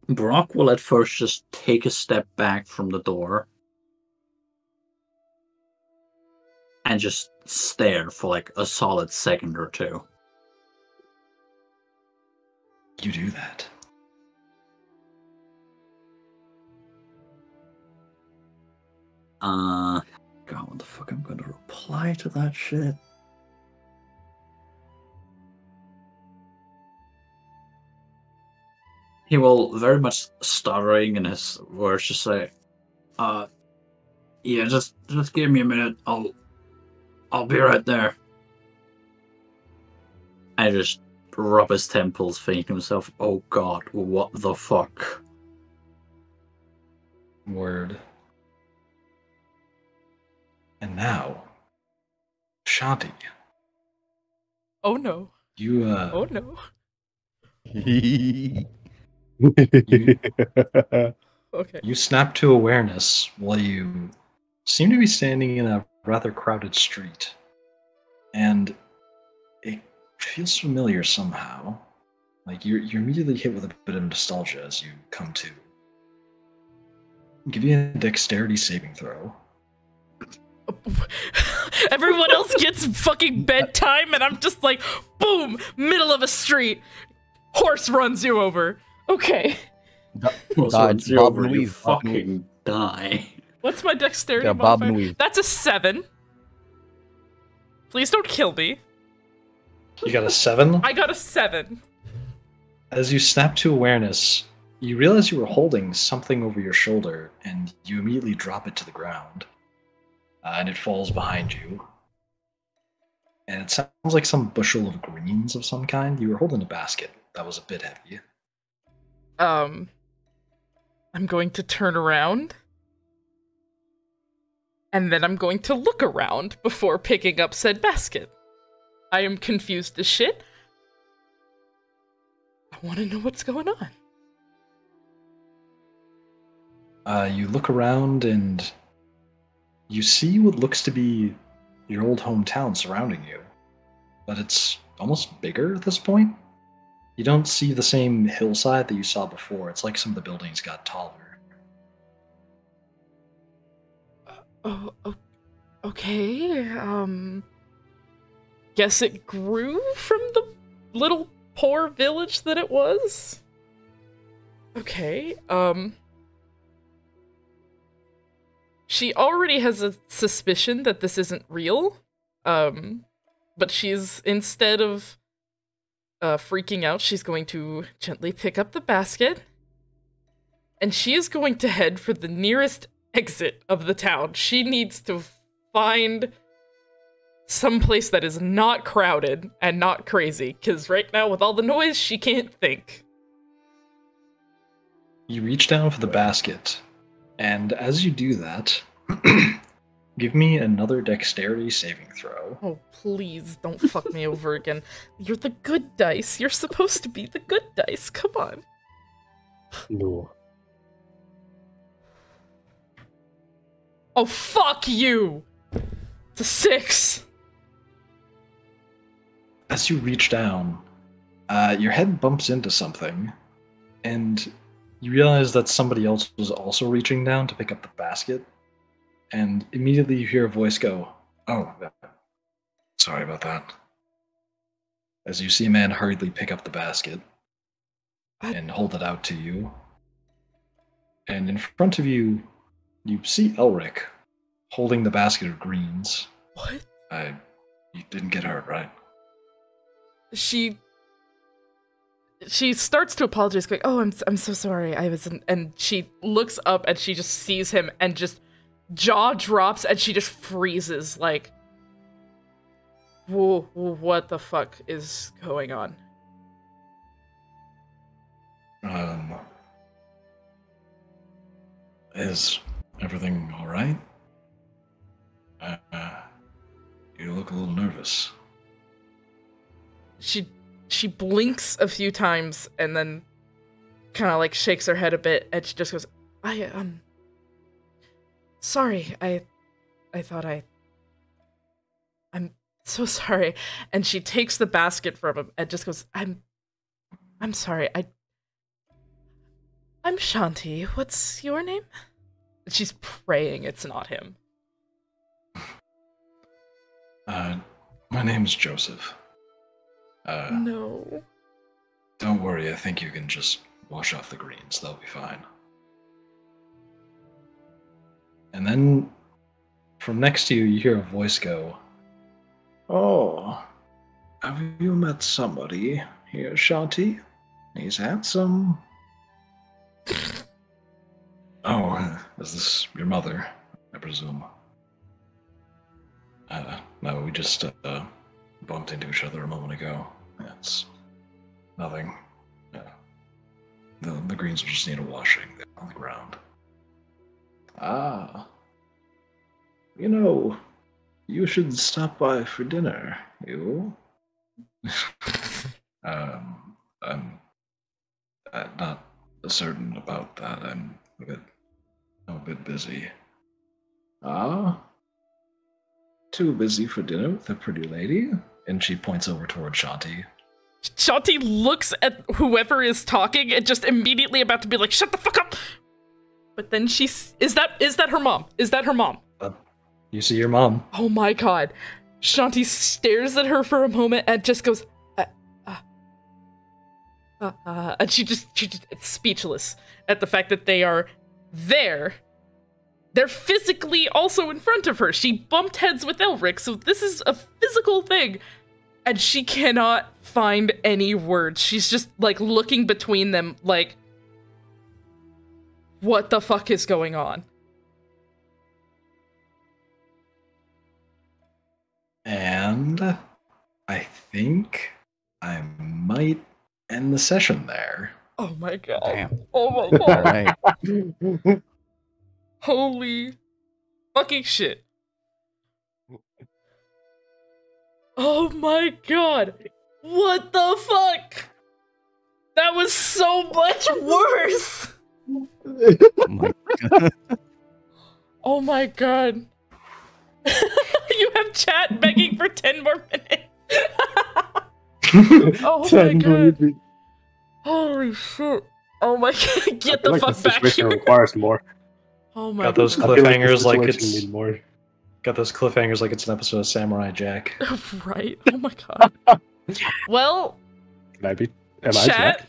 Brock will at first just take a step back from the door and just stare for like a solid second or two. You do that. God, what the fuck am I gonna reply to that shit? He will, very much stuttering in his words, just say, yeah, just give me a minute, I'll be right there. I just rub his temples, thinking to himself, oh god, what the fuck? Word. And now, Shanti. Oh no. You, Oh no. Okay. You snap to awareness while you seem to be standing in a rather crowded street. And it feels familiar somehow. Like you're immediately hit with a bit of nostalgia as you come to. I'll give you a dexterity saving throw. Everyone else gets fucking bedtime and I'm just like, boom, middle of a street. Horse runs you over. Okay. You fucking die. What's my dexterity Yeah, bob and modifier? weave. That's a 7. Please don't kill me. You got a 7? I got a 7. As you snap to awareness, you realize you were holding something over your shoulder, and you immediately drop it to the ground. And it falls behind you. And it sounds like some bushel of greens of some kind. You were holding a basket that was a bit heavy. I'm going to turn around. And then I'm going to look around before picking up said basket. I am confused as shit. I want to know what's going on. You look around and you see what looks to be your old hometown surrounding you. But it's almost bigger at this point. You don't see the same hillside that you saw before. It's like some of the buildings got taller. Okay. Guess it grew from the little poor village that it was? Okay, she already has a suspicion that this isn't real, but she's, instead of freaking out, she's going to gently pick up the basket, and she is going to head for the nearest exit of the town. She needs to find some place that is not crowded and not crazy, because right now, with all the noise, she can't think. You reach down for the basket, and as you do that, give me another dexterity saving throw. Oh, please don't fuck me over again. You're the good dice. You're supposed to be the good dice. Come on. No. Oh, fuck you! It's a 6. As you reach down, your head bumps into something, and you realize that somebody else was also reaching down to pick up the basket, and immediately you hear a voice go, "Oh, sorry about that." As you see a man hurriedly pick up the basket and hold it out to you, and in front of you, you see Elric holding the basket of greens. What? You didn't get hurt, right? She starts to apologize, going, "Oh, I'm so sorry. I wasn't." And she looks up and she just sees him and just jaw drops and she just freezes, like, whoa, what the fuck is going on? Is everything all right? You look a little nervous. She blinks a few times and then kind of like shakes her head a bit and she just goes, sorry, I thought I'm so sorry. And she takes the basket from him and just goes, I'm sorry, I'm Shanti. What's your name? She's praying it's not him. My name's Joseph. No. Don't worry, I think you can just wash off the greens. They'll be fine. And then, from next to you, you hear a voice go, "Oh, have you met somebody here, Shanti? He's handsome." Oh, is this your mother, I presume? No, we just bumped into each other a moment ago. It's nothing. The greens will just need a washing. They're on the ground. Ah. You should stop by for dinner, you? I'm not certain about that. I'm a bit busy. Ah? Too busy for dinner with a pretty lady? And she points over toward Shanti. Shanti looks at whoever is talking and just immediately about to be like, "Shut the fuck up!" But then is that her mom? Is that her mom? You see your mom. Oh my god. Shanti stares at her for a moment and just goes, and she just speechless at the fact that they are there they're physically also in front of her. She bumped heads with Elric, so this is a physical thing. And she cannot find any words. She's just, like, looking between them, like, what the fuck is going on? And I think I might end the session there. Oh my god. Damn. Oh my god. Right. Holy fucking shit. Oh my god. What the fuck? That was so much worse. Oh my god. Oh my god. You have chat begging for 10 more minutes. Oh my god. Holy shit. Oh my god. Get the fuck back here. Requires more. Oh my Got those god. cliffhangers like Situation it's need more. got those cliffhangers like it's an episode of Samurai Jack. Right. Oh my god. Well, Can I be? Am I chat, Jack?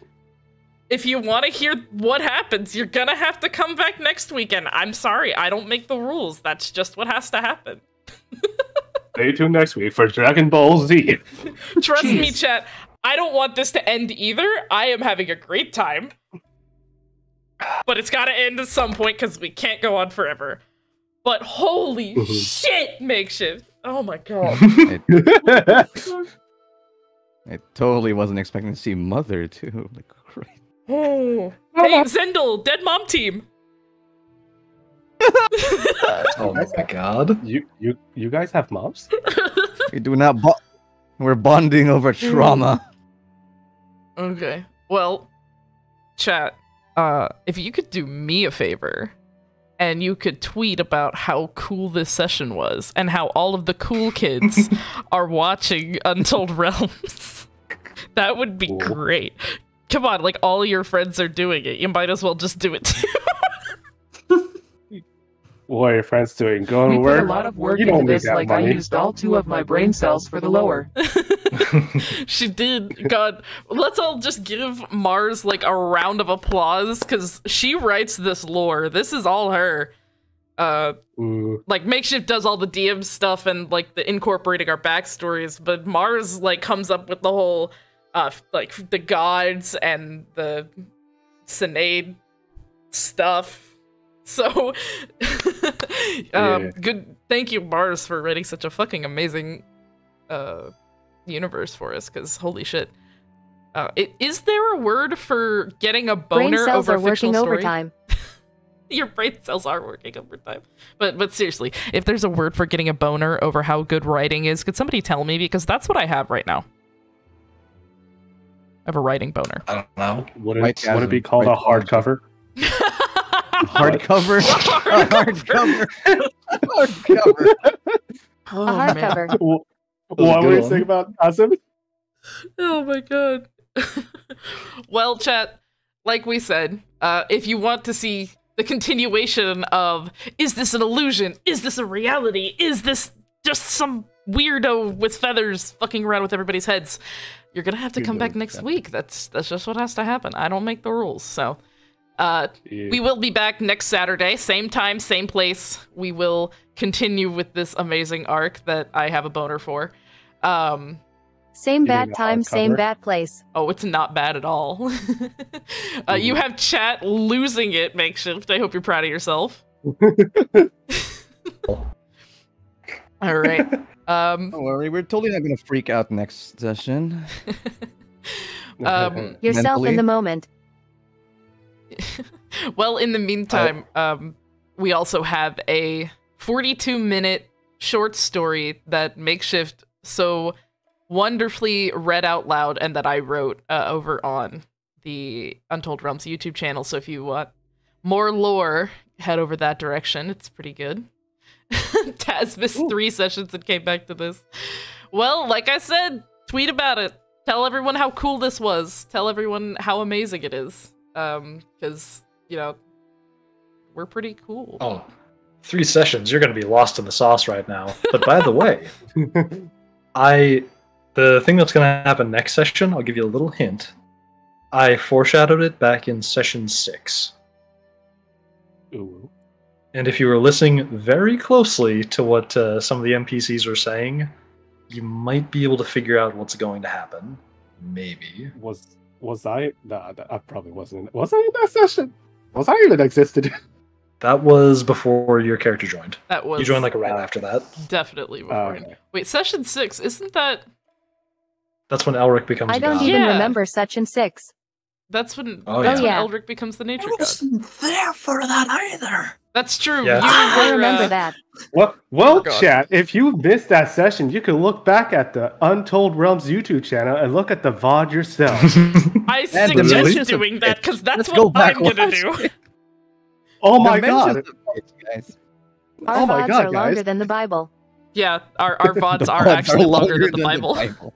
if you want to hear what happens, you're gonna have to come back next weekend. I'm sorry, I don't make the rules. That's just what has to happen. Stay tuned next week for Dragon Ball Z. Trust me, chat. I don't want this to end either. I am having a great time. But it's gotta end at some point because we can't go on forever. But holy shit, Makeshift. Oh my god. I totally wasn't expecting to see Mother, too. Like, great. Oh. Hey, Zendel, Dead Mom Team. Oh my god. You guys have moms? We do not we're bonding over trauma. Okay. Well, chat, if you could do me a favor, and you could tweet about how cool this session was, and how all of the cool kids are watching Untold Realms, that would be great. Come on, like, all your friends are doing it. You might as well just do it too. What are your friends doing? Going to We work? put a lot of work You into don't need this, that like I money. used all 2 of my brain cells for the lower. She did. God, let's all just give Mars, like, a round of applause, because she writes this lore. This is all her. Like, Makeshift does all the DM stuff and, like, the incorporating our backstories, but Mars, like, comes up with the whole, like, the gods and the Cynade stuff. So, good. Thank you, Mars, for writing such a fucking amazing universe for us. Because holy shit, is there a word for getting a Brain boner cells over are a fictional working story? overtime. Your brain cells are working overtime. But seriously, if there's a word for getting a boner over how good writing is, could somebody tell me? Because that's what I have right now. I have a writing boner. I don't know. Would it be called a hardcover? Hardcover. Hardcover. Hardcover. Oh, A hardcover. What were you saying about Asim? Oh my god. Well, chat, like we said, if you want to see the continuation of, is this an illusion? Is this a reality? Is this just some weirdo with feathers fucking around with everybody's heads? You're gonna have to come back next week. That's just what has to happen. I don't make the rules, so... we will be back next Saturday, same time, same place. We will continue with this amazing arc that I have a boner for. Same bad time, same bad place. Oh, it's not bad at all. You have chat losing it, Makeshift. I hope you're proud of yourself. All right. Don't worry, we're totally not gonna freak out next session. Yourself in the moment. Well, in the meantime, we also have a 42-minute short story that Makeshift so wonderfully read out loud and that I wrote over on the Untold Realms YouTube channel. So if you want more lore, head over that direction. It's pretty good. Taz missed 3 sessions and came back to this. Well, like I said, tweet about it. Tell everyone how cool this was. Tell everyone how amazing it is. Because, you know, we're pretty cool. Oh, 3 sessions. You're going to be lost in the sauce right now. But by the way, the thing that's going to happen next session, I'll give you a little hint. I foreshadowed it back in session 6. Ooh. And if you were listening very closely to what some of the NPCs were saying, you might be able to figure out what's going to happen. Maybe. Was I? No, I probably wasn't. Was I in that session? Was I even existed? That was before your character joined. That was. You joined like right after that. Definitely before. Okay. Wait, session 6, isn't that? That's when Elric becomes I don't God. even Yeah. remember Section 6. That's when. Oh, that's yeah. when Elric becomes the nature I god. wasn't there for that either. That's true. Yeah. You I were, remember that. Well, God. chat, if you missed that session, you can look back at the Untold Realms YouTube channel and look at the VOD yourself. I And suggest dimensions of doing that because that's Let's go what back I'm gonna once. do. Oh my Dimensions god. of pitch, guys. Our Oh my VODs God, are longer guys. than the Bible. Yeah, our VODs The are pods actually longer than the Bible. Bible.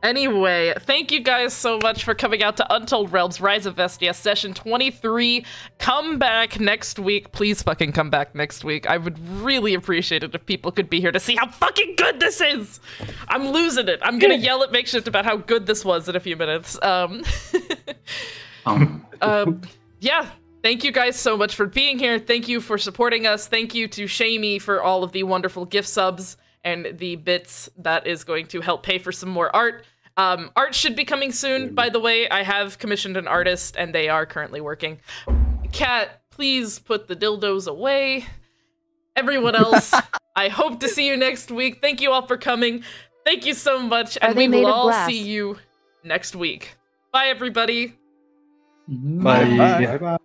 Anyway, thank you guys so much for coming out to Untold Realms Rise of Vestia Session 23. Come back next week. Please fucking come back next week. I would really appreciate it if people could be here to see how fucking good this is. I'm losing it. I'm gonna yell at Makeshift about how good this was in a few minutes. Yeah. Thank you guys so much for being here. Thank you for supporting us. Thank you to Shamey for all of the wonderful gift subs and the bits that is going to help pay for some more art. Art should be coming soon, by the way. I have commissioned an artist, and they are currently working. Kat, please put the dildos away. Everyone else, I hope to see you next week. Thank you all for coming. Thank you so much, and we will all see you next week. Bye, everybody. Bye. Bye bye.